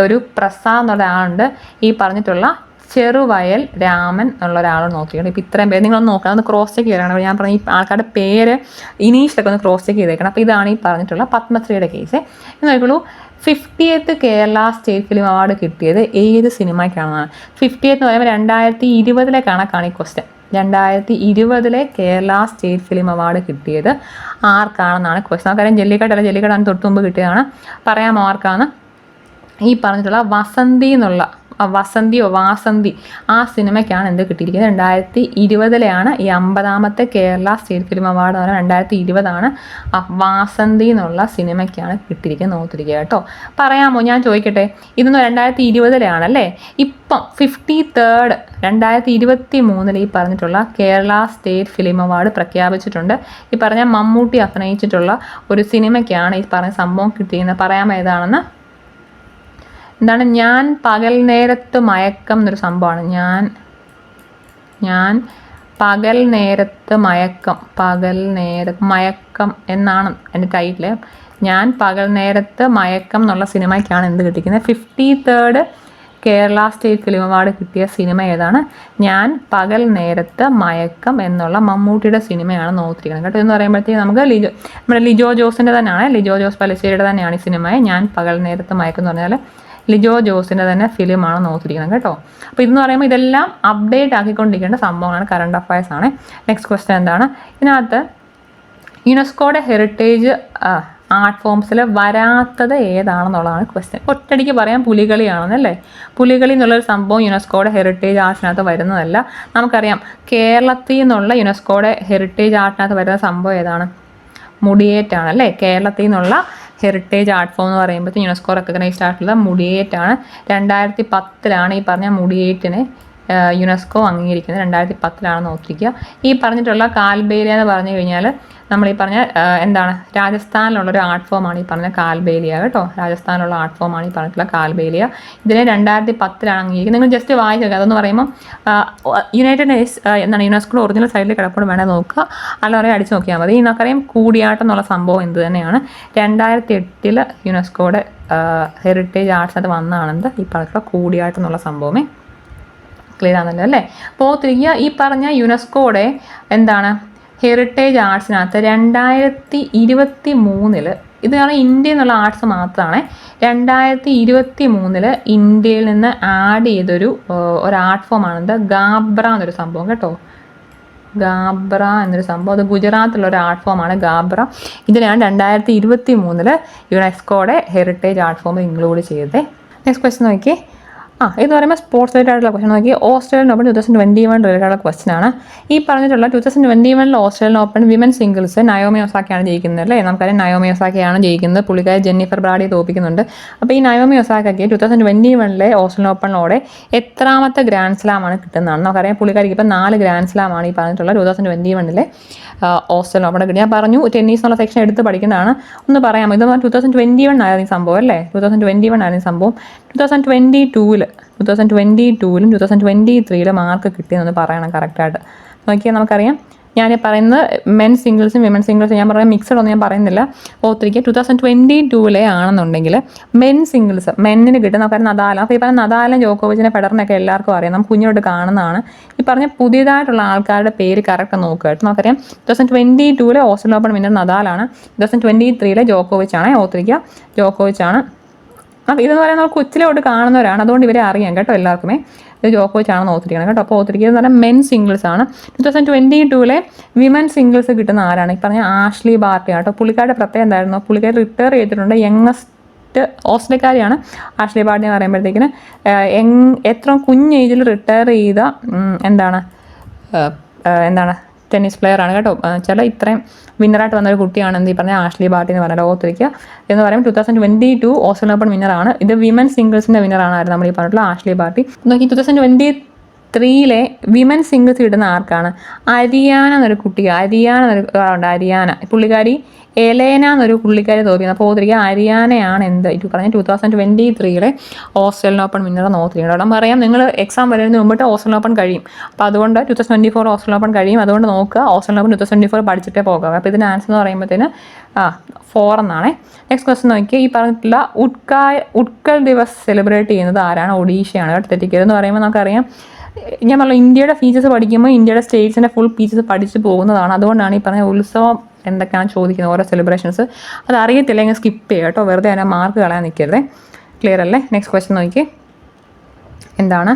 ഒരു പ്രസാദ് എന്നുള്ള ആളുണ്ട്. ഈ പറഞ്ഞിട്ടുള്ള ചെറുവയൽ രാമൻ എന്നുള്ള ഒരാളോട് നോക്കിയാണ്. ഇപ്പോൾ ഇത്രയും പേര് നിങ്ങളൊന്ന് നോക്കണം, ഒന്ന് ക്രോസ് ചെക്ക് ചെയ്യണം. ഞാൻ പറഞ്ഞ ഈ ആൾക്കാരുടെ പേര് ഇനീഷ്യലൊക്കെ ഒന്ന് ക്രോസ് ചെക്ക് ചെയ്തേക്കണം. അപ്പോൾ ഇതാണ് ഈ പറഞ്ഞിട്ടുള്ള പത്മശ്രീയുടെ കേസ്. എന്ന് നോക്കുള്ളൂ. 50th Kerala state film award കിട്ടിയത് ഏത് സിനിമയ്ക്കാണെന്നാണ്. 50th എന്ന് പറയുമ്പോൾ 2020 കണക്കാണ് ഈ question. 2020 Kerala state film award കിട്ടിയത് ആർക്കാണെന്നാണ് ക്വസ്റ്റ്യൻ. കാര്യം ജല്ലിക്കട്ടാണ് തൊട്ട് മുമ്പ് കിട്ടിയതാണ്. പറയാമോ ആർക്കാണ്? ഈ പറഞ്ഞിട്ടുള്ള വസന്തിയോ വാസന്തി ആ സിനിമയ്ക്കാണ് എന്ത് കിട്ടിയിരിക്കുന്നത്? 2020 ഈ 50ാമത്തെ കേരള സ്റ്റേറ്റ് ഫിലിം അവാർഡ് എന്ന് പറഞ്ഞാൽ 2020 വാസന്തി എന്നുള്ള സിനിമയ്ക്കാണ് കിട്ടിയിരിക്കുന്നത്. നോക്കിയിരിക്കുക കേട്ടോ. പറയാമോ? ഞാൻ ചോദിക്കട്ടെ, ഇതൊന്നും 2020 ഇപ്പം 53rd 2023 ഈ പറഞ്ഞിട്ടുള്ള കേരള സ്റ്റേറ്റ് ഫിലിം അവാർഡ് പ്രഖ്യാപിച്ചിട്ടുണ്ട്. ഈ പറഞ്ഞ മമ്മൂട്ടി അഭിനയിച്ചിട്ടുള്ള ഒരു സിനിമയ്ക്കാണ് ഈ പറഞ്ഞ സംഭവം കിട്ടിയിരിക്കുന്നത്. പറയാമോ ഏതാണെന്ന്? എന്താണ്? ഞാൻ പകൽ നേരത്ത് മയക്കം എന്നൊരു സംഭവമാണ്. ഞാൻ പകൽ നേരത്ത് മയക്കം എന്നാണ് എൻ്റെ ടൈറ്റിൽ. ഞാൻ പകൽ നേരത്ത് മയക്കം എന്നുള്ള സിനിമയ്ക്കാണ് എന്ത് കിട്ടിയിരിക്കുന്നത്? 53rd Kerala state film award കിട്ടിയ സിനിമ ഏതാണ്? ഞാൻ പകൽ നേരത്ത് മയക്കം എന്നുള്ള മമ്മൂട്ടിയുടെ സിനിമയാണ് നോക്കിയിരിക്കുന്നത് കേട്ടോ. എന്ന് പറയുമ്പോഴത്തേക്ക് നമുക്ക് നമ്മുടെ ലിജോ ജോസിൻ്റെ തന്നെയാണ്. ലിജോ ജോസ് പല്ലിശ്ശേരിയുടെ തന്നെയാണ് ഈ സിനിമയെ. ഞാൻ പകൽ നേരത്ത് മയക്കം എന്ന് പറഞ്ഞാൽ ലിജോ ജോസിൻ്റെ തന്നെ ഫിലിമാണ് നോക്കിയിരിക്കുന്നത് കേട്ടോ. അപ്പോൾ ഇതെന്ന് പറയുമ്പോൾ ഇതെല്ലാം അപ്ഡേറ്റ് ആക്കിക്കൊണ്ടിരിക്കേണ്ട സംഭവമാണ്. കറണ്ട് അഫയേഴ്സ് ആണ്. നെക്സ്റ്റ് ക്വസ്റ്റ്യൻ എന്താണ്? ഇതിനകത്ത് യുനെസ്കോയുടെ ഹെറിറ്റേജ് ആർട്ട് ഫോംസിൽ വരാത്തത് ഏതാണെന്നുള്ളതാണ് ക്വസ്റ്റ്യൻ. ഒറ്റയടിക്ക് പറയാം പുലികളിയാണെന്നല്ലേ. പുലികളി എന്നുള്ളൊരു സംഭവം യുനെസ്കോയുടെ ഹെറിറ്റേജ് ആർട്ടിനകത്ത് വരുന്നതല്ല. നമുക്കറിയാം കേരളത്തിൽ നിന്നുള്ള യുനെസ്കോയുടെ ഹെറിറ്റേജ് ആർട്ടിനകത്ത് വരുന്ന സംഭവം ഏതാണ്? മുടിയേറ്റാണ് അല്ലേ. കേരളത്തിൽ നിന്നുള്ള ഹെറിറ്റേജ് ആർട്ട് ഫോം എന്ന് പറയുമ്പോൾ യുനെസ്കോ റെക്കഗ്നൈസ്ഡ് ആയിട്ടുള്ള മുടിയേറ്റാണ്. 2010 ഈ പറഞ്ഞ മുടിയേറ്റിനെ യുനെസ്കോ അംഗീകരിക്കുന്നത്. 2010 നോക്കിയിരിക്കുക. ഈ പറഞ്ഞിട്ടുള്ള കാൽബേലിയ എന്ന് പറഞ്ഞു കഴിഞ്ഞാൽ നമ്മൾ ഈ പറഞ്ഞ എന്താണ് രാജസ്ഥാനിലുള്ളൊരു ആർട്ട് ഫോമാണ് ഈ പറഞ്ഞ കാൽബേലിയ കേട്ടോ. രാജസ്ഥാനിലുള്ള ആർട്ട് ഫോമാണ് ഈ പറഞ്ഞിട്ടുള്ള കാൽബേലിയ. ഇതിനെ 2010 അംഗീകരിക്കുന്നത്. നിങ്ങൾ ജസ്റ്റ് വായിച്ചു നോക്കുക. അതെന്ന് പറയുമ്പോൾ യുനെസ്കോ ഒറിജിനൽ സൈഡിൽ കിടപ്പോഴും വേണേൽ നോക്കുക. അല്ല പറയാൻ അടിച്ചു നോക്കിയാൽ മതി. നമുക്കറിയാം കൂടിയാട്ടം എന്നുള്ള സംഭവം എന്ത് തന്നെയാണ്. 2008 യുനെസ്കോയുടെ ഹെറിറ്റേജ് ആർട്സിനകത്ത് വന്നതാണെന്ത് ഈ പറഞ്ഞിട്ടുള്ള കൂടിയാട്ടം എന്നുള്ള സംഭവമേ. ക്ലിയർ ആണല്ലോ അല്ലേ. അപ്പോൾ തിരികെ ഈ പറഞ്ഞ യുനെസ്കോയുടെ എന്താണ് ഹെറിറ്റേജ് ആർട്സിനകത്ത് 2023 ഇതാണ് ഇന്ത്യ എന്നുള്ള ആർട്സ് മാത്രമാണ്. 2023 ഇന്ത്യയിൽ നിന്ന് ആഡ് ചെയ്തൊരു ആർട്ട് ഫോമാണെന്ത് ഗാബ്ര എന്നൊരു സംഭവം കേട്ടോ. ഗാബ്ര എന്നൊരു സംഭവം. അത് ഗുജറാത്തിലുള്ള ഒരു ആർട്ട് ഫോമാണ് ഗാബ്ര. ഇതിനാണ് 2023 യുനെസ്കോയുടെ ഹെറിറ്റേജ് ആർട്ട് ഫോം ഇൻക്ലൂഡ് ചെയ്തത്. നെക്സ്റ്റ് ക്വസ്റ്റ്യൻ നോക്കിയേ. ഇത് പറയുമ്പോൾ സ്പോർട്സ് റിലേറ്റഡ് ആയിട്ടുള്ള ക്വസ്റ്റൻ നോക്കി. ഓസ്ട്രേലിയൻ ഓപ്പൺ 2021 റിലേറ്റഡ് ആയിട്ടുള്ള ക്വസ്റ്റൻ ആണ്. ഈ പറഞ്ഞിട്ടുള്ള 2021 Australian open women singles Naomi ഒസാക്കയാണ് ജയിക്കുന്നത് അല്ലേ. നമുക്കറിയാം നയോമി ഒസാക്കയാണ് ജയിക്കുന്നത്. പുള്ളിക്കാരി ജെന്നിഫർ ബ്രാഡിയെ തോപ്പിക്കുന്നുണ്ട്. അപ്പോൾ ഈ നയോമി ഒസാക്കയ്ക്ക് 2021 ഓസ്ട്രേലിയൻ ഓപ്പണിലൂടെ എത്രാമത്തെ ഗ്രാൻഡ് സ്ലാമാണ് കിട്ടുന്നതാണ്. നമുക്കറിയാം പുള്ളിക്കാരിക്ക് ഇപ്പോൾ 4 ഗ്രാൻഡ് സ്ലാമാണ് ഈ പറഞ്ഞിട്ടുള്ള 2021 ഓസ്ട്രേലിയൻ ഓപ്പൺ കിട്ടി. ഞാൻ പറഞ്ഞു ടെന്നീസ് എന്നുള്ള സെക്ഷൻ എടുത്ത് പഠിക്കുന്നതാണ്. ഒന്ന് പറയാമോ? ഇത് 2021 ആയിരുന്നു ഈ സംഭവം അല്ലേ. 2021 ആയിരുന്നു ഈ സംഭവം. 2022 2023 മാർക്ക് കിട്ടിയെന്നൊന്ന് പറയണം കറക്റ്റായിട്ട്. നോക്കിയാൽ നമുക്കറിയാം ഞാൻ പറയുന്നത് മെൻ സിംഗിൾസും വിമൻ സിംഗിൾസും ഞാൻ പറയുന്നത് മിക്സഡ് ഒന്നും ഞാൻ പറയുന്നില്ല. ഓർത്തിരിക്കുക 2022 ആണെന്നുണ്ടെങ്കിൽ മെൻ സിംഗിൾസ് മെന്നിന് കിട്ടും. നമുക്കറിയാം നദാല. അപ്പോൾ ഈ പറഞ്ഞ നദാലും ജോക്കോവിച്ചിനെ ഫെഡറിനൊക്കെ എല്ലാവർക്കും അറിയാം, നമുക്ക് കുഞ്ഞോട്ട് കാണുന്നതാണ്. ഈ പറഞ്ഞ പുതിയതായിട്ടുള്ള ആൾക്കാരുടെ പേര് കറക്റ്റ് നോക്കുക കേട്ടോ. നമുക്കറിയാം 2022 ഓസ്ട്രേലിയൻ ഓപ്പൺ വിന്നർ നദാലാണ്. 2023 ജോക്കോവിച്ചാണ്. ഓർത്തിരിക്കുക ജോക്കോവിച്ചാണ്. അപ്പോൾ ഇതെന്ന് പറയുന്നത് നമ്മൾ കൊച്ചിലോട്ട് കാണുന്നവരാണ്, അതുകൊണ്ട് ഇവരെ അറിയാം കേട്ടോ എല്ലാവർക്കുമേ. ഇത് ജോക്കോവിച്ചാണെന്ന് ഓർത്തിരിക്കണം കേട്ടോ. അപ്പോൾ ഓർത്തിരിക്കുക എന്ന് പറഞ്ഞാൽ മെൻ സിംഗിൾസ് ആണ്. 2022 വിമൻ സിംഗിൾസ് കിട്ടുന്ന ആരാണ്? ഈ പറഞ്ഞ ആഷ്ലി ബാർട്ടി ആട്ടോ. പുള്ളിക്കാരുടെ പ്രത്യേകം എന്തായിരുന്നു? പുള്ളിക്കാർ റിട്ടയർ ചെയ്തിട്ടുണ്ട്. യങ്ങസ്റ്റ് ഓസ്ട്രേലിയക്കാരിയാണ് ആഷ്ലി ബാർട്ടി എന്ന് പറയുമ്പോഴത്തേക്കിന്. എത്ര കുഞ്ഞ് ഏജിൽ റിട്ടയർ ചെയ്ത എന്താണ് ടെന്നീസ് പ്ലെയർ ആണ് കേട്ടോ. ചില ഇത്രയും വിന്നറായിട്ട് വന്നൊരു കുട്ടിയാണ് എന്ത് ഈ പറഞ്ഞ ആഷ്ലി ബാർട്ടി എന്ന് പറഞ്ഞാൽ ഓർത്തിരിക്കുക. എന്ന് പറയുമ്പോൾ 2022 ഓസ്ട്രേലിയൻ ഓപ്പൺ വിന്നറാണ്. ഇത് വിമൻ സിംഗിൾസിൻ്റെ വിന്നറാണ് നമ്മൾ ഈ പറഞ്ഞിട്ടുള്ള ആഷ്ലി ബാർട്ടി. നോക്കി 2023 വിമൻ സിംഗിൾസ് കിട്ടുന്ന ആർക്കാണ്? അരിയാന എന്നൊരു കുട്ടി. അരിയാന എന്നൊരു അരിയാന പുള്ളിക്കാരി എലേന എന്നൊരു പുള്ളിക്കാരി തോന്നിയത്. അപ്പോൾ ഓർത്തിരിക്കുക അരിയാനയാണ് എന്ത് ഈ പറഞ്ഞ 2023 ഓസ്ട്രേലിയൻ ഓപ്പൺ വിന്നർ നോക്കിയിരിക്കണം. അവിടെ പറയാം നിങ്ങൾ എക്സാം വരുന്നതിന് മുമ്പിട്ട് ഓസ്ട്രേലിയൻ ഓപ്പൺ കഴിയും. അപ്പോൾ അതുകൊണ്ട് 2024 ഓസ്ട്രേലിയൻ ഓപ്പൺ കഴിയും. അതുകൊണ്ട് നോക്കുക ഓസ്ട്രേലിയൻ ഓപ്പൺ 2024 പഠിച്ചിട്ടേ പോകാം. അപ്പോൾ ഇതിന് ആൻസർ എന്ന് പറയുമ്പോഴത്തേന് 4 എന്നാണ്. നെക്സ്റ്റ് ക്വസ്റ്റൻ നോക്കിയാൽ ഈ പറഞ്ഞിട്ടുള്ള ഉട്കൽ ദിവസ് സെലിബ്രേറ്റ് ചെയ്യുന്നത് ആരാണ്? ഒഡീഷയാണ് കേട്ടോ. തെറ്റിക്കരുതെന്ന് പറയുമ്പോൾ നമുക്കറിയാം ഞാൻ പറഞ്ഞു ഇന്ത്യയുടെ ഫീച്ചേഴ്സ് പഠിക്കുമ്പോൾ ഇന്ത്യയുടെ സ്റ്റേറ്റ്സിൻ്റെ ഫുൾ ഫീച്ചേഴ്സ് പഠിച്ച് പോകുന്നതാണ്. അതുകൊണ്ടാണ് ഈ പറഞ്ഞ ഉത്സവം എന്തൊക്കെയാണ് ചോദിക്കുന്നത്, ഓരോ സെലിബ്രേഷൻസ്. അത് അറിയത്തില്ല എങ്കിൽ സ്കിപ്പ് ചെയ്യുക കേട്ടോ, വെറുതെ അതിനെ മാർക്ക് കളയാൻ നിൽക്കരുത്. ക്ലിയർ അല്ലേ? നെക്സ്റ്റ് ക്വസ്റ്റ്യൻ നോക്കി എന്താണ്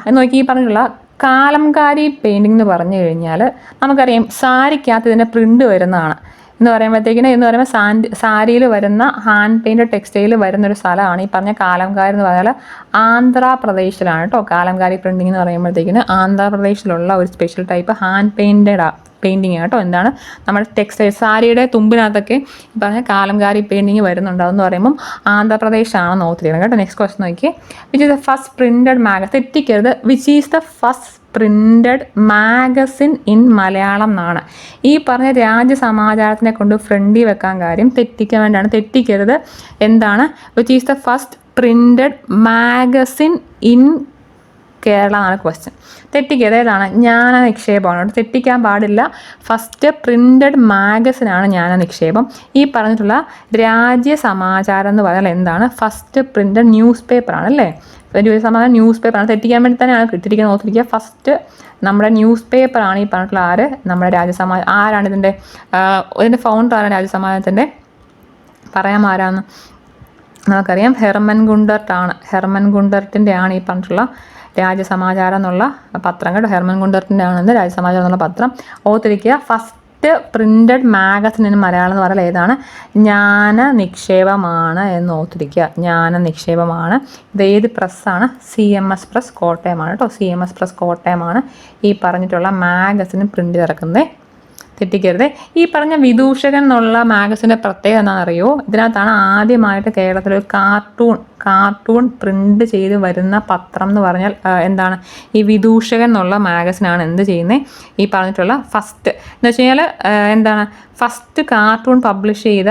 എന്ന് നോക്കി. ഈ പറഞ്ഞിട്ടുള്ള കാലംകാരി പെയിൻറ്റിംഗ് എന്ന് പറഞ്ഞു കഴിഞ്ഞാൽ നമുക്കറിയാം സാരിക്കകത്ത് ഇതിൻ്റെ പ്രിൻ്റ് വരുന്നതാണ് എന്ന് പറയുമ്പോഴത്തേക്കിന്. എന്ന് പറയുമ്പോൾ സാരിയിൽ വരുന്ന ഹാൻഡ് പെയിൻറ്റ് ടെക്സ്റ്റൈൽ വരുന്നൊരു സ്ഥലമാണ് ഈ പറഞ്ഞ കാലംകാരി എന്ന് പറഞ്ഞാൽ ആന്ധ്രാപ്രദേശിലാണ് കേട്ടോ. കാലംകാരി പ്രിൻറ്റിംഗ് എന്ന് പറയുമ്പോഴത്തേക്കിന് ആന്ധ്രാപ്രദേശിലുള്ള ഒരു സ്പെഷ്യൽ ടൈപ്പ് ഹാൻഡ് പെയിൻറ്റിങ് കേട്ടോ. എന്താണ് നമ്മുടെ ടെക്സ്റ്റൈൽ സാരിയുടെ തുമ്പിനകത്തൊക്കെ ഈ പറഞ്ഞ കാലംകാരി പെയിൻറ്റിങ് വരുന്നുണ്ട്. അതെന്ന് പറയുമ്പം ആന്ധ്രാപ്രദേശാണെന്ന് ഓർത്തിരിക്കണം കേട്ടോ. നെക്സ്റ്റ് ക്വസ്റ്റൻ നോക്കി. Which is the first printed magazine? തെറ്റിക്കരുത്. Which is the first printed magazine in Malayalam എന്നാണ്. ഈ പറഞ്ഞ രാജ്യസമാചാരത്തിനെ കൊണ്ട് ഫ്രണ്ടിൽ വെക്കാൻ കാര്യം തെറ്റിക്കാൻ വേണ്ടിയാണ്. തെറ്റിക്കരുത്. എന്താണ്? Which is the first printed magazine in Kerala ആണ് ക്വസ്റ്റ്യൻ. തെറ്റിക്കരുത്. ഏതാണ്? ജ്ഞാന നിക്ഷേപമാണ്. തെറ്റിക്കാൻ പാടില്ല. ഫസ്റ്റ് പ്രിൻറ്റഡ് മാഗസിനാണ് ജ്ഞാന നിക്ഷേപം. ഈ പറഞ്ഞിട്ടുള്ള രാജ്യസമാചാരം എന്ന് പറഞ്ഞാൽ എന്താണ്? ഫസ്റ്റ് പ്രിൻറ്റഡ് ന്യൂസ് പേപ്പറാണ് അല്ലേ? സമാധാനം ന്യൂസ് പേപ്പറാണ്. തെറ്റിക്കാൻ വേണ്ടി തന്നെയാണ് കിട്ടിയിരിക്കുന്നത്. ഓർത്തിരിക്കുക ഫസ്റ്റ് നമ്മുടെ ന്യൂസ് പേപ്പറാണ് ഈ പറഞ്ഞിട്ടുള്ള നമ്മുടെ രാജ്യസമാജം. ആരാണ് ഇതിൻ്റെ ഫൗണ്ടറാണ് രാജ്യസമാജത്തിൻ്റെ? പറയാം ആരാന്ന് നമുക്കറിയാം. ഹെർമൻ ഗുണ്ടർട്ടാണ്. ഹെർമൻ ഗുണ്ടർട്ടിൻ്റെ ആണ് ഈ പറഞ്ഞിട്ടുള്ള രാജ്യസമാചാരം എന്നുള്ള പത്രം കേട്ടോ. ഹെർമൻ ഗുണ്ടർട്ടിൻ്റെ ആണെന്ന് രാജ്യസമാചാരം എന്നുള്ള പത്രം. ഓർത്തിരിക്കുക ഫസ്റ്റ് പ്രിൻറ്റഡ് മാഗസിന് മലയാളം എന്ന് പറഞ്ഞാൽ ഏതാണ്? ജ്ഞാന നിക്ഷേപമാണ് എന്ന് ഓർത്തിരിക്കുക. ജ്ഞാന നിക്ഷേപമാണ്. ഇത് ഏത് പ്രസ്സാണ്? CMS പ്രസ് കോട്ടയമാണ് കേട്ടോ. CMS പ്രസ് കോട്ടയമാണ് ഈ പറഞ്ഞിട്ടുള്ള മാഗസിന് പ്രിൻ്റ് ഇറക്കുന്നത്. തെറ്റിക്കരുത്. ഈ പറഞ്ഞ വിദൂഷകൻ എന്നുള്ള മാഗസിൻ്റെ പ്രത്യേകത എന്താണെന്നറിയോ? ഇതിനകത്താണ് ആദ്യമായിട്ട് കേരളത്തിലൊരു കാർട്ടൂൺ പ്രിൻ്റ് ചെയ്ത് വരുന്ന പത്രം എന്ന് പറഞ്ഞാൽ എന്താണ്? ഈ വിദൂഷകൻ എന്നുള്ള മാഗസിനാണ് എന്ത് ചെയ്യുന്നത്? ഈ പറഞ്ഞിട്ടുള്ള ഫസ്റ്റ് എന്ന് വെച്ച് കഴിഞ്ഞാൽ എന്താണ്? ഫസ്റ്റ് കാർട്ടൂൺ പബ്ലിഷ് ചെയ്ത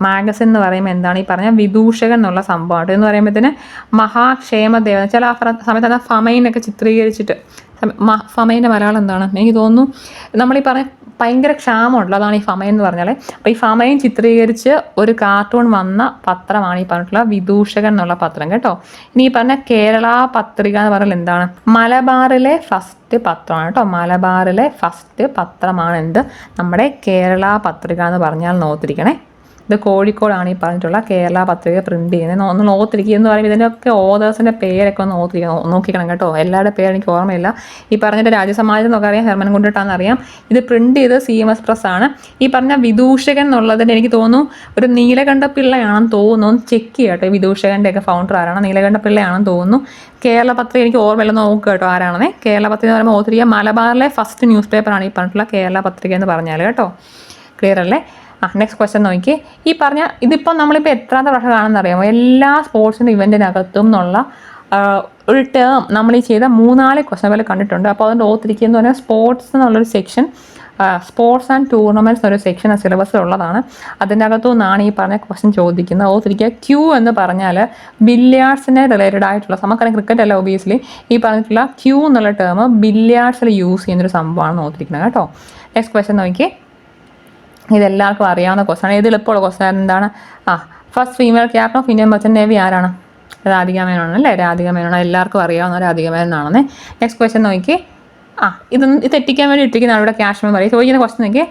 മാഗസിൻ എന്ന് പറയുമ്പോൾ എന്താണ്? ഈ പറഞ്ഞ വിദൂഷകൻ എന്നുള്ള സംഭവമാണ്. എന്ന് പറയുമ്പോഴത്തേന് മഹാക്ഷേമദേവ ചില സമയത്ത് അത് ഫമൈനൊക്കെ ചിത്രീകരിച്ചിട്ട് ഫമൈൻ്റെ മലയാളം എന്താണ്? എനിക്ക് തോന്നുന്നു നമ്മളീ പറഞ്ഞ ഭയങ്കര ക്ഷാമമുണ്ടല്ലോ, അതാണ് ഈ ഫമൈൻ എന്ന് പറഞ്ഞാൽ. അപ്പോൾ ഈ ഫമൈൻ ചിത്രീകരിച്ച് ഒരു കാർട്ടൂൺ വന്ന പത്രമാണ് ഈ പറഞ്ഞിട്ടുള്ള വിദൂഷകൻ എന്നുള്ള പത്രം കേട്ടോ. ഇനി ഈ പറഞ്ഞ കേരള പത്രിക എന്ന് പറഞ്ഞാൽ എന്താണ്? മലബാറിലെ ഫസ്റ്റ് പത്രമാണ് കേട്ടോ. മലബാറിലെ ഫസ്റ്റ് പത്രമാണ് എന്ത്? നമ്മുടെ കേരള പത്രിക എന്ന് പറഞ്ഞാൽ നോത്തിരിക്കണേ. ഇത് കോഴിക്കോടാണ് ഈ പറഞ്ഞിട്ടുള്ള കേരള പത്രിക പ്രിൻറ്റ് ചെയ്യുന്നത്. ഒന്ന് ഓർത്തിരിക്കുക എന്ന് പറയുമ്പോൾ ഇതിൻ്റെയൊക്കെ ഓതേഴ്സിൻ്റെ പേരൊക്കെ ഒന്ന് നോക്കിക്കണം കേട്ടോ. എല്ലാവരുടെ പേര് എനിക്ക് ഓർമ്മയില്ല. ഈ പറഞ്ഞിട്ട് രാജ്യസമാജം എന്നൊക്കെ അറിയാം, ഹെർമൻ ഗുണ്ടർട്ടാണെന്ന് അറിയാം. ഇത് പ്രിൻറ്റ് ചെയ്ത് CMS പ്രസ് ആണ്. ഈ പറഞ്ഞ വിദൂഷകൻ എന്നുള്ളതിൻ്റെ എനിക്ക് തോന്നുന്നു ഒരു നീലകണ്ഠ പിള്ളയാണെന്ന് തോന്നുന്നു. ചെക്ക് ചെയ്യുക കേട്ടോ. വിദൂഷകൻ്റെ ഒക്കെ ഫൗണ്ടർ ആരാണ്? നീലകണ്ഠ പിള്ളയാണെന്ന് തോന്നുന്നു. കേരള പത്രിക എനിക്ക് ഓർമ്മയില്ല, നോക്കുക കേട്ടോ ആരാണെന്നേ. കേരള പത്രിക എന്ന് പറയുമ്പോൾ ഓർത്തിരിക്കുക മലബാറിലെ ഫസ്റ്റ് ന്യൂസ് പേപ്പറാണ് ഈ പറഞ്ഞിട്ടുള്ള കേരള പത്രിക എന്ന് പറഞ്ഞാൽ കേട്ടോ. ക്ലിയർ അല്ലേ? നെക്സ്റ്റ് ക്വസ്റ്റ്യൻ നോക്കി. ഈ പറഞ്ഞ ഇതിപ്പോൾ നമ്മളിപ്പോൾ എത്രാമത്തെ പ്രാവശ്യം കാണുമെന്ന് അറിയാമോ? എല്ലാ സ്പോർട്സിൻ്റെ ഇവൻറ്റിനകത്തും എന്നുള്ള ഒരു ടേം നമ്മൾ ഈ ചെയ്ത 3-4 ക്വസ്റ്റ്യൻ പോലെ കണ്ടിട്ടുണ്ട്. അപ്പോൾ അതുകൊണ്ട് ഓർത്തിരിക്കുക എന്ന് പറഞ്ഞാൽ സ്പോർട്സ് എന്നുള്ളൊരു സെക്ഷൻ സ്പോർട്സ് ആൻഡ് ടൂർണമെൻറ്റ്സ് എന്നൊരു സെക്ഷൻ സിലബസിലുള്ളതാണ്. അതിൻ്റെ അകത്തു നിന്നാണ് ഈ പറഞ്ഞ ക്വസ്റ്റ്യൻ ചോദിക്കുന്നത്. ഓർത്തിരിക്കുക, ക്യൂ എന്ന് പറഞ്ഞാൽ ബില്യാർഡ്സിനെ റിലേറ്റഡ് ആയിട്ടുള്ള, നമുക്കറിയാം ക്രിക്കറ്റ് അല്ല ഒബിയസ്ലി, ഈ പറഞ്ഞിട്ടുള്ള ക്യൂ എന്നുള്ള ടേം ബില്യാർഡ്സിൽ യൂസ് ചെയ്യുന്നൊരു സംഭവമാണ് ഓർത്തിരിക്കുന്നത് കേട്ടോ. നെക്സ്റ്റ് ക്വസ്റ്റ്യൻ നോക്കി, ഇതെല്ലാവർക്കും അറിയാവുന്ന ക്വസ്റ്റ്യൻ. ഇത് എളുപ്പമുള്ള ക്വസ്റ്റ്യൻ. എന്താണ്? First female captain of Indian merchant navy ആരാണ്? രാധിക മേനോൻ അല്ലേ? രാധിക മേനോൻ, എല്ലാവർക്കും അറിയാവുന്ന രാധിക മേനോനാണെന്നേ. നെക്സ്റ്റ് ക്വസ്റ്റ്യൻ നോക്കി, ഇത് തെറ്റിക്കാൻ വേണ്ടി ഇട്ടിരിക്കുന്ന ഇവിടെ ക്യാഷ് മെമ്മറി ചോദിക്കുന്ന ക്വസ്റ്റ്യൻ നോക്കി,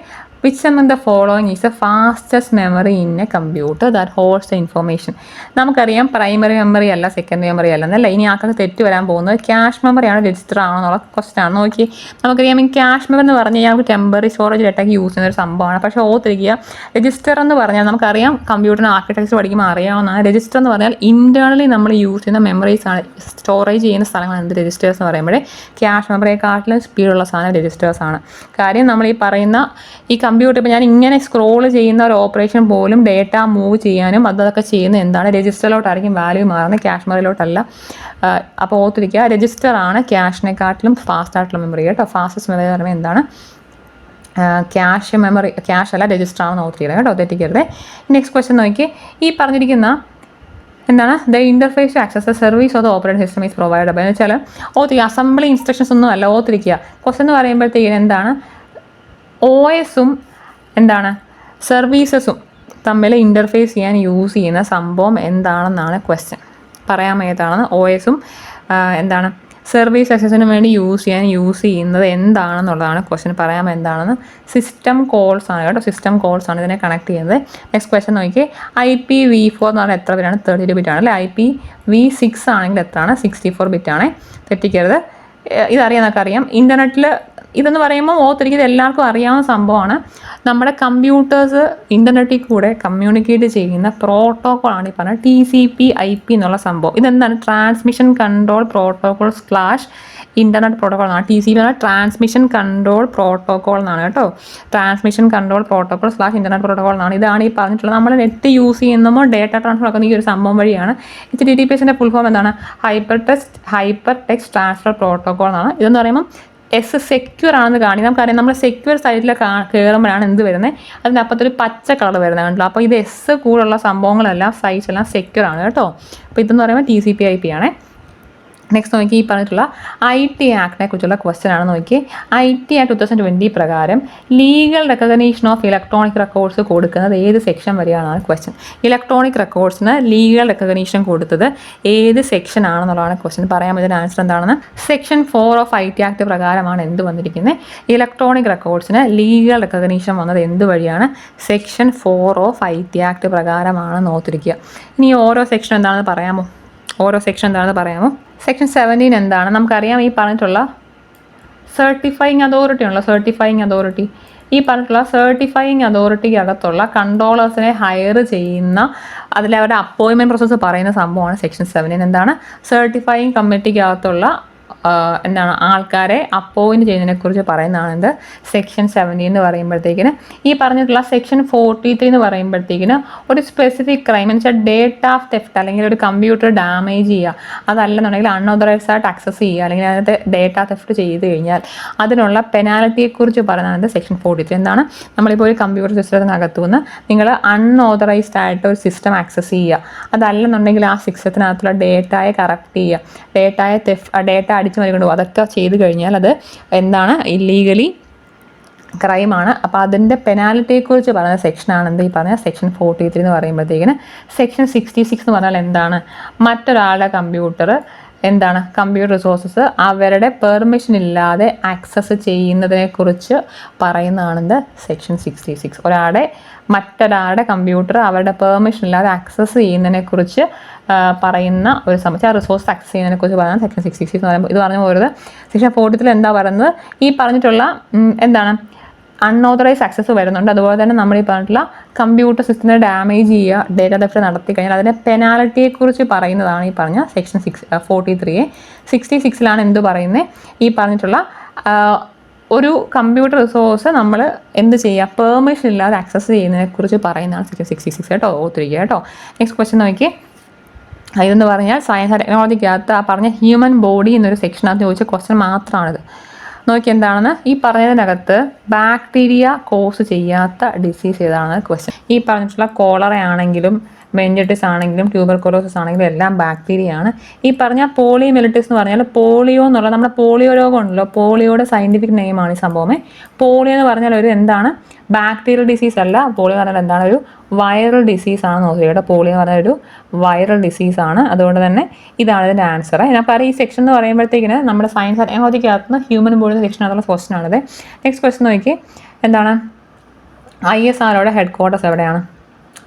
which among the following is the fastest memory in a computer that holds the information? നമുക്കറിയാം പ്രൈമറി മെമ്മറി അല്ല സെക്കൻഡറി മെമ്മറി അല്ല എന്നല്ല. ഇനി ആൾക്കാർക്ക് തെറ്റ് വരാൻ പോകുന്നത് ക്യാഷ് മെമ്മറിയാണ് രജിസ്റ്റർ ആണോ എന്നുള്ള ക്വസ്റ്റൻ ആണ്. നോക്കി, നമുക്കറിയാം ഈ ക്യാഷ് മെമ്മറി എന്ന് പറഞ്ഞാൽ നമുക്ക് ടെമ്പററി സ്റ്റോറേജ് ഡേറ്റയ്ക്ക് യൂസ് ചെയ്യുന്ന ഒരു സംഭവമാണ്. പക്ഷേ ഓർത്തിരിക്കുക, രജിസ്റ്റർ എന്ന് പറഞ്ഞാൽ നമുക്കറിയാം കമ്പ്യൂട്ടറിന് ആർക്കിടെക്ചർ പഠിക്കുമ്പോൾ അറിയാവുന്നതാണ്. രജിസ്റ്റർ എന്ന് പറഞ്ഞാൽ ഇൻറ്റേർണലി നമ്മൾ യൂസ് ചെയ്യുന്ന മെമ്മറീസ് ആണ്, സ്റ്റോറേജ് ചെയ്യുന്ന സ്ഥലങ്ങളാണ് എന്ത് രജിസ്റ്റേഴ്സ് എന്ന് പറയുമ്പോൾ. ക്യാഷ് മെമ്മറിയെക്കാട്ടിലും സ്പീഡുള്ള സാധനം രജിസ്റ്റേഴ്സ് ആണ്. കാര്യം നമ്മൾ ഈ പറയുന്ന ഈ കമ്പ്യൂട്ടർ, ഇപ്പോൾ ഞാൻ ഇങ്ങനെ സ്ക്രോൾ ചെയ്യുന്ന ഒരു ഓപ്പറേഷൻ പോലും ഡേറ്റ മൂവ് ചെയ്യാനും അതൊക്കെ ചെയ്യുന്നത് എന്താണ്? രജിസ്റ്ററിലോട്ടായിരിക്കും വാല്യൂ മാറുന്നത്, ക്യാഷ് മെമ്മറിയിലോട്ടല്ല. അപ്പോൾ ഓർത്തിരിക്കുക, രജിസ്റ്റർ ആണ് ക്യാഷിനെക്കാട്ടിലും ഫാസ്റ്റ് ആയിട്ടുള്ള മെമ്മറി കേട്ടോ. ഫാസ്റ്റസ്റ്റ് മെമ്മറി എന്ന് പറയുമ്പോൾ എന്താണ്? ക്യാഷ് മെമ്മറി, ക്യാഷ് അല്ല രജിസ്റ്റർ ആണെന്ന് ഓർത്തിരിക്കുക കേട്ടോ, തെറ്റിക്കരുത്. നെക്സ്റ്റ് ക്വസ്റ്റ്യൻ നോക്കി, ഈ പറഞ്ഞിരിക്കുന്ന എന്താണ്? The interface to access the service of the operating system is provide by. എന്ന് വെച്ചാൽ ഓർത്തിരിക്കുക, അസംബ്ലി ഇൻസ്ട്രക്ഷൻസ് ഒന്നും അല്ല. ഓർത്തിരിക്കുക, ക്വസ്റ്റ്യൻ എന്ന് പറയുമ്പോഴത്തേക്കും എന്താണ്? OSഉം എന്താണ് സർവീസസും തമ്മിൽ ഇൻ്റർഫേസ് ചെയ്യാൻ യൂസ് ചെയ്യുന്ന സംഭവം എന്താണെന്നാണ് ക്വസ്റ്റ്യൻ. പറയാം ഏതാണെന്ന്. OSഉം എന്താണ് സർവീസ് ആക്സസിന് വേണ്ടി യൂസ് ചെയ്യുന്നത് എന്താണെന്നുള്ളതാണ് ക്വസ്റ്റ്യൻ. പറയാം എന്താണെന്ന്. സിസ്റ്റം കോൾസ് ആണ് കേട്ടോ, സിസ്റ്റം കോൾസ് ആണ് ഇതിനെ കണക്ട് ചെയ്യുന്നത്. നെക്സ്റ്റ് ക്വസ്റ്റ്യൻ നോക്കി, IPv4 എന്ന് പറഞ്ഞാൽ എത്ര ബിറ്റാണ്? 32 ബിറ്റാണ് അല്ലേ. IPv6 ആണെങ്കിൽ എത്രയാണ്? 64 ബിറ്റാണ്. തെറ്റിക്കരുത്, ഇതറിയാം, അറിയാം. ഇൻ്റർനെറ്റിൽ ഇതെന്ന് പറയുമ്പോൾ ഓർത്തിരിക്കുന്നത് എല്ലാവർക്കും അറിയാവുന്ന സംഭവമാണ്. നമ്മുടെ കമ്പ്യൂട്ടേഴ്സ് ഇൻ്റർനെറ്റിൽ കൂടെ കമ്മ്യൂണിക്കേറ്റ് ചെയ്യുന്ന പ്രോട്ടോക്കോളാണ് ഈ പറഞ്ഞത് TCP/IP എന്നുള്ള സംഭവം. ഇതെന്താണ്? Transmission control protocol / internet protocol എന്നാണ്. TCP എന്നാൽ ട്രാൻസ്മിഷൻ കൺട്രോൾ പ്രോട്ടോക്കോൾ എന്നാണ് കേട്ടോ. Transmission control protocol / internet protocol എന്നാണ്. ഇതാണ് ഈ പറഞ്ഞിട്ടുള്ളത്. നമ്മൾ നെറ്റ് യൂസ് ചെയ്യുമ്പോൾ ഡേറ്റ ട്രാൻസ്ഫർ ആക്കുന്ന ഈ ഒരു സംഭവം വഴിയാണ്. HTTPSൻ്റെ ഫുൾ ഫോം എന്താണ്? ഹൈപ്പർ ടെക്സ്റ്റ് ട്രാൻസ്ഫർ പ്രോട്ടോക്കോൾ എന്നാണ്. ഇതെന്ന് പറയുമ്പോൾ സെക്യൂർ ആണെന്ന് കാണിക്കും. നമുക്കറിയാം, നമ്മൾ സെക്യൂർ സൈറ്റിൽ കയറുമ്പോഴാണ് എന്ത് വരുന്നത്? അതിൻ്റെ അപ്പത്തൊരു പച്ച കളർ വരുന്നത് കണ്ടല്ലോ. അപ്പോൾ ഇത് കൂടുള്ള സംഭവങ്ങളെല്ലാം സൈറ്റ്സ് എല്ലാം സെക്യൂർ ആണ് കേട്ടോ. അപ്പോൾ ഇതെന്ന് പറയുമ്പോൾ TCP/IP ആണ്. നെക്സ്റ്റ് നോക്കി, ഈ പറഞ്ഞിട്ടുള്ള IT ആക്ടിനെ കുറിച്ചുള്ള ക്വസ്റ്റ്യൻ ആണ്. നോക്കി, IT ആക്ട് 2020 പ്രകാരം legal recognition of electronic records കൊടുക്കുന്നത് ഏത് സെക്ഷൻ വരെയാണ് ക്വസ്റ്റ്യൻ. ഇലക്ട്രോണിക് റെക്കോർഡ്സിന് ലീഗൽ റെക്കഗ്നീഷൻ കൊടുത്തത് ഏത് സെക്ഷൻ ആണെന്നുള്ളതാണ് ക്വസ്റ്റ്യൻ. പറയാൻ ഇതിൻ്റെ ആൻസർ എന്താണെന്ന്. സെക്ഷൻ 4 ഓഫ് IT ആക്ട് പ്രകാരമാണ് എന്ത് വന്നിരിക്കുന്നത്? ഇലക്ട്രോണിക് റെക്കോർഡ്സിന് ലീഗൽ റെക്കഗ്നീഷൻ വന്നത് എന്ത് വഴിയാണ്? സെക്ഷൻ 4 ഓഫ് IT ആക്ട് പ്രകാരമാണെന്ന് ഓർത്തിരിക്കുക. ഇനി ഓരോ സെക്ഷൻ എന്താണെന്ന് പറയാമോ? സെക്ഷൻ 17 എന്താണ്? നമുക്കറിയാം, ഈ പറഞ്ഞിട്ടുള്ള സർട്ടിഫയിങ് അതോറിറ്റി ഉണ്ടല്ലോ, ഈ പറഞ്ഞിട്ടുള്ള സർട്ടിഫയിങ് അതോറിറ്റിക്ക് അകത്തുള്ള കൺട്രോളേഴ്സിനെ ഹയർ ചെയ്യുന്ന അതിലെ അവരുടെ അപ്പോയിൻമെൻറ്റ് പ്രോസസ്സ് പറയുന്ന സംഭവമാണ് സെക്ഷൻ 17. എന്താണ്? സർട്ടിഫയിങ് കമ്മിറ്റിക്ക് അകത്തുള്ള എന്താണ് ആൾക്കാരെ അപ്പോയിൻറ്റ് ചെയ്യുന്നതിനെക്കുറിച്ച് പറയുന്നതാണ് എന്ത്? സെക്ഷൻ 17 എന്ന് പറയുമ്പോഴത്തേക്കിന്. ഈ പറഞ്ഞിട്ടുള്ള സെക്ഷൻ 43 എന്ന് പറയുമ്പോഴത്തേക്കിന് ഒരു സ്പെസിഫിക് ക്രൈം എന്ന് വെച്ചാൽ ഡേറ്റ തെഫ്റ്റ് അല്ലെങ്കിൽ ഒരു കമ്പ്യൂട്ടർ ഡാമേജ് ചെയ്യുക, അതല്ലെന്നുണ്ടെങ്കിൽ അൺഓതറൈസ്ഡ് ആയിട്ട് ആക്സസ് ചെയ്യുക, അല്ലെങ്കിൽ അതിനകത്ത് ഡേറ്റ തെഫ്റ്റ് ചെയ്ത് കഴിഞ്ഞാൽ അതിനുള്ള പെനാൽറ്റിയെക്കുറിച്ച് പറയുന്നത് സെക്ഷൻ 43. എന്താണ്? നമ്മളിപ്പോൾ ഒരു കമ്പ്യൂട്ടർ സിസ്റ്റത്തിനകത്തു നിന്ന് നിങ്ങൾ അൺഓതറൈസ്ഡ് ആയിട്ട് ഒരു സിസ്റ്റം ആക്സസ് ചെയ്യുക, അതല്ലെന്നുണ്ടെങ്കിൽ ആ സിസ്റ്റത്തിനകത്തുള്ള ഡേറ്റയെ കറക്റ്റ് ചെയ്യുക, ഡേറ്റ അടിച്ചു മറികൊണ്ടു അതൊക്കെ ചെയ്ത് കഴിഞ്ഞാൽ അത് എന്താണ്? ഇല്ലീഗലി ക്രൈമാണ്. അപ്പോൾ അതിൻ്റെ പെനാൽറ്റിയെക്കുറിച്ച് പറയുന്ന സെക്ഷനാണ് എന്ത്? ഈ പറഞ്ഞ സെക്ഷൻ 43 എന്ന് പറയുമ്പോഴത്തേക്കിന്. സെക്ഷൻ 66 എന്ന് പറഞ്ഞാൽ എന്താണ്? മറ്റൊരാളുടെ കമ്പ്യൂട്ടർ എന്താണ്? കമ്പ്യൂട്ടർ റിസോഴ്സസ് അവരുടെ പെർമിഷൻ ഇല്ലാതെ ആക്സസ് ചെയ്യുന്നതിനെക്കുറിച്ച് പറയുന്നതാണെന്ത്? സെക്ഷൻ 66. മറ്റൊരാളുടെ കമ്പ്യൂട്ടർ അവരുടെ പെർമിഷൻ ഇല്ലാതെ ആക്സസ് ചെയ്യുന്നതിനെക്കുറിച്ച് പറയുന്ന ഒരു സംബന്ധിച്ച് ആ റിസോഴ്സ് ആക്സസ് ചെയ്യുന്നതിനെക്കുറിച്ച് പറയുന്നത് സെക്ഷൻ 66 എന്ന് പറയുമ്പോൾ. ഇത് പറഞ്ഞു പോരുത്. സെക്ഷൻ 43 എന്താ പറയുന്നത്? ഈ പറഞ്ഞിട്ടുള്ള എന്താണ് അൺഓതറൈസ് ആക്സസ് വരുന്നുണ്ട്. അതുപോലെ തന്നെ നമ്മൾ ഈ പറഞ്ഞിട്ടുള്ള കമ്പ്യൂട്ടർ സിസ്റ്റത്തിനെ ഡാമേജ് ചെയ്യുക, ഡേറ്റ തെഫ്റ്റ് നടത്തി കഴിഞ്ഞാൽ അതിൻ്റെ പെനാൽറ്റിയെക്കുറിച്ച് പറയുന്നതാണ് ഈ പറഞ്ഞ സെക്ഷൻ 43. 66 എന്ത് പറയുന്നത്? ഈ പറഞ്ഞിട്ടുള്ള ഒരു കമ്പ്യൂട്ടർ റിസോഴ്സ് നമ്മൾ എന്ത് ചെയ്യുക? പെർമിഷൻ ഇല്ലാതെ ആക്സസ് ചെയ്യുന്നതിനെക്കുറിച്ച് പറയുന്നതാണ് സെക്ഷൻ 66 കേട്ടോ. ഓർത്തിരിക്കുക കേട്ടോ. നെക്സ്റ്റ് ക്വസ്റ്റ്യൻ നോക്കി, ഇതെന്ന് പറഞ്ഞാൽ സയൻസ് ആൻഡ് ടെക്നോളജിക്കകത്ത് ആ പറഞ്ഞ ഹ്യൂമൻ ബോഡി എന്നൊരു സെക്ഷനകത്ത് ചോദിച്ച ക്വസ്റ്റ്യൻ മാത്രമാണിത്. നോക്കി എന്താണെന്ന്. ഈ പറഞ്ഞതിനകത്ത് ബാക്ടീരിയ കോസ് ചെയ്യാത്ത ഡിസീസ് ഏതാണ് ക്വസ്റ്റ്യൻ. ഈ പറഞ്ഞിട്ടുള്ള കോളറ ആണെങ്കിലും മെനിഞ്ചൈറ്റിസ് ആണെങ്കിലും ട്യൂബർകുലോസിസ് ആണെങ്കിലും എല്ലാം ബാക്ടീരിയ ആണ്. ഈ പറഞ്ഞ പോളിയോമെലിറ്റിസ് എന്ന് പറഞ്ഞാൽ പോളിയോ എന്നുള്ള നമ്മുടെ പോളിയോ രോഗം ഉണ്ടല്ലോ, പോളിയോയുടെ സയൻറ്റിഫിക് നെയിമാണ് ഈ സംഭവമേ. പോളിയോ എന്ന് പറഞ്ഞാൽ ഒരു എന്താണ്, ബാക്ടീരിയൽ ഡിസീസ് അല്ല. പോളിയോ എന്ന് പറഞ്ഞാൽ എന്താണ്, ഒരു വൈറൽ ഡിസീസ് ആണ് നോക്കുക കേട്ടോ. പോളിയോ എന്ന് പറഞ്ഞാൽ ഒരു വൈറൽ ഡിസീസ് ആണ്. അതുകൊണ്ട് തന്നെ ഇതാണ് ഇതിൻ്റെ ആൻസർ. ഞാൻ പറയാം ഈ സെക്ഷൻ എന്ന് പറയുമ്പോഴത്തേക്കിന് നമ്മുടെ സയൻസ് അനോദിക്കകത്തുനിന്ന് ഹ്യൂമൻ ബോഡി സെക്ഷൻ ആയിട്ടുള്ള ക്വസ്റ്റൻ ആണിത്. നെക്സ്റ്റ് ക്വസ്റ്റൻ നോക്കി എന്താണ്, ISROയുടെ ഹെഡ് ക്വാർട്ടേഴ്സ് എവിടെയാണ്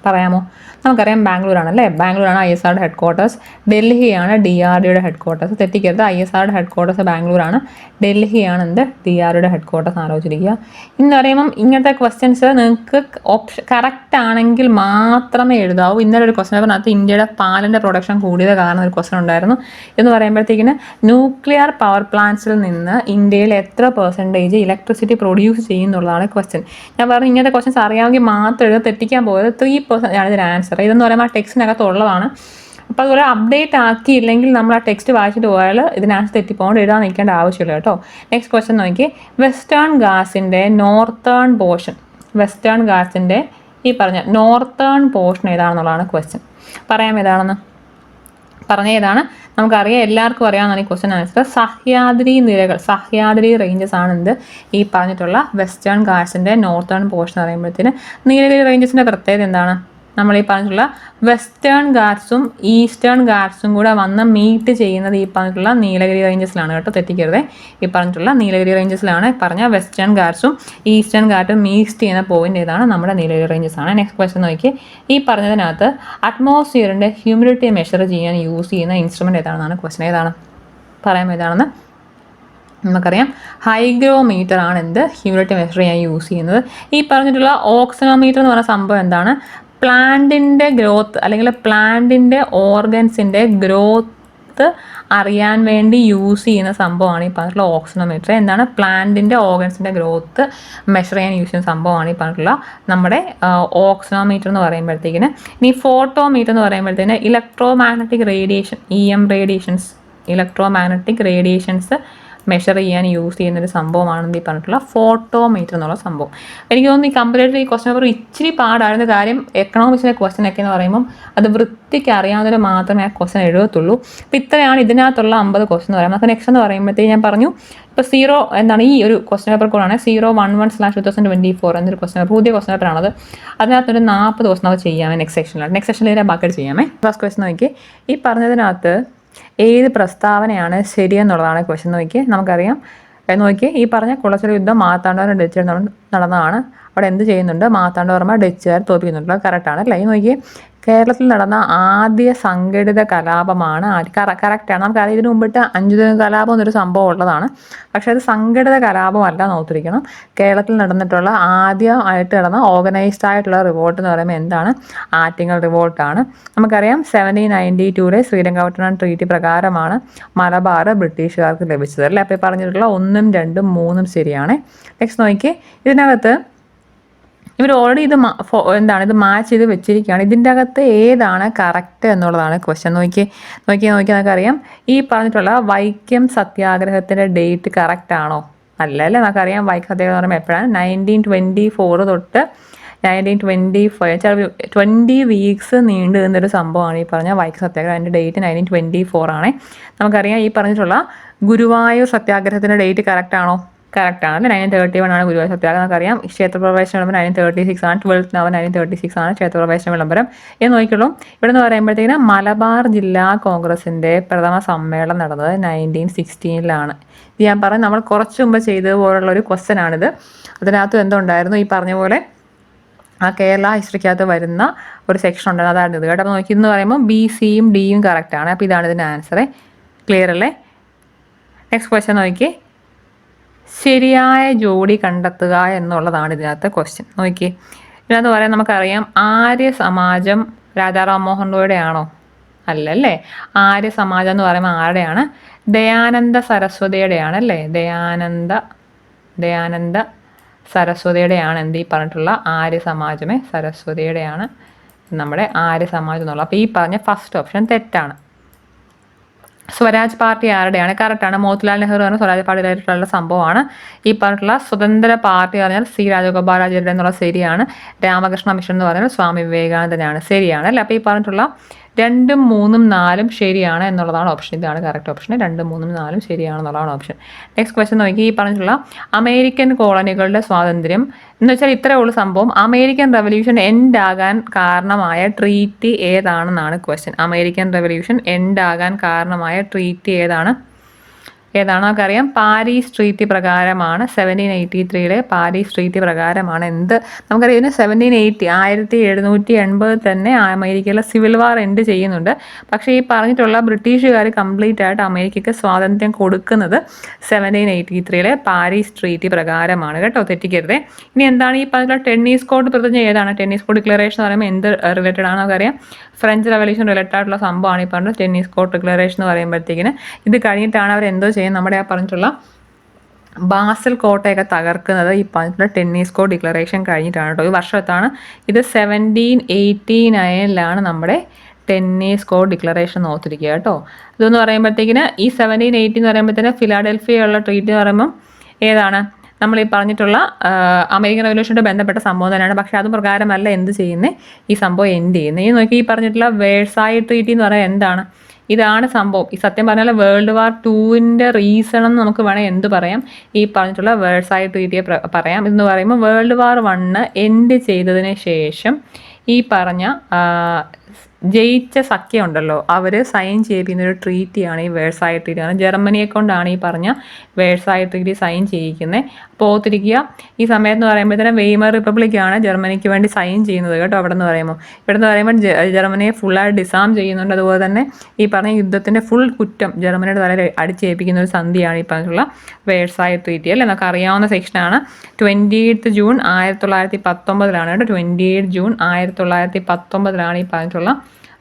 പറയാമോ? നമുക്കറിയാം ബാംഗ്ലൂർ ആണല്ലേ. ബാംഗ്ലൂരാണ് ISROയുടെ ഹെഡ് ക്വാർട്ടേഴ്സ്. ഡൽഹിയാണ് DRDOയുടെ ഹെഡ് ക്വാർട്ടേഴ്സ്. തെറ്റിക്കരുത്, ISROയുടെ ഹെഡ് ക്വാർട്ടേഴ്സ് ബാംഗ്ലൂരാണ്, ഡൽഹിയാണ് DRDOയുടെ ഹെഡ് ക്വാർട്ടേഴ്സ് ആലോചിച്ചിരിക്കുക. ഇന്ന് പറയുമ്പം ഇങ്ങനത്തെ ക്വസ്റ്റ്യൻസ് നിങ്ങൾക്ക് കറക്റ്റ് ആണെങ്കിൽ മാത്രമേ എഴുതാവൂ. ഇന്നലെ ഒരു ക്വസ്റ്റൻ പേപ്പറിനകത്ത് ഇന്ത്യയുടെ പാലിൻ്റെ പ്രൊഡക്ഷൻ കൂടിയത് കാരണം ഒരു ക്വസ്റ്റൻ ഉണ്ടായിരുന്നു. എന്ന് പറയുമ്പോഴത്തേക്കിന് ന്യൂക്ലിയർ പവർ പ്ലാന്റ്സിൽ നിന്ന് ഇന്ത്യയിൽ എത്ര % ഇലക്ട്രിസിറ്റി പ്രൊഡ്യൂസ് ചെയ്യുന്നുള്ളതാണ് ക്വസ്റ്റ്യൻ. ഞാൻ പറഞ്ഞു ഇങ്ങനത്തെ ക്വസ്റ്റ്യൻസ് അറിയാമെങ്കിൽ മാത്രം എഴുതാൻ, തെറ്റിക്കാൻ പോയത് 3% ആണ് ഇതിന് ആൻസർ. ഇതെന്ന് പറയുമ്പോൾ ആ ടെക്സ്റ്റിനകത്ത് ഉള്ളതാണ്. അപ്പോൾ അതുപോലെ അപ്ഡേറ്റ് ആക്കിയില്ലെങ്കിൽ നമ്മൾ ആ ടെക്സ്റ്റ് വായിച്ചിട്ട് പോയാൽ ഇതിനകത്ത് തെറ്റിപ്പോണ്ട് എഴുതാൻ നിൽക്കേണ്ട ആവശ്യമില്ല കേട്ടോ. നെക്സ്റ്റ് ക്വസ്റ്റ്യൻ നോക്കി, വെസ്റ്റേൺ ഗാസിൻ്റെ നോർത്തേൺ പോർഷൻ, വെസ്റ്റേൺ ഗാസിൻ്റെ ഈ പറഞ്ഞ നോർത്തേൺ പോർഷൻ ഏതാണെന്നുള്ളതാണ് ക്വസ്റ്റ്യൻ. പറയാം ഏതാണെന്ന്, പറഞ്ഞ ഏതാണ് നമുക്കറിയാം, എല്ലാവർക്കും അറിയാവുന്നതാണ് ഈ ക്വസ്റ്റ്യൻ ആൻസർ. സഹ്യാദ്രി നിരകൾ, സഹ്യാദ്രി റേഞ്ചസ് ആണ് എന്ത് ഈ പറഞ്ഞിട്ടുള്ള വെസ്റ്റേൺ ഗാട്സിൻ്റെ നോർത്തേൺ പോർഷൻ എന്ന് പറയുമ്പോഴത്തേന്. നീലഗിരി റേഞ്ചസിൻ്റെ പ്രത്യേകത എന്താണ്, നമ്മൾ ഈ പറഞ്ഞിട്ടുള്ള വെസ്റ്റേൺ ഗാട്സും ഈസ്റ്റേൺ ഗാട്സും കൂടെ വന്ന് മീറ്റ് ചെയ്യുന്നത് ഈ പറഞ്ഞിട്ടുള്ള നീലഗിരി റേഞ്ചസിലാണ് കേട്ടോ, തെറ്റിക്കരുത്. ഈ പറഞ്ഞിട്ടുള്ള നീലഗിരി റേഞ്ചസിലാണ് പറഞ്ഞ വെസ്റ്റേൺ ഗാട്സും ഈസ്റ്റേൺ ഗാട്ടും മീറ്റ് ചെയ്യുന്ന പോയിന്റ് ഏതാണ്, നമ്മുടെ നീലഗിരി റേഞ്ചസ് ആണ്. നെക്സ്റ്റ് ക്വസ്റ്റ്യൻ നോക്കി, ഈ പറഞ്ഞതിനകത്ത് അറ്റ്മോസ്ഫിയറിൻ്റെ ഹ്യൂമിഡിറ്റി മെഷർ ചെയ്യാൻ യൂസ് ചെയ്യുന്ന ഇൻസ്ട്രുമെൻറ്റ് ഏതാണെന്നാണ് ക്വസ്റ്റ്യൻ. ഏതാണ് പറയാം ഏതാണെന്ന്. നമുക്കറിയാം ഹൈഗ്രോമീറ്റർ ആണ് എന്ത് ഹ്യൂമിഡിറ്റി മെഷർ ചെയ്യാൻ യൂസ് ചെയ്യുന്നത്. ഈ പറഞ്ഞിട്ടുള്ള ഓക്സിനോമീറ്റർ എന്ന് പറയുന്ന സംഭവം എന്താണ്, പ്ലാന്റിൻ്റെ ഗ്രോത്ത് അല്ലെങ്കിൽ പ്ലാന്റിൻ്റെ ഓർഗൻസിൻ്റെ ഗ്രോത്ത് അറിയാൻ വേണ്ടി യൂസ് ചെയ്യുന്ന സംഭവമാണ് ഈ പറഞ്ഞിട്ടുള്ള ഓക്സിനോമീറ്റർ. എന്താണ്, പ്ലാന്റിൻ്റെ ഓർഗൻസിൻ്റെ ഗ്രോത്ത് മെഷർ ചെയ്യാൻ യൂസ് ചെയ്യുന്ന സംഭവമാണ് ഈ പറഞ്ഞിട്ടുള്ള നമ്മുടെ ഓക്സിനോമീറ്റർ എന്ന് പറയുമ്പോഴത്തേക്കിന്. ഇനി ഫോട്ടോമീറ്റർ എന്ന് പറയുമ്പോഴത്തേന് electromagnetic radiation, EM radiations, electromagnetic radiations measure ചെയ്യാൻ യൂസ് ചെയ്യുന്നൊരു സംഭവമാണെന്ന് ഈ പറഞ്ഞിട്ടുള്ള ഫോട്ടോമീറ്റർ എന്നുള്ള സംഭവം. എനിക്ക് തോന്നുന്നു ഈ കമ്പാരിറ്റീവ് ഈ ക്വസ്റ്റൻ പേപ്പർ ഇച്ചിരി പാടായിരുന്ന കാര്യം, എക്കണോമിക്സിലെ ക്വസ്റ്റൻ ഒക്കെ എന്ന് പറയുമ്പം അത് വൃത്തിക്ക് അറിയാവുന്നവർ മാത്രമേ ആ ക്വസ്റ്റൻ എഴുതത്തുള്ളൂ. അപ്പോൾ ഇത്രയാണ് ഇതിനകത്തുള്ള 50 ക്വസ്റ്റൻ എന്ന് പറയുന്നത്. അപ്പോൾ നെക്സ്റ്റ് എന്ന് പറയുമ്പോഴത്തേക്ക് ഞാൻ പറഞ്ഞു ഇപ്പോൾ 0 എന്താണ് ഈ ഒരു ക്വസ്റ്റൻ പേപ്പർ കൂടാണ് 011/2024 എന്നൊരു ക്വസ്റ്റൻ പേപ്പർ, പുതിയ ക്വസ്റ്റൻ പേപ്പറാണത്. അതിനകത്തൊരു 40 ക്വസ്റ്റൻ നമുക്ക് ചെയ്യാമേ നെക്സ്റ്റ് സെക്ഷനിലാണ്. നെക്സ്റ്റ് സെക്ഷനിൽ ഇതിനെ ബാക്കി ചെയ്യാമേ. ഫസ്റ്റ് ക്വസ്റ്റൻ നോക്കി, ഈ പറഞ്ഞതിനകത്ത് ഏത് പ്രസ്താവനയാണ് ശരിയെന്നുള്ളതാണ് ക്വസ്റ്റ്യൻ. നോക്കി നമുക്കറിയാം, നോക്കി ഈ പറഞ്ഞ കുളച്ചൽ യുദ്ധം മാർത്താണ്ഡവർമ്മ ഡച്ചുകാർ നടന്നതാണ്. അവിടെ എന്ത് ചെയ്യുന്നുണ്ട്, മാർത്താണ്ഡവർമ്മ ഡച്ചുകാർ തോൽപ്പിക്കുന്നുണ്ട്. കറക്റ്റാണ് അല്ലേ. ഈ നോക്കി കേരളത്തിൽ നടന്ന ആദ്യ സംഘടിത കലാപമാണ് കറക്റ്റാണ്. നമുക്കറിയാം ഇതിനു മുമ്പിട്ട് 5 കലാപം എന്നൊരു സംഭവം ഉള്ളതാണ്, പക്ഷേ അത് സംഘടിത കലാപമല്ല എന്ന് ഓർത്തിരിക്കണം. കേരളത്തിൽ നടന്നിട്ടുള്ള ആദ്യമായിട്ട് നടന്ന ഓർഗനൈസ്ഡ് ആയിട്ടുള്ള റിവോൾട്ട് എന്ന് പറയുമ്പോൾ എന്താണ്, ആറ്റിങ്ങൽ റിവോൾട്ടാണ്. നമുക്കറിയാം 1792 ശ്രീരംഗപട്ടണം ട്രീറ്റി പ്രകാരമാണ് മലബാർ ബ്രിട്ടീഷുകാർക്ക് ലഭിച്ചത് അല്ലേ. അപ്പോൾ ഈ പറഞ്ഞിട്ടുള്ള 1, 2, 3 ശരിയാണ്. നെക്സ്റ്റ് നോക്കി, ഇതിനകത്ത് ഇവർ ഓൾറെഡി ഇത് എന്താണ് ഇത് മാച്ച് ചെയ്ത് വെച്ചിരിക്കുകയാണ്. ഇതിൻ്റെ അകത്ത് ഏതാണ് കറക്റ്റ് എന്നുള്ളതാണ് ക്വസ്റ്റ്യൻ. നോക്കി നമുക്കറിയാം ഈ പറഞ്ഞിട്ടുള്ള വൈക്കം സത്യാഗ്രഹത്തിൻ്റെ ഡേറ്റ് കറക്റ്റ് ആണോ, അല്ല അല്ലേ. നമുക്കറിയാം വൈക്കം സത്യാഗ്രഹം എന്ന് പറയുമ്പോൾ എപ്പോഴാണ് 1924 തൊട്ട് 1925 20 വീക്സ് നീണ്ടു നിന്നൊരു സംഭവമാണ് ഈ പറഞ്ഞ വൈക്കം സത്യാഗ്രഹം. അതിൻ്റെ ഡേറ്റ് 1924 ആണ്. നമുക്കറിയാം ഈ പറഞ്ഞിട്ടുള്ള ഗുരുവായൂർ സത്യാഗ്രഹത്തിൻ്റെ ഡേറ്റ് കറക്റ്റ് ആണോ, കറക്റ്റാണ്. 1931 ആണ് ഗുരുവായൂർ സത്യാഗ്രഹം. നമുക്കറിയാം ക്ഷേത്രപ്രവേശന വിളംബരം 1936 ആണ്. 12th November 1936 ആണ് ക്ഷേത്രപ്രവേശന വിളംബരം എന്ന് നോക്കിയുള്ളൂ. ഇവിടെ നിന്ന് പറയുമ്പോഴത്തേക്കിന് മലബാർ ജില്ലാ കോൺഗ്രസിൻ്റെ പ്രഥമ സമ്മേളനം നടന്നത് 1916 ഇത് ഞാൻ പറഞ്ഞു നമ്മൾ കുറച്ച് മുമ്പ് ചെയ്തതുപോലുള്ളൊരു ക്വസ്റ്റ്യൻ ആണിത്. അതിനകത്ത് എന്തുണ്ടായിരുന്നു, ഈ പറഞ്ഞ പോലെ ആ കേരള ഹിസ്റ്ററിക്കകത്ത് വരുന്ന ഒരു സെക്ഷൻ ഉണ്ടായിരുന്നു, അതായിരുന്നു ഇത് കേട്ടോ. അപ്പോൾ നോക്കി എന്ന് പറയുമ്പോൾ BCയും Dയും കറക്റ്റാണ്. അപ്പോൾ ഇതാണ് ഇതിൻ്റെ ആൻസറെ. ക്ലിയർ അല്ലേ. നെക്സ്റ്റ് ക്വസ്റ്റ്യൻ നോക്കി, ശരിയായ ജോഡി കണ്ടെത്തുക എന്നുള്ളതാണ് ഇതിനകത്ത് ക്വസ്റ്റ്യൻ. നോക്കി ഇതിനകത്ത് പറയാൻ നമുക്കറിയാം ആര്യ സമാജം രാജാറാം മോഹൻ റോയുടെ ആണോ, അല്ലല്ലേ. ആര്യ സമാജം എന്ന് പറയുമ്പോൾ ആരുടെയാണ്, ദയാനന്ദ സരസ്വതിയുടെയാണ് അല്ലേ. ദയാനന്ദ സരസ്വതിയുടെയാണ് എന്ത് ഈ പറഞ്ഞിട്ടുള്ള ആര്യ സമാജമേ, സരസ്വതിയുടെയാണ് നമ്മുടെ ആര്യ സമാജം എന്നുള്ളത്. അപ്പോൾ ഈ പറഞ്ഞ ഫസ്റ്റ് ഓപ്ഷൻ തെറ്റാണ്. സ്വരാജ് പാർട്ടി ആരുടെയാണ്? കറക്റ്റാണ്, മോത്തിലാൽ നെഹ്റു ആണ് സ്വരാജ് പാർട്ടിയിലായിട്ടുള്ള സംഭവമാണ്. ഈ പറഞ്ഞിട്ടുള്ള സ്വതന്ത്ര പാർട്ടി പറഞ്ഞാൽ സി രാജഗോപാലാചാര്യ എന്നുള്ള ശരിയാണ്. രാമകൃഷ്ണ മിഷൻ എന്ന് പറഞ്ഞാൽ സ്വാമി വിവേകാനന്ദനാണ്, ശരിയാണ് അല്ലേ. അപ്പോൾ ഈ പറഞ്ഞിട്ടുള്ള 2, 3, 4 ശരിയാണ് എന്നുള്ളതാണ് ഓപ്ഷൻ. ഇതാണ് കറക്റ്റ് ഓപ്ഷൻ. 2, 3, 4 ശരിയാണെന്നുള്ളതാണ് ഓപ്ഷൻ. നെക്സ്റ്റ് ക്വസ്റ്റ്യൻ നോക്കി. ഈ പറഞ്ഞിട്ടുള്ള അമേരിക്കൻ കോളനികളുടെ സ്വാതന്ത്ര്യം എന്ന് വെച്ചാൽ ഇത്രയേ ഉള്ളൂ സംഭവം. അമേരിക്കൻ റവല്യൂഷൻ എൻഡ് ആകാൻ കാരണമായ ട്രീറ്റി ഏതാണെന്നാണ് ക്വസ്റ്റ്യൻ. അമേരിക്കൻ റവല്യൂഷൻ എൻഡ് ആകാൻ കാരണമായ ട്രീറ്റി ഏതാണോ നമുക്കറിയാം. പാരീസ് ട്രീറ്റി പ്രകാരമാണ്. 1783 പാരീസ് ട്രീറ്റി പ്രകാരമാണ്. നമുക്കറിയാം ഇതിന് 1780 തന്നെ അമേരിക്കയിലെ സിവിൽ വാർ എൻഡ് ചെയ്യുന്നുണ്ട്. പക്ഷേ ഈ പറഞ്ഞിട്ടുള്ള ബ്രിട്ടീഷുകാർ കംപ്ലീറ്റ് ആയിട്ട് അമേരിക്കയ്ക്ക് സ്വാതന്ത്ര്യം കൊടുക്കുന്നത് 1783 പാരീസ് ട്രീറ്റി പ്രകാരമാണ് കേട്ടോ, തെറ്റിക്കരുതേ. ഇനി എന്താണ് ഈ പറഞ്ഞിട്ടുള്ള ടെന്നീസ് കോർട്ട് പ്രതിജ്ഞ ഏതാണ്? ടെന്നീസ് കോർട്ട് ഡിക്ലറേഷൻ എന്ന് പറയുമ്പോൾ എന്ത് റിലേറ്റഡ് ആണെന്ന് നമുക്കറിയാം. ഫ്രഞ്ച് റവല്യൂഷൻ റിലേറ്റഡ് ആയിട്ടുള്ള സംഭവമാണ് ഈ പറഞ്ഞത് ടെന്നീസ് കോർട്ട് ഡിക്ലറേഷൻ എന്ന് പറയുമ്പോഴത്തേക്കിന്. ഇത് കഴിഞ്ഞിട്ടാണ് അവർ എന്തോ ചെയ്യുന്നത്, നമ്മുടെ ആ പറഞ്ഞിട്ടുള്ള ബാസൽ കോട്ടയൊക്കെ തകർക്കുന്നത് ഈ പറഞ്ഞിട്ടുള്ള ടെന്നീസ് കോർട്ട് ഡിക്ലറേഷൻ കഴിഞ്ഞിട്ടാണ് കേട്ടോ. ഈ വർഷത്താണ് ഇത്. 1789 നമ്മുടെ ടെന്നീസ് കോർട്ട് ഡിക്ലറേഷൻ ഓർത്തിരിക്കുക കേട്ടോ. ഇതെന്ന് പറയുമ്പോഴത്തേക്കിന് ഈ 1780 എന്ന് പറയുമ്പോഴത്തേന് ഫിലാഡൽഫിയയുള്ള ട്രീറ്റി എന്ന് പറയുമ്പം ഏതാണ്? നമ്മൾ ഈ പറഞ്ഞിട്ടുള്ള അമേരിക്കൻ റവല്യൂഷനോട് ബന്ധപ്പെട്ട സംഭവം തന്നെയാണ്. പക്ഷേ അത് പ്രകാരമല്ല എന്ത് ചെയ്യുന്നത്, ഈ സംഭവം എൻഡ് ചെയ്യുന്നത്. ഈ നോക്കി ഈ പറഞ്ഞിട്ടുള്ള വേഴ്സായി ട്രീറ്റി എന്ന് പറയുന്നത് എന്താണ്? ഇതാണ് സംഭവം. ഈ സത്യം പറഞ്ഞാൽ വേൾഡ് വാർ 2ൻ്റെ റീസൺ എന്ന് നമുക്ക് വേണമെങ്കിൽ എന്ത് പറയാം, ഈ പറഞ്ഞിട്ടുള്ള വേഴ്സായി ട്രീറ്റിയെ പറയാം. ഇതെന്ന് പറയുമ്പോൾ വേൾഡ് വാർ 1 എൻഡ് ചെയ്തതിന് ശേഷം ഈ പറഞ്ഞ ജയിച്ച സഖ്യം ഉണ്ടല്ലോ, അവർ സൈൻ ചെയ്യിപ്പിക്കുന്ന ഒരു ട്രീറ്റിയാണ് ഈ വേഴ്സായി ട്രീറ്റി. കാരണം ജർമ്മനിയെ കൊണ്ടാണ് ഈ പറഞ്ഞ വേഴ്സായി ട്രീറ്റി സൈൻ ചെയ്യിക്കുന്നത്. അപ്പോൾ ഓർത്തിരിക്കുക, ഈ സമയത്ത് എന്ന് പറയുമ്പോഴത്തേനും വെയ്മർ റിപ്പബ്ലിക്കാണ് ജർമ്മനിക്ക് വേണ്ടി സൈൻ ചെയ്യുന്നത് കേട്ടോ. അവിടെ നിന്ന് പറയുമ്പോൾ ജർമ്മനിയെ ഫുള്ളായിട്ട് ഡിസാം ചെയ്യുന്നുണ്ട്. അതുപോലെ തന്നെ ഈ പറഞ്ഞ യുദ്ധത്തിൻ്റെ ഫുൾ കുറ്റം ജർമ്മനിയുടെ തലയിൽ അടിച്ചേൽപ്പിക്കുന്ന ഒരു സന്ധിയാണ് ഈ പറഞ്ഞിട്ടുള്ള വേഴ്സായി ട്രീറ്റി അല്ലേ. നമുക്ക് അറിയാവുന്ന സെക്ഷനാണ്. 28 ജൂൺ 1919 കേട്ടോ. 28 ജൂൺ 1919 ഈ പറഞ്ഞിട്ടുള്ള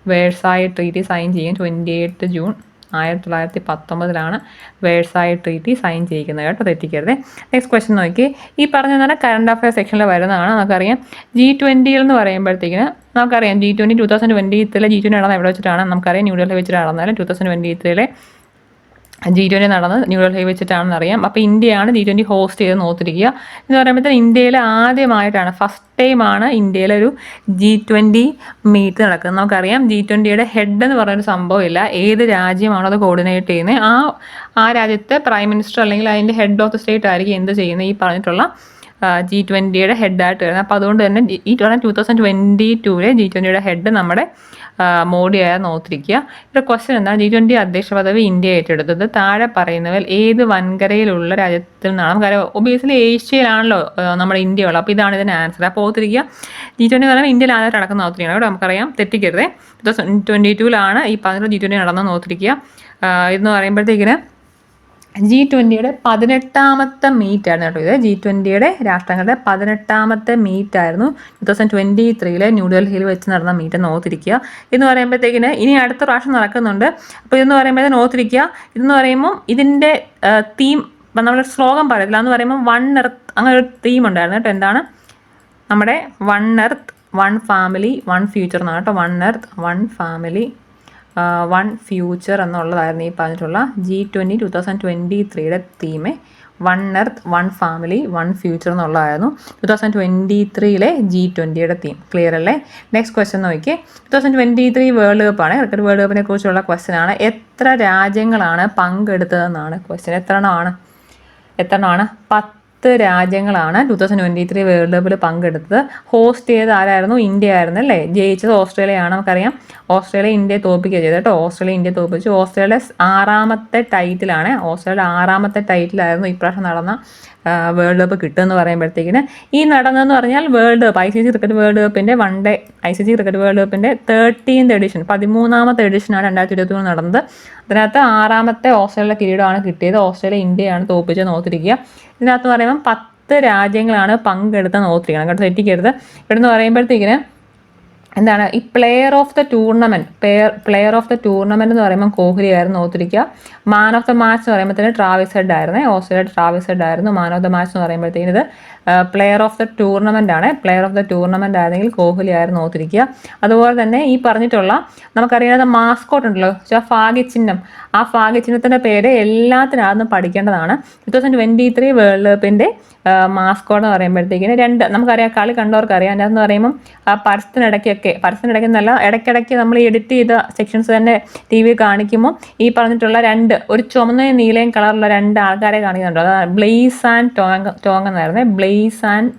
വേഴ്സായി ട്രീറ്റി സൈൻ ചെയ്യും. 28 ജൂൺ 1919 വേഴ്സായി ട്രീറ്റി സൈൻ ചെയ്യിക്കുന്നത് കേട്ടോ, തെറ്റിക്കരുത്. നെക്സ്റ്റ് ക്വസ്റ്റ്യൻ നോക്കി. ഈ പറഞ്ഞ കറണ്ട് അഫയർ സെക്ഷനിൽ വരുന്നതാണ്. നമുക്കറിയാം G20 എന്ന് പറയുമ്പോഴത്തേക്കിന് നമുക്കറിയാം G20 2023 G20 നടന്നത് എവിടെ വെച്ചിട്ടാണ്? നമുക്കറിയാം ന്യൂഡൽഹി വെച്ചിട്ട് നടന്നാലും 2023 G20 നടന്നത് ന്യൂഡൽഹി വെച്ചിട്ടാണെന്ന് അറിയാം. അപ്പോൾ ഇന്ത്യയാണ് G20 ഹോസ്റ്റ് ചെയ്ത് നോത്തിരിക്കുക എന്ന് പറയുമ്പോഴത്തേന് ഇന്ത്യയിൽ ആദ്യമായിട്ടാണ്, ഫസ്റ്റ് ടൈമാണ് ഇന്ത്യയിലൊരു G20 മീറ്റ് നടക്കുന്നത്. നമുക്കറിയാം G20യുടെ ഹെഡ് എന്ന് പറയുന്നൊരു സംഭവമില്ല. ഏത് രാജ്യമാണോ അത് കോർഡിനേറ്റ് ചെയ്യുന്നത് ആ രാജ്യത്തെ പ്രൈം മിനിസ്റ്റർ അല്ലെങ്കിൽ അതിൻ്റെ ഹെഡ് ഓഫ് ദ സ്റ്റേറ്റ് ആയിരിക്കും എന്ത് ചെയ്യുന്നത്, ഈ പറഞ്ഞിട്ടുള്ള G20യുടെ ഹെഡായിട്ട് വരുന്നത്. അപ്പോൾ അതുകൊണ്ട് തന്നെ ഈ 2022 G20യുടെ ഹെഡ് നമ്മുടെ മോഡിയായെന്ന് ഓർത്തിരിക്കുക. ഇവിടെ ക്വസ്റ്റ്യൻ എന്താണ്? G20 അധ്യക്ഷ പദവി ഇന്ത്യ ഏറ്റെടുത്തത് താഴെ പറയുന്നവർ ഏത് വൻകരയിലുള്ള രാജ്യത്തിൽ നിന്നാണ്? നമുക്കറിയാം ഒബിയസ്ലി ഏഷ്യയിലാണല്ലോ നമ്മുടെ ഇന്ത്യ ഉള്ളത്. അപ്പോൾ ഇതാണ് ഇതിൻ്റെ ആൻസർ. അപ്പോൾ ഓർത്തിരിക്കുക, G20 എന്ന് പറയുമ്പോൾ ഇന്ത്യയിൽ ആദ്യമായിട്ട് നടക്കുന്ന ഓർത്തിരിക്കണം കേട്ടോ. നമുക്കറിയാം, തെറ്റിക്കരുത്. 2022 ഈ പറഞ്ഞ G20 നടന്നെന്ന് ഓർത്തിരിക്കുക. ഇതെന്ന് പറയുമ്പോഴത്തേക്കിന് G20യുടെ 18ാമത്തെ മീറ്റ് ആയിരുന്നു കേട്ടോ. ഇത് G20യുടെ രാഷ്ട്രങ്ങളുടെ 18ാമത്തെ മീറ്റ് ആയിരുന്നു 2023 ന്യൂഡൽഹിയിൽ വെച്ച് നടന്ന മീറ്റ് എന്ന് ഓർത്തിരിക്കുക. ഇതെന്ന് പറയുമ്പോഴത്തേക്കിന് ഇനി അടുത്ത പ്രാവശ്യം നടക്കുന്നുണ്ട്. അപ്പോൾ ഇതെന്ന് പറയുമ്പോഴത്തേന് ഓർത്തിരിക്കുക, ഇതെന്ന് പറയുമ്പം ഇതിൻ്റെ തീം നമ്മുടെ സ്ലോഗൻ പറയത്തില്ല എന്ന് പറയുമ്പോൾ 1 എർത്ത് അങ്ങനെ ഒരു തീം ഉണ്ടായിരുന്നു കേട്ടോ. എന്താണ്? നമ്മുടെ 1 എർത്ത് 1 ഫാമിലി 1 ഫ്യൂച്ചർ എന്നാണ് കേട്ടോ. 1 എർത്ത് 1 ഫാമിലി 1 ഫ്യൂച്ചർ എന്നുള്ളതായിരുന്നു ഈ പറഞ്ഞിട്ടുള്ള G20 2023 theme. 1 earth 1 family 1 future എന്നുള്ളതായിരുന്നു 2023 G20യുടെ തീം. ക്ലിയർ അല്ലേ? നെക്സ്റ്റ് ക്വസ്റ്റ്യൻ നോക്കി. 2023 വേൾഡ് കപ്പാണ്. ക്രിക്കറ്റ് വേൾഡ് കപ്പിനെ കുറിച്ചുള്ള ക്വസ്റ്റ്യൻ ആണ്. എത്ര രാജ്യങ്ങളാണ് പങ്കെടുത്തതെന്നാണ് ക്വസ്റ്റ്യൻ. എത്രണ്ണമാണ്? 10 രാജ്യങ്ങളാണ് 2023 വേൾഡ് കപ്പിൽ പങ്കെടുത്തത്. ഹോസ്റ്റ് ചെയ്ത് ആരായിരുന്നു? ഇന്ത്യ ആയിരുന്നു അല്ലേ. ജയിച്ചത് ഓസ്ട്രേലിയയാണ്. നമുക്കറിയാം ഓസ്ട്രേലിയ ഇന്ത്യയെ തോൽപ്പിക്കുക ചെയ്തത് കേട്ടോ. ഓസ്ട്രേലിയ ഇന്ത്യയെ തോൽപ്പിച്ചു. ഓസ്ട്രേലിയയുടെ 6ാമത്തെ ടൈറ്റിലാണ്. ഓസ്ട്രേലിയയുടെ 6ാമത്തെ ടൈറ്റിലായിരുന്നു ഇപ്രാവശ്യം നടന്ന വേൾഡ് കപ്പ് കിട്ടുമെന്ന് പറയുമ്പോഴത്തേക്കിന്. ഈ നടന്നതെന്ന് പറഞ്ഞാൽ world cup ICC cricket world കപ്പിൻ്റെ ICC ക്രിക്കറ്റ് വേൾഡ് കപ്പിൻ്റെ 13th എഡിഷൻ 13ാമത്തെ എഡിഷനാണ് 2023 നടന്നത്. അതിനകത്ത് 6ാമത്തെ ഓസ്ട്രേലിയ കിരീടമാണ് കിട്ടിയത്. ഓസ്ട്രേലിയ ഇന്ത്യയാണ് തോൽപ്പിച്ചത് നോത്തിരിക്കുക. ഇതിനകത്ത് പറയുമ്പം 10 രാജ്യങ്ങളാണ് പങ്കെടുത്തെന്ന് ഓർത്തിരിക്കണം കേട്ടോ, തെറ്റിക്കരുത്. ഇവിടെ നിന്ന് പറയുമ്പോഴത്തേക്കിന് എന്താണ് ഈ പ്ലെയർ ഓഫ് ദ ടൂർണമെൻറ്റ് എന്ന് പറയുമ്പോൾ കോഹ്ലി ആയിരുന്നു ഓർത്തിരിക്കുക. മാൻ ഓഫ് ദ മാച്ച് എന്ന് പറയുമ്പോഴത്തേന് ട്രാവിസ് ഹെഡ് ആയിരുന്നു. ഓസ്ട്രേലിയ ട്രാവിസ് ഹെഡ് ആയിരുന്നു മാൻ ഓഫ് ദ മാച്ച് എന്ന് പറയുമ്പോഴത്തേക്കിന്. ഇത് പ്ലെയർ ഓഫ് ദ ടൂർണമെൻ്റ് ആണ്. പ്ലെയർ ഓഫ് ദ ടൂർണമെൻ്റ് ആയിരുന്നെങ്കിൽ കോഹ്ലി ആയിരുന്നു ഓർത്തിരിക്കുക. അതുപോലെ തന്നെ ഈ പറഞ്ഞിട്ടുള്ള നമുക്കറിയാവുന്ന മാസ്കോട്ട് ഉണ്ടല്ലോ, ഭാഗ്യചിഹ്നം, ആ ഭാഗ്യചിഹ്നത്തിൻ്റെ പേര് എല്ലാത്തിനകത്തും പഠിക്കേണ്ടതാണ്. 2023 വേൾഡ് കപ്പിൻ്റെ മാസ്കോട്ട് എന്ന് പറയുമ്പോഴത്തേക്കിന് നമുക്കറിയാം, കളി കണ്ടവർക്കറിയാം. അതിനകത്ത് എന്ന് പറയുമ്പം ആ പരസ്യത്തിനിടയ്ക്ക് എന്നല്ല, ഇടയ്ക്കിടയ്ക്ക് നമ്മൾ എഡിറ്റ് ചെയ്ത സെക്ഷൻസ് തന്നെ ടി വി കാണിക്കുമ്പോൾ ഈ പറഞ്ഞിട്ടുള്ള ഒരു ചുമന്നയും നീലയും കളറുള്ള 2 ആൾക്കാരെ കാണിക്കുന്നുണ്ട്. അതാണ് ബ്ലെയ്സ് ആൻഡ് ടോങ് എന്നായിരുന്നു. ബ്ലെയ്സ് ആൻഡ്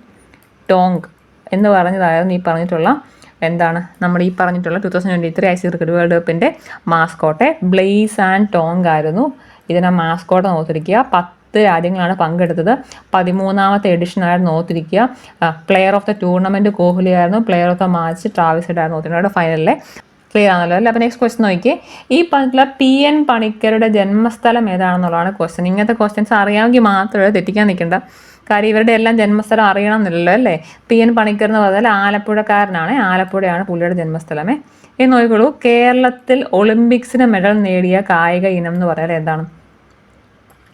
ടോങ് എന്ന് പറഞ്ഞതായിരുന്നു ഈ പറഞ്ഞിട്ടുള്ള നമ്മൾ ഈ പറഞ്ഞിട്ടുള്ള 2023 ICC ക്രിക്കറ്റ് വേൾഡ് കപ്പിൻ്റെ മാസ്കോട്ടെ ബ്ലെയ്സ് ആൻഡ് ടോങ് ആയിരുന്നു. ഇതിനെ മാസ്കോട്ട് ഓർത്തിരിക്കുക. 10 രാജ്യങ്ങളാണ് പങ്കെടുത്തത്. 13ാമത്തെ എഡിഷനായിരുന്നു ഓർത്തിരിക്കുക. Player of the tournament Kohli ആയിരുന്നു. Player of the match Travis Head ആയിരുന്നു ഓർത്തിരിക്കുക. ഫൈനലിലെ ക്ലിയർ ആണല്ലോ അല്ലേ? അപ്പോൾ നെക്സ്റ്റ് ക്വസ്റ്റ്യൻ നോക്കിയേ. ഈ പറഞ്ഞിട്ടുള്ള PN പണിക്കരുടെ ജന്മസ്ഥലം ഏതാണെന്നുള്ളതാണ് ക്വസ്റ്റ്യൻ. ഇങ്ങനത്തെ ക്വസ്റ്റ്യൻസ് അറിയാമെങ്കിൽ മാത്രമേ തെറ്റിക്കാൻ നിൽക്കേണ്ട. കാര്യം ഇവരുടെ എല്ലാം ജന്മസ്ഥലം അറിയണം എന്നില്ലല്ലോ അല്ലേ? PN പണിക്കർ എന്ന് പറഞ്ഞാൽ ആലപ്പുഴക്കാരനാണ്. ആലപ്പുഴയാണ് പുള്ളിയുടെ ജന്മസ്ഥലമേ. എന്ന് നോക്കിക്കോളൂ, കേരളത്തിൽ ഒളിമ്പിക്സിന് മെഡൽ നേടിയ കായിക ഇനം എന്ന് പറയാൻ എന്താണ്?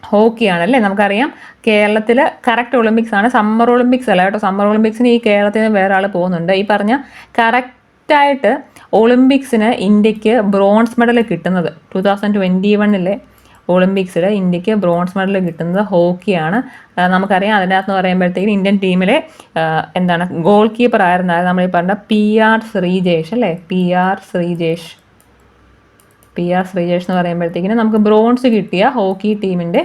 ഹോക്കിയാണല്ലേ. നമുക്കറിയാം കേരളത്തിൽ കറക്റ്റ് ഒളിമ്പിക്സ് ആണ്, സമ്മർ ഒളിമ്പിക്സ് അല്ല കേട്ടോ. സമ്മർ ഒളിമ്പിക്സിന് ഈ കേരളത്തിൽ നിന്ന് വേറെ ആൾ പോകുന്നുണ്ട്. ഈ പറഞ്ഞ കറക്റ്റായിട്ട് ഒളിമ്പിക്സിന് ഇന്ത്യക്ക് ബ്രോൺസ് മെഡൽ കിട്ടുന്നത് 2021 ഒളിമ്പിക്സിൽ ഇന്ത്യക്ക് ബ്രോൺസ് മെഡൽ കിട്ടുന്നത് ഹോക്കിയാണ്. നമുക്കറിയാം അതിനകത്ത് പറയുമ്പോഴത്തേക്കും ഇന്ത്യൻ ടീമിലെ ഗോൾ കീപ്പർ ആയിരുന്ന നമ്മൾ ഈ പറഞ്ഞ PR ശ്രീജേഷ് അല്ലേ? PR ശ്രീജേഷ് എന്ന് പറയുമ്പോഴത്തേക്കിന് നമുക്ക് ബ്രോൺസ് കിട്ടിയ ഹോക്കി ടീമിൻ്റെ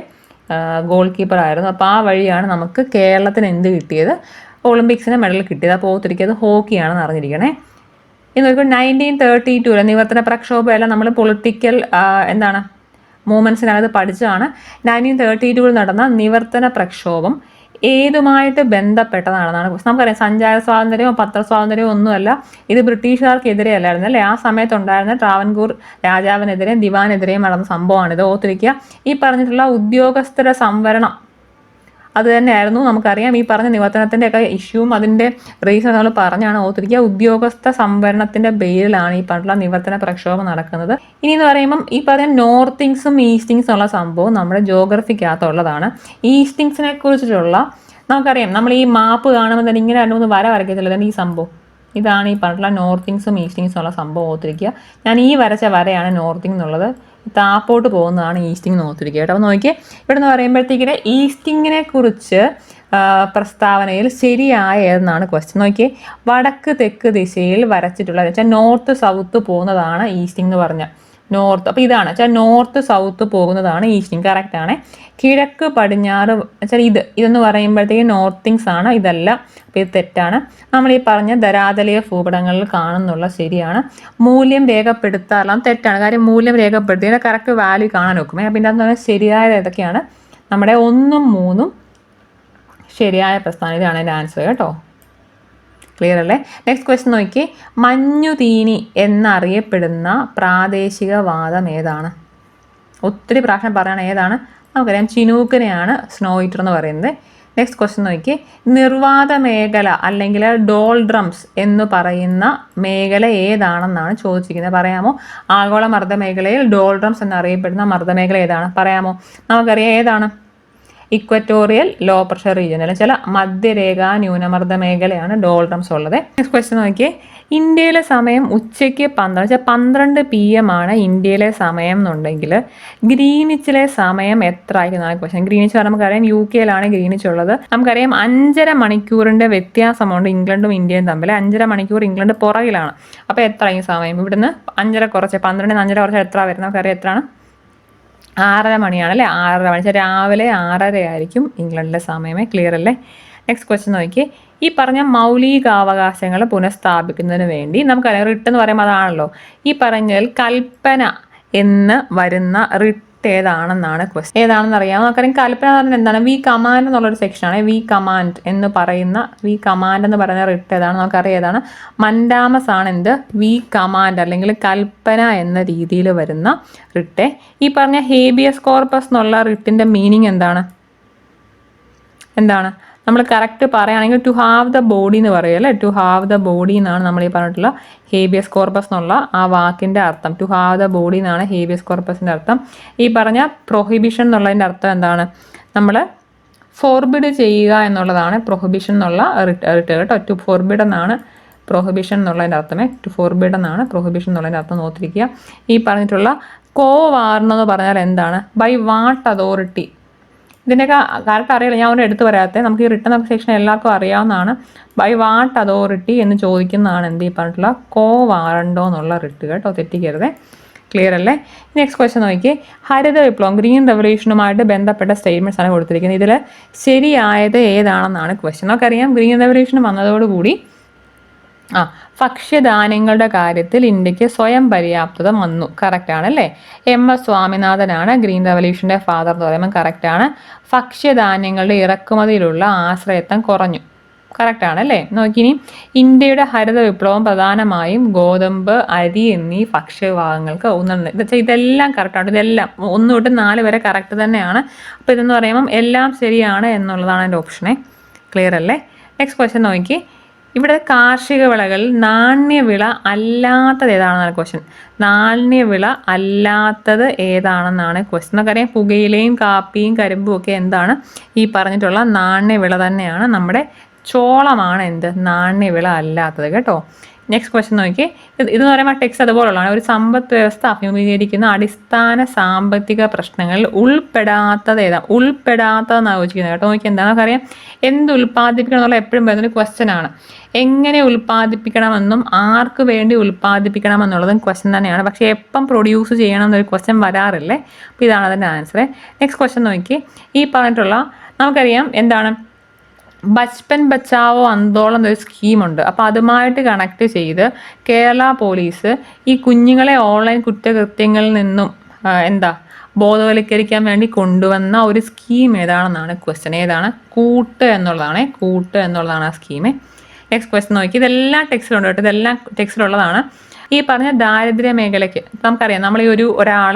ഗോൾ കീപ്പർ ആയിരുന്നു. അപ്പോൾ ആ വഴിയാണ് നമുക്ക് കേരളത്തിന് എന്ത് കിട്ടിയത്? ഒളിമ്പിക്സിന് മെഡൽ കിട്ടിയത്. അപ്പോൾ ഓർത്തിരിക്കുന്നത് ഹോക്കിയാണെന്ന് അറിഞ്ഞിരിക്കണേ. ഇന്ന് നോക്കുമ്പോൾ 1932 നിവർത്തന പ്രക്ഷോഭം എല്ലാം നമ്മൾ പൊളിറ്റിക്കൽ മൂവ്മെൻറ്റ്സിനകത്ത് പഠിച്ചതാണ്. 1932 നടന്ന നിവർത്തന പ്രക്ഷോഭം ഏതുമായിട്ട് ബന്ധപ്പെട്ടതാണെന്നാണ് നമുക്കറിയാം. സഞ്ചാര സ്വാതന്ത്ര്യമോ പത്രസ്വാതന്ത്ര്യമോ ഒന്നുമല്ല. ഇത് ബ്രിട്ടീഷുകാർക്കെതിരെ അല്ലായിരുന്നു അല്ലേ? ആ സമയത്തുണ്ടായിരുന്ന ട്രാവൻകൂർ രാജാവിനെതിരെയും ദിവാനെതിരെയും നടന്ന സംഭവമാണ്. ഇത് ഓർത്തിരിക്കുക. ഈ പറഞ്ഞിട്ടുള്ള ഉദ്യോഗസ്ഥരുടെ സംവരണം അത് തന്നെയായിരുന്നു. നമുക്കറിയാം ഈ പറഞ്ഞ നിവർത്തനത്തിൻ്റെ ഒക്കെ ഇഷ്യൂവും അതിൻ്റെ റീസൺ നമ്മൾ പറഞ്ഞാണ് ഓർത്തിരിക്കുക. ഉദ്യോഗസ്ഥ സംവരണത്തിൻ്റെ പേരിലാണ് ഈ പറഞ്ഞിട്ടുള്ള നിവർത്തന പ്രക്ഷോഭം നടക്കുന്നത്. ഇനി എന്ന് പറയുമ്പം ഈ പറഞ്ഞ നോർത്തിങ്സും ഈസ്റ്റിങ്സും ഉള്ള സംഭവം നമ്മുടെ ജോഗ്രഫിക്കകത്തുള്ളതാണ്. ഈസ്റ്റിങ്സിനെ കുറിച്ചിട്ടുള്ള നമുക്കറിയാം, നമ്മൾ ഈ മാപ്പ് കാണുമ്പോൾ തന്നെ ഇങ്ങനെ 2-3 വര വരയ്ക്കത്തില്ല. ഈ സംഭവം ഇതാണ് ഈ പറഞ്ഞിട്ടുള്ള നോർത്തിങ്സും ഈസ്റ്റിങ്സും ഉള്ള സംഭവം ഓർത്തിരിക്കുക. ഞാൻ ഈ വരച്ച വരയാണ് നോർത്തിങ് എന്നുള്ളത്. താപ്പോട്ട് പോകുന്നതാണ് ഈസ്റ്റിംഗ് ഓർത്തിരിക്കുക കേട്ടോ. അപ്പോൾ നോക്കിയേ, ഇവിടെ നിന്ന് പറയുമ്പോഴത്തേക്കിന് ഈസ്റ്റിങ്ങിനെ കുറിച്ച് പ്രസ്താവനയിൽ ശരിയായ ഏതെന്നാണ് ക്വസ്റ്റ്യൻ. നോക്കിയേ, വടക്ക് തെക്ക് ദിശയിൽ വരച്ചിട്ടുള്ള വെച്ചാൽ നോർത്ത് സൗത്ത് പോകുന്നതാണ് ഈസ്റ്റിംഗ് എന്ന് പറഞ്ഞാൽ. നോർത്ത്, അപ്പോൾ ഇതാണ് വെച്ചാൽ നോർത്ത് സൗത്ത് പോകുന്നതാണ് ഈസ്റ്റിംഗ്, കറക്റ്റാണ്. കിഴക്ക് പടിഞ്ഞാറ് വെച്ചാൽ ഇതെന്ന് പറയുമ്പോഴത്തേക്ക് നോർത്തിങ്സ് ആണ്, ഇതല്ല. അപ്പോൾ ഇത് തെറ്റാണ്. നമ്മൾ ഈ പറഞ്ഞ ധരാതലീയ ഭൂപടങ്ങളിൽ കാണുന്നുള്ള ശരിയാണ്. മൂല്യം രേഖപ്പെടുത്താറെല്ലാം തെറ്റാണ്. കാര്യം മൂല്യം രേഖപ്പെടുത്തിയതിൻ്റെ കറക്റ്റ് വാല്യൂ കാണാൻ നോക്കുമേ. അപ്പോൾ ഇതിൻ്റെ അകത്ത് ശരിയായത് ഏതൊക്കെയാണ്? നമ്മുടെ 1ഉം 3ഉം ശരിയായ പ്രസ്ഥാനം. ഇതാണ് എൻ്റെ ആൻസർ കേട്ടോ. ക്ലിയർ അല്ലേ? നെക്സ്റ്റ് ക്വസ്റ്റ്യൻ നോക്കി, മഞ്ഞുതീനി എന്നറിയപ്പെടുന്ന പ്രാദേശികവാദം ഏതാണ്? ഒത്തിരി പ്രാവശ്യം പറയണം ഏതാണ്. നമുക്കറിയാം ചിനൂക്കിനെയാണ് സ്നോ ഈറ്റർ എന്ന് പറയുന്നത്. നെക്സ്റ്റ് ക്വസ്റ്റ്യൻ നോക്കി, നിർവാത മേഖല അല്ലെങ്കിൽ ഡോൾഡ്രംസ് എന്ന് പറയുന്ന മേഖല ഏതാണെന്നാണ് ചോദിച്ചിരിക്കുന്നത്. പറയാമോ? ആഗോള മർദ്ദമേഖലയിൽ ഡോൾഡ്രംസ് എന്നറിയപ്പെടുന്ന മർദ്ദമേഖല ഏതാണ്? പറയാമോ? നമുക്കറിയാം ഏതാണ്? ഇക്വറ്റോറിയൽ ലോ പ്രഷർ റീജിയൻ അല്ലെങ്കിൽ ചില മധ്യരേഖ ന്യൂനമർദ്ദ മേഖലയാണ് ഡോൾഡ്രംസ് ഉള്ളത്. നെക്സ്റ്റ് ക്വസ്റ്റ്യൻ നോക്കിയേ, ഇന്ത്യയിലെ സമയം ഉച്ചയ്ക്ക് 12 PM ആണ് ഇന്ത്യയിലെ സമയം എന്നുണ്ടെങ്കിൽ ഗ്രീനിച്ചിലെ സമയം എത്ര ആയിരിക്കും? ക്വസ്റ്റ്യൻ. ഗ്രീനിച്ച് നമുക്കറിയാം UK-യിലാണ് ഗ്രീനിച്ച് ഉള്ളത്. നമുക്കറിയാം 5.5 മണിക്കൂറിൻ്റെ വ്യത്യാസമുണ്ട് ഇംഗ്ലണ്ടും ഇന്ത്യയും തമ്മിൽ. 5.5 മണിക്കൂർ ഇംഗ്ലണ്ട് പുറകിലാണ്. അപ്പോൾ എത്ര ആയിരിക്കും സമയം? ഇവിടുന്ന് 5.5 കുറച്ച് 12 5.5 കുറച്ച് എത്ര വരുന്നത്? നമുക്കറിയാം എത്രയാണ്? 6:30 മണിയാണല്ലേ? 6:30 മണി. രാവിലെ 6:30 ആയിരിക്കും ഇംഗ്ലണ്ടിലെ സമയമേ. ക്ലിയർ അല്ലേ? നെക്സ്റ്റ് ക്വസ്റ്റ്യൻ നോക്കി, ഈ പറഞ്ഞ മൗലികാവകാശങ്ങൾ പുനഃസ്ഥാപിക്കുന്നതിന് വേണ്ടി നമുക്കറിയാം റിട്ട് എന്ന് പറയുമ്പോൾ അതാണല്ലോ. ഈ പറഞ്ഞതിൽ കൽപ്പന എന്ന് വരുന്ന റിട്ട് ഏതാണെന്നാണ് ക്വസ്റ്റ്യൻ. ഏതാണെന്ന് അറിയാമോ? നമുക്കറിയാം കൽപ്പന എന്ന് പറഞ്ഞാൽ എന്താണ്? വി കമാൻഡ് എന്നുള്ളൊരു സെക്ഷനാണ്. വി കമാൻഡ് എന്ന് പറയുന്ന റിട്ട് ഏതാണ്? നമുക്കറിയാം ഏതാണ്? മൻഡാമസ് ആണ് എന്ത്? വി കമാൻഡ് അല്ലെങ്കിൽ കൽപ്പന എന്ന രീതിയിൽ വരുന്ന റിട്ട്. ഈ പറഞ്ഞ ഹേബിയസ് കോർപ്പസ് എന്നുള്ള റിട്ടിൻ്റെ മീനിങ് എന്താണ്? നമ്മൾ കറക്റ്റ് പറയുകയാണെങ്കിൽ ടു ഹാവ് ദ ബോഡി എന്ന് പറയുമല്ലേ? ടു ഹാവ് ദ ബോഡി എന്നാണ് നമ്മൾ ഈ പറഞ്ഞിട്ടുള്ള ഹേബിയസ് കോർപ്പസ് എന്നുള്ള ആ വാക്കിൻ്റെ അർത്ഥം. ടു ഹാവ് ദ ബോഡി എന്നാണ് ഹേബിയസ് കോർപ്പസിൻ്റെ അർത്ഥം. ഈ പറഞ്ഞ പ്രൊഹിബിഷൻ എന്നുള്ളതിൻ്റെ അർത്ഥം എന്താണ്? നമ്മൾ ഫോർബിഡ് ചെയ്യുക എന്നുള്ളതാണ് പ്രൊഹിബിഷൻ എന്നുള്ള റിട്ട് കേട്ടോ. ടു ഫോർബിഡ് എന്നാണ് പ്രൊഹിബിഷൻ എന്നുള്ളതിൻ്റെ അർത്ഥമേ. ടു ഫോർബിഡ് എന്നാണ് പ്രൊഹിബിഷൻ എന്നുള്ളതിൻ്റെ അർത്ഥം നോക്കിയിരിക്കുക. ഈ പറഞ്ഞിട്ടുള്ള കോ വാർണെന്ന് പറഞ്ഞാൽ എന്താണ്? By what authority? ഇതിൻ്റെയൊക്കെ കറക്റ്റ് അറിയില്ല, ഞാൻ അവരുടെ എടുത്ത് പറയാത്തത്. നമുക്ക് ഈ റിട്ടേൺ സെക്ഷൻ എല്ലാവർക്കും അറിയാവുന്നതാണ്. ബൈ വാട്ട് അതോറിറ്റി എന്ന് ചോദിക്കുന്നതാണ് എന്ത് ഈ പറഞ്ഞിട്ടുള്ള കോ വാറണ്ടോ എന്നുള്ള റിട്ട് കേട്ടോ, തെറ്റിക്കരുതേ. ക്ലിയർ അല്ലേ? നെക്സ്റ്റ് ക്വസ്റ്റ്യൻ നോക്കി. ഹരിത വിപ്ലവം ഗ്രീൻ റെവല്യൂഷനുമായിട്ട് ബന്ധപ്പെട്ട സ്റ്റേറ്റ്മെൻറ്റ്സ് ആണ് കൊടുത്തിരിക്കുന്നത്. ഇതിൽ ശരിയായത് ഏതാണെന്നാണ് ക്വസ്റ്റ്യൻ. നമുക്കറിയാം ഗ്രീൻ റെവല്യൂഷൻ വന്നതോടുകൂടി ഭക്ഷ്യധാന്യങ്ങളുടെ കാര്യത്തിൽ ഇന്ത്യക്ക് സ്വയം പര്യാപ്തത വന്നു. കറക്റ്റാണ് അല്ലേ? MS സ്വാമിനാഥനാണ് ഗ്രീൻ റെവല്യൂഷൻ്റെ ഫാദർ എന്ന് പറയുമ്പോൾ കറക്റ്റാണ്. ഭക്ഷ്യധാന്യങ്ങളുടെ ഇറക്കുമതിയിലുള്ള ആശ്രയത്വം കുറഞ്ഞു. കറക്റ്റാണ് അല്ലേ? നോക്കിനി, ഇന്ത്യയുടെ ഹരിത വിപ്ലവം പ്രധാനമായും ഗോതമ്പ്, അരി എന്നീ ഭക്ഷ്യവിഭാഗങ്ങൾക്ക് ഊന്നുന്നുണ്ട്. ഇത് വെച്ചാൽ ഇതെല്ലാം കറക്റ്റാണ്. ഇതെല്ലാം 1 തൊട്ട് 4 വരെ കറക്റ്റ് തന്നെയാണ്. അപ്പോൾ ഇതെന്ന് പറയുമ്പം എല്ലാം ശരിയാണ് എന്നുള്ളതാണ് എൻ്റെ ഓപ്ഷനെ. ക്ലിയർ അല്ലേ? നെക്സ്റ്റ് ക്വസ്റ്റ്യൻ നോക്കി. ഇവിടെ കാർഷിക വിളകളിൽ നാണ്യവിള അല്ലാത്തത് ഏതാണെന്നാണ് ക്വസ്റ്റ്യൻ. നാണ്യവിള അല്ലാത്തത് ഏതാണെന്നാണ് ക്വസ്റ്റ്യൻ. നമുക്കറിയാം പുകയിലയും കാപ്പിയും കരിമ്പും ഒക്കെ എന്താണ് ഈ പറഞ്ഞിട്ടുള്ള നാണ്യവിള തന്നെയാണ്. നമ്മുടെ ചോളമാണ് എന്ത് നാണ്യവിള അല്ലാത്തത് കേട്ടോ. നെക്സ്റ്റ് ക്വസ്റ്റ്യൻ നോക്കി. ഇതെന്ന് പറയുമ്പോൾ ടെക്സ്റ്റ് അതുപോലുള്ളതാണ്. ഒരു സമ്പദ് വ്യവസ്ഥ അഭിമുഖീകരിക്കുന്ന അടിസ്ഥാന സാമ്പത്തിക പ്രശ്നങ്ങളിൽ ഉൾപ്പെടാത്തത് ഏതാ? ഉൾപ്പെടാത്തതെന്നാണ് ചോദിക്കുന്നത് കേട്ടോ. നോക്കി, എന്താ നമുക്കറിയാം എന്ത് ഉൽപ്പാദിപ്പിക്കണം എന്നുള്ള എപ്പോഴും വരുന്നൊരു ക്വസ്റ്റ്യൻ ആണ്. എങ്ങനെ ഉൽപ്പാദിപ്പിക്കണമെന്നും ആർക്ക് വേണ്ടി ഉൽപ്പാദിപ്പിക്കണമെന്നുള്ളതും ക്വസ്റ്റ്യൻ തന്നെയാണ്. പക്ഷേ എപ്പം പ്രൊഡ്യൂസ് ചെയ്യണം എന്നൊരു ക്വസ്റ്റ്യൻ വരാറില്ലേ? അപ്പോൾ ഇതാണ് അതിൻ്റെ ആൻസർ. നെക്സ്റ്റ് ക്വസ്റ്റ്യൻ നോക്കി. ഈ പറഞ്ഞിട്ടുള്ള നമുക്കറിയാം എന്താണ് ബച്പൻ ബച്ചാവോ ആന്തോളൻ എന്നൊരു സ്കീമുണ്ട്. അപ്പോൾ അതുമായിട്ട് കണക്ട് ചെയ്ത് കേരള പോലീസ് ഈ കുഞ്ഞുങ്ങളെ ഓൺലൈൻ കുറ്റകൃത്യങ്ങളിൽ നിന്നും ബോധവൽക്കരിക്കാൻ വേണ്ടി കൊണ്ടുവന്ന ഒരു സ്കീം ഏതാണെന്നാണ് ക്വസ്റ്റ്യൻ. ഏതാണ്? കൂട്ട് എന്നുള്ളതാണ് ആ സ്കീം. നെക്സ്റ്റ് ക്വസ്റ്റ്യൻ നോക്കി. ഇതെല്ലാം ടെക്സ്റ്റിലുണ്ട് കേട്ടോ. ഇതെല്ലാം ടെക്സ്റ്റിലുള്ളതാണ്. ഈ പറഞ്ഞ ദാരിദ്ര്യ മേഖലയ്ക്ക് നമുക്കറിയാം, നമ്മൾ ഈ ഒരാൾ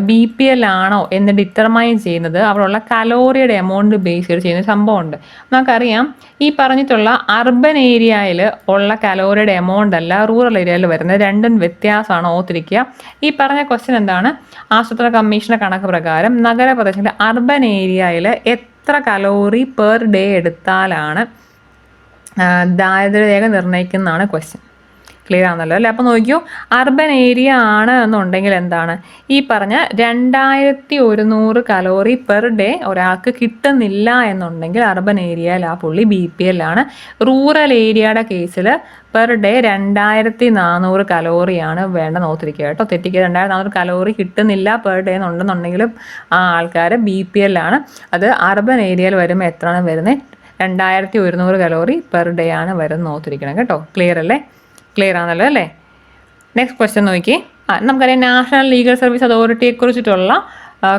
BPL ആണോ എന്ന് ഡിറ്റർമൈൻ ചെയ്യുന്നത് അവിടെയുള്ള കലോറിയുടെ എമൗണ്ട് ബേസ് ചെയ്ത് ചെയ്യുന്ന സംഭവമുണ്ട്. നമുക്കറിയാം ഈ പറഞ്ഞിട്ടുള്ള അർബൻ ഏരിയയിൽ ഉള്ള കലോറിയുടെ എമൗണ്ട് അല്ല റൂറൽ ഏരിയയിൽ വരുന്നത്. രണ്ടും വ്യത്യാസമാണ്, ഓർത്തിരിക്കുക. ഈ പറഞ്ഞ ക്വസ്റ്റ്യൻ എന്താണ്? ആസൂത്രണ കമ്മീഷന്റെ കണക്ക് പ്രകാരം നഗരപ്രദേശങ്ങളിലെ അർബൻ ഏരിയയിൽ എത്ര കലോറി പെർ ഡേ എടുത്താലാണ് ദാരിദ്ര്യരേഖ നിർണ്ണയിക്കുന്നതാണ് ക്വസ്റ്റ്യൻ. ക്ലിയർ ആണല്ലോ അല്ലേ? അപ്പോൾ നോക്കിയോ, അർബൻ ഏരിയ ആണ് എന്നുണ്ടെങ്കിൽ എന്താണ് ഈ പറഞ്ഞ 2100 കലോറി പെർ ഡേ ഒരാൾക്ക് കിട്ടുന്നില്ല എന്നുണ്ടെങ്കിൽ അർബൻ ഏരിയയിൽ ആ പുള്ളി BPL ആണ്. റൂറൽ ഏരിയയുടെ കേസിൽ പെർ ഡേ 2400 കലോറിയാണ് വേണ്ടത്. ഓർത്തിരിക്കുക കേട്ടോ, തെറ്റിക്കുക. 2400 കലോറി കിട്ടുന്നില്ല പെർ ഡേ എന്നുണ്ടെന്നുണ്ടെങ്കിലും ആ ആൾക്കാർ BPL ആണ്. അത് അർബൻ ഏരിയയിൽ വരുമ്പോൾ എത്രയാണ് വരുന്നത്? 2100 കലോറി പെർ ഡേ ആണ് വരുന്നത്. ഓർത്തിരിക്കണം കേട്ടോ. ക്ലിയർ അല്ലേ? ക്ലിയർ ആണല്ലോ അല്ലേ? നെക്സ്റ്റ് ക്വസ്റ്റ്യൻ നോക്കി. നമുക്കറിയാം നാഷണൽ ലീഗൽ സർവീസ് അതോറിറ്റിയെക്കുറിച്ചിട്ടുള്ള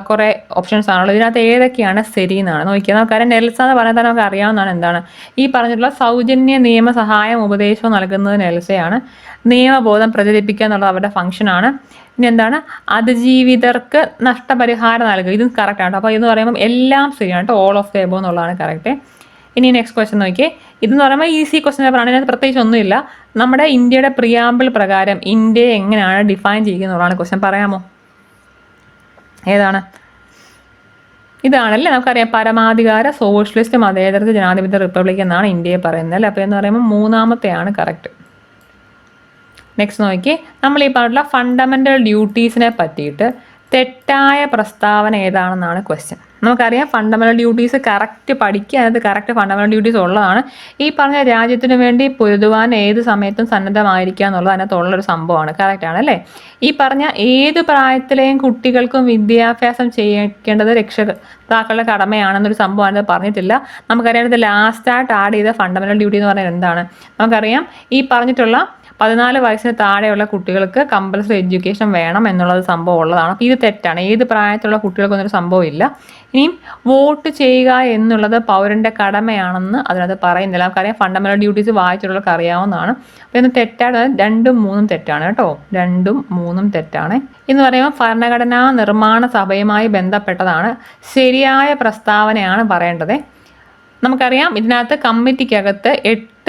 കുറേ ഓപ്ഷൻസ് ആണുള്ളത്. ഇതിനകത്ത് ഏതൊക്കെയാണ് ശരി എന്നാണ് നോക്കിയത്. നമുക്കറിയാം നെൽസ എന്ന് പറയുന്നത് നമുക്ക് അറിയാവുന്നതാണ്. എന്താണ് ഈ പറഞ്ഞിട്ടുള്ള സൗജന്യ നിയമസഹായം ഉപദേശവും നൽകുന്നത് നെൽസയാണ്. നിയമബോധം പ്രചരിപ്പിക്കുക എന്നുള്ളത് അവരുടെ ഫംഗ്ഷനാണ്. ഇനി എന്താണ്? അതിജീവിതർക്ക് നഷ്ടപരിഹാരം നൽകുക. ഇതും കറക്റ്റാണ്. അപ്പോൾ ഇതെന്ന് പറയുമ്പോൾ എല്ലാം ശരിയാണ് കേട്ടോ. ഓൾ ഓഫ് ദ എബോവ് എന്നുള്ളതാണ് കറക്റ്റ്. ഇനി നെക്സ്റ്റ് ക്വസ്റ്റ്യൻ നോക്കിയേ. ഇതെന്ന് പറയുമ്പോൾ ഈസി ക്വസ്റ്റ്യൻ പേപ്പറാണ്. ഇതിനകത്ത് പ്രത്യേകിച്ച് ഒന്നുമില്ല. നമ്മുടെ ഇന്ത്യയുടെ പ്രിയാമ്പിൾ പ്രകാരം ഇന്ത്യയെ എങ്ങനെയാണ് ഡിഫൈൻ ചെയ്യുന്നതാണ് ക്വസ്റ്റ്യൻ. പറയാമോ? ഏതാണ്? ഇതാണല്ലേ നമുക്കറിയാം. പരമാധികാര സോഷ്യലിസ്റ്റ് മതേതര ജനാധിപത്യ റിപ്പബ്ലിക് എന്നാണ് ഇന്ത്യയെ പറയുന്നത് അല്ലേ? അപ്പോൾ എന്ന് പറയുമ്പോൾ 3ാമത്തെയാണ് കറക്റ്റ്. നെക്സ്റ്റ് നോക്കി. നമ്മൾ ഈ പറഞ്ഞിട്ടുള്ള ഫണ്ടമെൻ്റൽ ഡ്യൂട്ടീസിനെ പറ്റിയിട്ട് തെറ്റായ പ്രസ്താവന ഏതാണെന്നാണ് ക്വസ്റ്റ്യൻ. നമുക്കറിയാം ഫണ്ടമെൻ്റൽ ഡ്യൂട്ടീസ് കറക്റ്റ് പഠിക്കുക. അതിനകത്ത് കറക്റ്റ് ഫണ്ടമെൻ്റൽ ഡ്യൂട്ടീസ് ഉള്ളതാണ്. ഈ പറഞ്ഞ രാജ്യത്തിന് വേണ്ടി പൊരുതുവാൻ ഏത് സമയത്തും സന്നദ്ധമായിരിക്കുക എന്നുള്ളത് അതിനകത്തുള്ളൊരു സംഭവമാണ്. കറക്റ്റാണ് അല്ലേ? ഈ പറഞ്ഞ ഏത് പ്രായത്തിലെയും കുട്ടികൾക്കും വിദ്യാഭ്യാസം ചെയ്യേണ്ടത് രക്ഷിതാക്കളുടെ കടമയാണെന്നൊരു സംഭവം അതിനകത്ത് പറഞ്ഞിട്ടില്ല. നമുക്കറിയാം ഇത് ലാസ്റ്റായിട്ട് ആഡ് ചെയ്ത ഫണ്ടമെൻ്റൽ ഡ്യൂട്ടി എന്ന് പറഞ്ഞാൽ എന്താണ്? നമുക്കറിയാം ഈ പറഞ്ഞിട്ടുള്ള 14 വയസ്സിന് താഴെയുള്ള കുട്ടികൾക്ക് കമ്പൽസറി എഡ്യൂക്കേഷൻ വേണം എന്നുള്ളത് സംഭവം ഉള്ളതാണ്. അപ്പോൾ ഇത് തെറ്റാണ്. ഏത് പ്രായത്തിലുള്ള കുട്ടികൾക്കൊന്നൊരു സംഭവം ഇല്ല. ഇനിയും വോട്ട് ചെയ്യുക എന്നുള്ളത് പൗരൻ്റെ കടമയാണെന്ന് അതിനകത്ത് പറയുന്നില്ല. നമുക്കറിയാം ഫണ്ടമെൻ്റൽ ഡ്യൂട്ടീസ് വായിച്ചുള്ളവർക്ക് അറിയാവുന്നതാണ്. അപ്പോൾ ഇന്ന് തെറ്റാണ്. 2ഉം 3ഉം തെറ്റാണ് കേട്ടോ. 2ഉം 3ഉം തെറ്റാണ്. എന്ന് പറയുമ്പോൾ ഭരണഘടനാ നിർമ്മാണ സഭയുമായി ബന്ധപ്പെട്ടതാണ്. ശരിയായ പ്രസ്താവനയാണ് പറയേണ്ടത്. നമുക്കറിയാം ഇതിനകത്ത് കമ്മിറ്റിക്കകത്ത് 8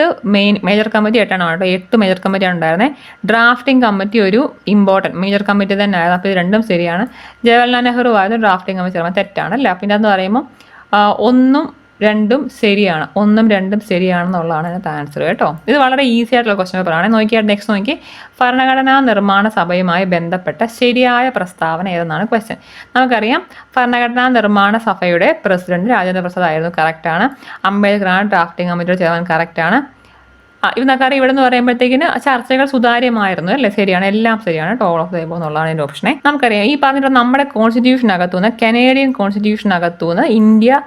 മേജർ കമ്മിറ്റി 8 കേട്ടോ. 8 മേജർ കമ്മിറ്റിയാണ് ഉണ്ടായിരുന്നത്. ഡ്രാഫ്റ്റിംഗ് കമ്മിറ്റി ഒരു ഇമ്പോർട്ടൻറ്റ് മേജർ കമ്മിറ്റി തന്നെയായിരുന്നു. അപ്പോൾ ഇത് രണ്ടും ശരിയാണ്. ജവഹർലാൽ നെഹ്റു ആയിരുന്നു ഡ്രാഫ്റ്റിംഗ് കമ്മിറ്റി. തെറ്റാണല്ലേ. പിന്നെ എന്ന് പറയുമ്പോൾ 1ഉം 2ഉം ശരിയാണ്. 1ഉം 2ഉം ശരിയാണെന്നുള്ളതാണ് ഇതിനകത്ത് ആൻസർ കേട്ടോ. ഇത് വളരെ ഈസി ആയിട്ടുള്ള ക്വസ്റ്റ്യൻ പേപ്പറാണ്. നോക്കിയാൽ നെക്സ്റ്റ് നോക്കി, ഭരണഘടനാ നിർമ്മാണ സഭയുമായി ബന്ധപ്പെട്ട ശരിയായ പ്രസ്താവന ഏതെന്നാണ് ക്വസ്റ്റ്യൻ. നമുക്കറിയാം ഭരണഘടനാ നിർമ്മാണ സഭയുടെ പ്രസിഡന്റ് രാജേന്ദ്ര പ്രസാദ് ആയിരുന്നു. കറക്റ്റാണ്. അംബേദ്കറാണ് ഡ്രാഫ്റ്റിംഗ് കമ്മിറ്റിയുടെ ചെയർമാൻ. കറക്റ്റാണ്. ഇത് നമുക്കറിയാം. ഇവിടെ നിന്ന് പറയുമ്പോഴത്തേക്കിന് ചർച്ചകൾ സുതാര്യമായിരുന്നു അല്ലേ. ശരിയാണ്. എല്ലാം ശരിയാണ്. ഓൾ ഓഫ് ദ എബോവ് എന്നുള്ളതാണ് ഇതിൻ്റെ ഓപ്ഷനെ. നമുക്കറിയാം ഈ പറഞ്ഞിട്ട് നമ്മുടെ കോൺസ്റ്റിറ്റ്യൂഷനകത്തുനിന്ന് കനേഡിയൻ കോൺസ്റ്റിറ്റ്യൂഷനകത്തുനിന്ന് ഇന്ത്യ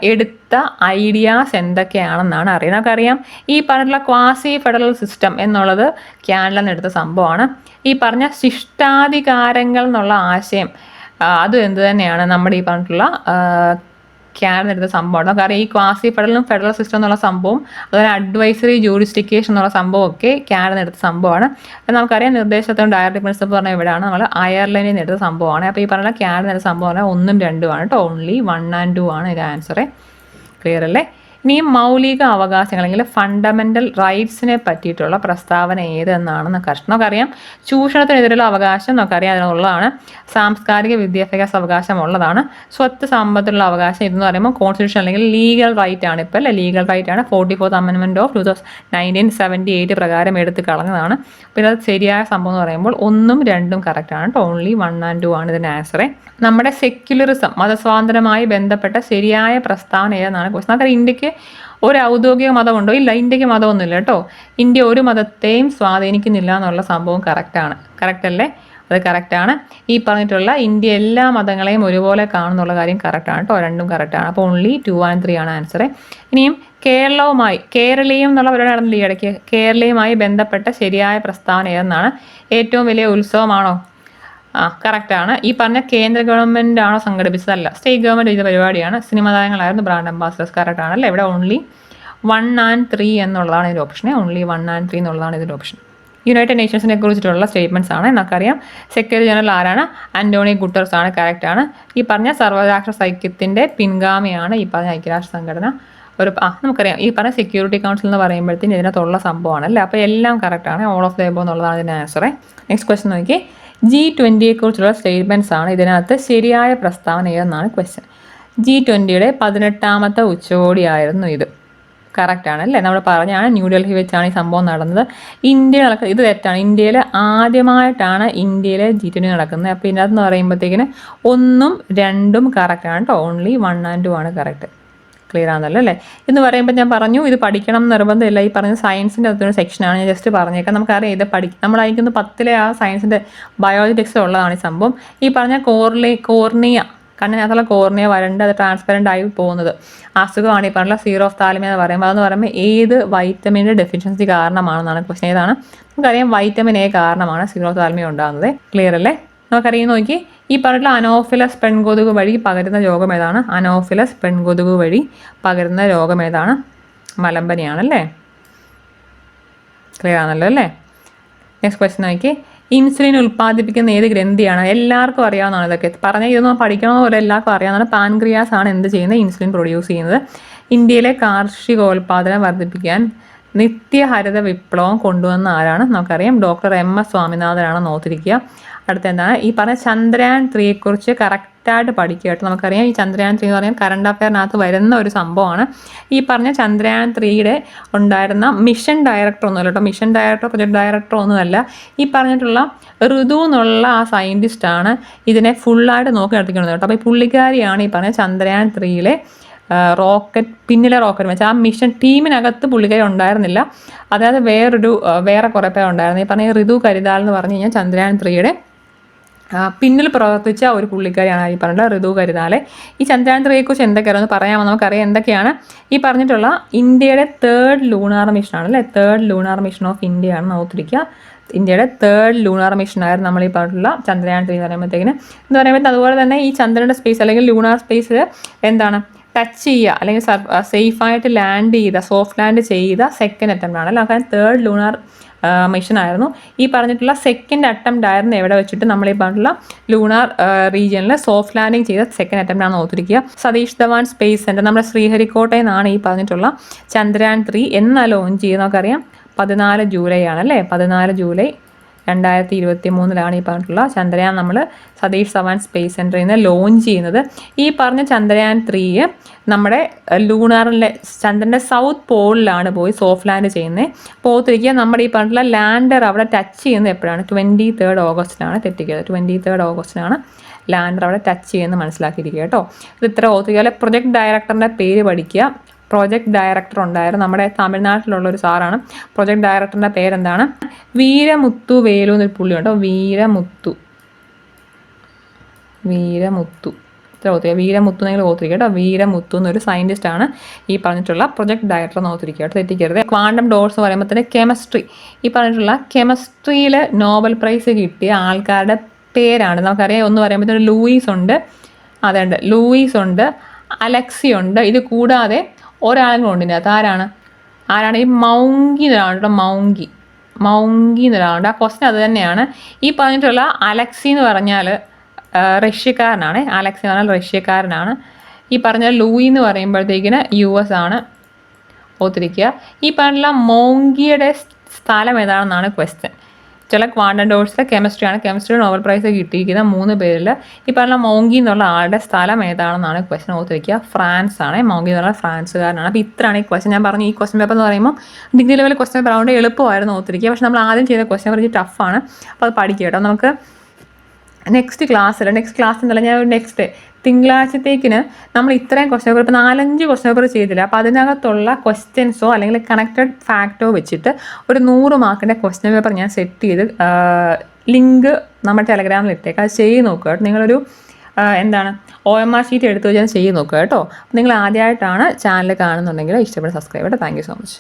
എടുത്ത ഐഡിയാസ് എന്തൊക്കെയാണെന്നാണ് അറിയുന്നത്. നമുക്കറിയാം ഈ പറഞ്ഞിട്ടുള്ള ക്വാസി ഫെഡറൽ സിസ്റ്റം എന്നുള്ളത് കാനഡയിൽ നിന്ന് എടുത്ത സംഭവമാണ്. ഈ പറഞ്ഞ ശിഷ്ടാധികാരങ്ങൾ എന്നുള്ള ആശയം അതും എന്ത് തന്നെയാണ് നമ്മുടെ ഈ പറഞ്ഞിട്ടുള്ള കാനഡയിൽ എടുത്ത സംഭവമാണ്. കാരണം ഈ ക്വാസി ഫെഡറൽ സിസ്റ്റം എന്നുള്ള സംഭവം അതുപോലെ അഡ്വൈസറി ജൂറിസ്ഡിക്കേഷൻ എന്നുള്ള സംഭവമൊക്കെ കാനഡയിൽ എടുത്ത സംഭവമാണ്. നമുക്കറിയാം നിർദ്ദേശത്തിനും ഡയറക്റ്റ് പ്രിൻസിപ്പിൾ പറഞ്ഞാൽ ഇവിടെയാണ് നമ്മൾ അയർലൻഡിൽ നിന്ന് എടുത്ത സംഭവമാണ്. അപ്പോൾ ഈ പറഞ്ഞ കാനഡയിൽ എടുത്ത സംഭവം 1ഉം 2ഉമാണ് കേട്ടോ. ഓൺലി 1 and 2 ആണ് ഇതിൻ്റെ ആൻസറെ. ക്ലിയർ അല്ലേ. ഇനി മൗലിക അവകാശങ്ങൾ അല്ലെങ്കിൽ ഫണ്ടമെൻ്റൽ റൈറ്റ്സിനെ പറ്റിയിട്ടുള്ള പ്രസ്താവന ഏതെന്നാണ് നമുക്കറിയാം. ചൂഷണത്തിനെതിരെയുള്ള അവകാശം നമുക്കറിയാം അതിനുള്ളതാണ്. സാംസ്കാരിക വിദ്യാഭ്യാസ അവകാശം ഉള്ളതാണ്. സ്വത്ത് സമ്പത്തിലുള്ള അവകാശം ഇതെന്ന് പറയുമ്പോൾ കോൺസ്റ്റിറ്റ്യൂഷൻ അല്ലെങ്കിൽ ലീഗൽ റൈറ്റ് ആണ്. ഇപ്പോൾ അല്ലേ ലീഗൽ റൈറ്റ് ആണ്. 44th അമെൻമെൻറ്റ് ഓഫ് 1978 പ്രകാരം എടുത്ത് കളഞ്ഞതാണ്. പിന്നെ അത് ശരിയായ സംഭവം എന്ന് പറയുമ്പോൾ 1ഉം 2ഉം കറക്റ്റാണ് കേട്ടോ. ഓൺലി 1 and 2 ആണ് ഇതിൻ്റെ ആൻസറെ. നമ്മുടെ സെക്യുലറിസം മതസ്വാതന്ത്ര്യമായി ബന്ധപ്പെട്ട ശരിയായ പ്രസ്താവന ഏതെന്നാണ് ക്വസ്റ്റ്യൻ. നമുക്കറിയാം ഇന്ത്യക്ക് ഒരു ഔദ്യോഗിക മതമുണ്ടോ? ഇല്ല, ഇന്ത്യക്ക് മതമൊന്നുമില്ല കേട്ടോ. ഇന്ത്യ ഒരു മതത്തെയും സ്വാധീനിക്കുന്നില്ല എന്നുള്ള സംഭവം കറക്റ്റാണ്. കറക്റ്റ് അല്ലേ? അത് കറക്റ്റാണ്. ഈ പറഞ്ഞിട്ടുള്ള ഇന്ത്യ എല്ലാ മതങ്ങളെയും ഒരുപോലെ കാണുന്നുള്ള കാര്യം കറക്റ്റാണ് കേട്ടോ. 2ഉം കറക്റ്റാണ്. അപ്പോൾ ഓൺലി 2 and 3 ആണ് ആൻസറെ. ഇനിയും കേരളീയം എന്നുള്ള പരിപാടി നടന്നില്ല ഈ ഇടയ്ക്ക്. കേരളീയമായി ബന്ധപ്പെട്ട ശരിയായ പ്രസ്താവന ഏതെന്നാണ്. ഏറ്റവും വലിയ ഉത്സവമാണോ? കറക്റ്റാണ്. ഈ പറഞ്ഞ കേന്ദ്ര ഗവൺമെൻറ് ആണോ സംഘടിപ്പിച്ചതല്ല, സ്റ്റേറ്റ് ഗവൺമെൻറ് ചെയ്ത പരിപാടിയാണ്. സിനിമാ താരങ്ങളായിരുന്നു ബ്രാൻഡ് അംബാസിഡേഴ്സ്. കറക്റ്റാണ് അല്ലേ. ഇവിടെ ഓൺലി 1 and 3 എന്നുള്ളതാണ് ഇതിൻ്റെ ഓപ്ഷനെ. ഓൺലി 1 and 3 എന്നുള്ളതാണ് ഇതിൻ്റെ ഓപ്ഷൻ. യുണൈറ്റഡ് നേഷൻസിനെ കുറിച്ചിട്ടുള്ള സ്റ്റേറ്റ്മെൻറ്റ്സ് ആണ്. നമുക്കറിയാം സെക്രട്ടറി ജനറൽ ആരാണ്? ആന്റോണിയോ ഗുട്ടറസ് ആണ്. കറക്റ്റാണ്. ഈ പറഞ്ഞ സർവ്വരാഷ്ട്ര സഖ്യത്തിൻ്റെ പിൻഗാമിയാണ് ഈ പറഞ്ഞ ഐക്യരാഷ്ട്ര സംഘടന. നമുക്കറിയാം ഈ പറഞ്ഞ സെക്യൂരിറ്റി കൗൺസിൽ എന്ന് പറയുമ്പോഴത്തേന് ഇതിനകത്തുള്ള സംഭവമാണ് അല്ലേ. അപ്പോൾ എല്ലാം കറക്റ്റാണ്. ഓൾ ഓഫ് ദ എബോവ് എന്നുള്ളതാണ് ഇതിൻ്റെ ആൻസറെ. നെക്സ്റ്റ് ക്വസ്റ്റ്യൻ നോക്കി, G20 കുറിച്ചുള്ള സ്റ്റേറ്റ്മെൻറ്റ്സ് ആണ്. ഇതിനകത്ത് ശരിയായ പ്രസ്താവന ഏതെന്നാണ് ക്വസ്റ്റ്യൻ. G20യുടെ 18ാമത്തെ ഉച്ചകോടിയായിരുന്നു ഇത്. കറക്റ്റാണ് അല്ലേ. നമ്മൾ പറഞ്ഞാണ് ന്യൂഡൽഹി വെച്ചാണ് ഈ സംഭവം നടന്നത്. ഇത് തെറ്റാണ്. ഇന്ത്യയിൽ ആദ്യമായിട്ടാണ് G20 നടക്കുന്നത്. അപ്പോൾ ഇതിനകത്ത് പറയുമ്പോഴത്തേക്കിന് 1ഉം 2ഉം കറക്റ്റാണ് കേട്ടോ. ഓൺലി 1 and 2 ആണ് കറക്റ്റ്. ക്ലിയർ ആണല്ലോ അല്ലേ. എന്ന് പറയുമ്പോൾ ഞാൻ പറഞ്ഞു ഇത് പഠിക്കണം നിർബന്ധമില്ല. ഈ പറഞ്ഞ സയൻസിൻ്റെ അകത്തൊരു സെക്ഷനാണ്. ഞാൻ ജസ്റ്റ് പറഞ്ഞേക്കാം. നമുക്കറിയാം ഇത് നമ്മളായിരിക്കുന്ന 10ലെ ആ സയൻസിൻ്റെ ബയോളജി ടെക്സ്റ്റ് ഉള്ളതാണ് ഈ സംഭവം. ഈ പറഞ്ഞ കോർണിയ കണ്ണിനകത്തുള്ള കോർണിയ വരണ്ട് അത് ട്രാൻസ്പെറൻ്റ് ആയി പോകുന്നത് അസുഖമാണ് ഈ പറഞ്ഞ സീറോഫ്താൽമിയ എന്ന് പറയുമ്പോൾ. അതെന്ന് പറയുമ്പോൾ ഏത് വൈറ്റമിൻ്റെ ഡെഫിഷ്യൻസി കാരണമാണെന്നാണ് ക്വസ്റ്റൻ. ഏതാണ്? നമുക്കറിയാം വൈറ്റമിൻ എ കാരണമാണ് സീറോഫ്താൽമിയ ഉണ്ടാകുന്നത്. ക്ലിയർ അല്ലേ. നമുക്കറിയാം നോക്കി ഈ പറഞ്ഞിട്ടുള്ള അനോഫിലസ് പെൺകൊതുക് വഴി പകരുന്ന രോഗം ഏതാണ്? അനോഫിലസ് പെൺകൊതുക് വഴി പകരുന്ന രോഗം ഏതാണ്? മലമ്പനിയാണല്ലേ. ക്ലിയർ ആണല്ലോ അല്ലേ. നെക്സ്റ്റ് ക്വസ്റ്റ്യൻ നോക്കി, ഇൻസുലിൻ ഉൽപ്പാദിപ്പിക്കുന്ന ഏത് ഗ്രന്ഥിയാണ്? എല്ലാവർക്കും അറിയാവുന്നതാണ് ഇതൊക്കെ. പറഞ്ഞാൽ ഇതൊന്നും പഠിക്കണമെന്നല്ല, എല്ലാവർക്കും അറിയാവുന്നതാണ്. പാൻക്രിയാസ് ആണ് എന്ത് ചെയ്യുന്നത്? ഇൻസുലിൻ പ്രൊഡ്യൂസ് ചെയ്യുന്നത്. ഇന്ത്യയിലെ കാർഷികോൽപാദനം വർദ്ധിപ്പിക്കാൻ നിത്യഹരിത വിപ്ലവം കൊണ്ടുവന്ന ആരാണ്? നമുക്കറിയാം ഡോക്ടർ MS സ്വാമിനാഥനാണെന്ന് ഓർത്തിരിക്കുക. അടുത്ത എന്താണ്? ഈ പറഞ്ഞ ചന്ദ്രയാൻ 3യെക്കുറിച്ച് കറക്റ്റായിട്ട് പഠിക്കുക കേട്ടോ. നമുക്കറിയാം ഈ ചന്ദ്രയാൻ 3 എന്ന് പറയുന്നത് കറണ്ട് അഫെയറിനകത്ത് വരുന്ന ഒരു സംഭവമാണ്. ഈ പറഞ്ഞ ചന്ദ്രയാൻ 3യുടെ ഉണ്ടായിരുന്ന മിഷൻ ഡയറക്ടർ ഒന്നുമല്ല കേട്ടോ. മിഷൻ ഡയറക്ടർ പ്രൊജക്ട് ഡയറക്ടർ ഒന്നുമല്ല. ഈ പറഞ്ഞിട്ടുള്ള ഋതു എന്നുള്ള ആ സയൻറ്റിസ്റ്റാണ് ഇതിനെ ഫുള്ളായിട്ട് നോക്കി നടത്തിക്കുന്നത് കേട്ടോ. അപ്പോൾ ഈ പുള്ളിക്കാരിയാണ് ഈ പറഞ്ഞ ചന്ദ്രയാൻ 3യിലെ പിന്നിലെ റോക്കറ്റ് വെച്ചാൽ ആ മിഷൻ ടീമിനകത്ത് പുള്ളിക്കാരി ഉണ്ടായിരുന്നില്ല. അതായത് വേറെ കുറേ പേർ ഉണ്ടായിരുന്നു. ഈ പറഞ്ഞ ഋതു കരിതാൽ എന്ന് പറഞ്ഞു കഴിഞ്ഞാൽ ചന്ദ്രയാൻ 3യുടെ പിന്നിൽ പ്രവർത്തിച്ച ഒരു പുള്ളിക്കാരിയാണ് ഈ പറഞ്ഞ ഋതു കരിതാലെ. ഈ ചന്ദ്രയാൻ 3യെക്കുറിച്ച് എന്തൊക്കെയാണെന്ന് പറയാമോ? നമുക്കറിയാം എന്തൊക്കെയാണ് ഈ പറഞ്ഞിട്ടുള്ള ഇന്ത്യയുടെ 3rd ലൂണാർ മിഷനാണ് അല്ലേ. 3rd lunar mission of India ആണെന്ന് ഓർത്തിരിക്കുക. ഇന്ത്യയുടെ 3rd ലൂണാർ മിഷനായിരുന്നു നമ്മൾ ഈ പറഞ്ഞിട്ടുള്ള ചന്ദ്രയാൻ 3 എന്ന് പറയുമ്പോഴത്തേക്കിന് അതുപോലെ തന്നെ ഈ ചന്ദ്രൻ്റെ സ്പേസ് അല്ലെങ്കിൽ ലൂണാർ സ്പേസ് എന്താണ് ടച്ച് ചെയ്യുക അല്ലെങ്കിൽ സേഫായിട്ട് ലാൻഡ് ചെയ്ത സോഫ്റ്റ് ലാൻഡ് ചെയ്ത സെക്കൻഡ് അറ്റംപ്റ്റ് ആണ് അല്ലേ. കാരണം 3rd ലൂണാർ മിഷനായിരുന്നു. ഈ പറഞ്ഞിട്ടുള്ള സെക്കൻഡ് അറ്റംപ്റ്റ് ആയിരുന്നു എവിടെ വെച്ചിട്ട് നമ്മൾ ഈ പറഞ്ഞിട്ടുള്ള ലൂണാർ റീജിയനിൽ സോഫ്റ്റ് ലാൻഡിങ് ചെയ്ത സെക്കൻഡ് അറ്റംപ്റ്റ് ആണ് ഓർത്തിരിക്കുക. സതീഷ് ധവാൻ സ്പേസ് സെൻറ്റർ നമ്മുടെ ശ്രീഹരിക്കോട്ടയിൽ നിന്നാണ് ഈ പറഞ്ഞിട്ടുള്ള ചന്ദ്രയാൻ 3 എന്നാ ലോഞ്ച് ചെയ്യുന്നതൊക്കെ 14 ജൂലൈ ആണല്ലേ. 14 ജൂലൈ 2023 ഈ പറഞ്ഞിട്ടുള്ള ചന്ദ്രയാൻ നമ്മൾ സതീഷ് ധവാൻ സ്പേസ് സെൻറ്ററിൽ നിന്ന് ലോഞ്ച് ചെയ്യുന്നത്. ഈ പറഞ്ഞ ചന്ദ്രയാൻ 3 നമ്മുടെ ലൂണാറിലെ ചന്ദ്രൻ്റെ സൗത്ത് പോളിലാണ് പോയി സോഫ്റ്റ് ലാൻഡ് ചെയ്യുന്നത്. പോത്തിരിക്കുക നമ്മുടെ ഈ പറഞ്ഞിട്ടുള്ള ലാൻഡർ അവിടെ ടച്ച് ചെയ്യുന്നത് എപ്പോഴാണ്? 23 ഓഗസ്റ്റിനാണ്. തെറ്റിക്കുക, 23 ഓഗസ്റ്റിനാണ് ലാൻഡർ അവിടെ ടച്ച് ചെയ്യുന്നത് മനസ്സിലാക്കിയിരിക്കുക കേട്ടോ. ഇത് ഇത്ര ഓർത്തിക്കുക. പ്രൊജക്ട് ഡയറക്ടറിൻ്റെ പേര് പഠിക്കുക. പ്രൊജക്ട് ഡയറക്ടർ ഉണ്ടായിരുന്നു നമ്മുടെ തമിഴ്നാട്ടിലുള്ള ഒരു സാറാണ്. പ്രൊജക്ട് ഡയറക്ടറിൻ്റെ പേരെന്താണ്? വീരമുത്തു വേലു എന്നൊരു പുള്ളിയുണ്ടോ, വീരമുത്തു ഇത്ര ഓർത്തിരിക്കുക. വീരമുത്തു നിങ്ങൾ ഓർത്തിരിക്കുക കേട്ടോ. വീരമുത്തു എന്നൊരു സയൻറ്റിസ്റ്റ് ആണ് ഈ പറഞ്ഞിട്ടുള്ള പ്രൊജക്ട് ഡയറക്ടർ എന്ന് ഓർത്തിരിക്കുക കേട്ടോ, തെറ്റിക്കരുത്. ക്വാണ്ടം ഡോട്ട്സ് പറയുമ്പോൾ തന്നെ കെമിസ്ട്രി, ഈ പറഞ്ഞിട്ടുള്ള കെമിസ്ട്രിയിൽ നോബൽ പ്രൈസ് കിട്ടിയ ആൾക്കാരുടെ പേരാണ് നമുക്കറിയാം. ഒന്ന് പറയുമ്പോഴത്തേന് ലൂയിസ് ഉണ്ട്, അതുണ്ട് ലൂയിസ് ഉണ്ട്, അലക്സി ഉണ്ട്. ഇത് കൂടാതെ ഒരാളും ഉണ്ട് ഇതിനകത്ത്. ആരാണ്? ഈ മൗങ്കി എന്നൊരാളുണ്ട് കേട്ടോ. മൗങ്കി എന്നൊരാളുണ്ട്. ആ ക്വസ്റ്റ്യൻ അത് തന്നെയാണ്. ഈ പറഞ്ഞിട്ടുള്ള അലക്സി എന്ന് പറഞ്ഞാൽ റഷ്യക്കാരനാണ്. അലക്സി എന്ന് പറഞ്ഞാൽ റഷ്യക്കാരനാണ്. ഈ പറഞ്ഞ ലൂയി എന്ന് പറയുമ്പോഴത്തേക്കിന് US ആണ്. ഓർത്തിരിക്കുക. ഈ പറഞ്ഞിട്ടുള്ള മൗങ്കിയുടെ സ്ഥലം ഏതാണെന്നാണ് ക്വസ്റ്റ്യൻ. ചില ക്വാണ്ടം ഡോട്ട്സിലെ കെമിസ്ട്രിയാണ്. കെമിസ്ട്രി നോബൽ പ്രൈസ് കിട്ടിയിരിക്കുന്ന 3 പേരിൽ ഈ പറഞ്ഞ മൗങ്കി എന്നുള്ള ആളുടെ സ്ഥലം ഏതാണെന്നാണ് ക്വസ്റ്റ്യൻ. ഓർത്തിരിക്കുക. ഫ്രാൻസ് ആണ്. മൗങ്കി എന്നുള്ള ഫ്രാൻസുകാരനാണ്. അപ്പോൾ ഇത്രയാണ് ഈ ക്വസ്റ്റ്യൻ. ഞാൻ പറഞ്ഞു ഈ ക്വസ്റ്റ്യൻ പേപ്പർ എന്ന് പറയുമ്പോൾ ഡിഗ്രി ലെവൽ ക്വസ്റ്റ്യൻ പേപ്പർ അതുകൊണ്ട് എളുപ്പമായിരുന്നു ഓർത്തിരിക്കുക. പക്ഷേ നമ്മൾ ആദ്യം ചെയ്ത ക്വസ്റ്റ്യൻ കുറച്ച് ടഫാണ്. അപ്പോൾ അത് പഠിക്കുക കേട്ടോ. നമുക്ക് നെക്സ്റ്റ് ക്ലാസ്സിൽ എന്നല്ല, ഞാൻ നെക്സ്റ്റ് തിങ്കളാഴ്ചത്തേക്കിന് നമ്മൾ ഇത്രയും ക്വസ്റ്റ്യൻ പേപ്പർ, ഇപ്പോൾ 4-5 ക്വസ്റ്റ്യൻ പേപ്പർ ചെയ്തില്ല. അപ്പോൾ അതിനകത്തുള്ള ക്വസ്റ്റ്യൻസോ അല്ലെങ്കിൽ കണക്റ്റഡ് ഫാക്റ്റോ വെച്ചിട്ട് ഒരു 100 മാർക്കിൻ്റെ ക്വസ്റ്റ്യൻ പേപ്പർ ഞാൻ സെറ്റ് ചെയ്ത് ലിങ്ക് നമ്മുടെ ടെലഗ്രാമിൽ ഇട്ടേക്കാം. അത് ചെയ്ത് നോക്കുക കേട്ടോ. നിങ്ങളൊരു OMR ഷീറ്റ് എടുത്ത് വെച്ചാൽ ചെയ്ത് നോക്കുക കേട്ടോ. നിങ്ങൾ ആദ്യമായിട്ടാണ് ചാനൽ കാണുന്നുണ്ടെങ്കിൽ ഇഷ്ടപ്പെട്ട സബ്സ്ക്രൈബ് ചെയ്യട്ടെ. Thank you so much.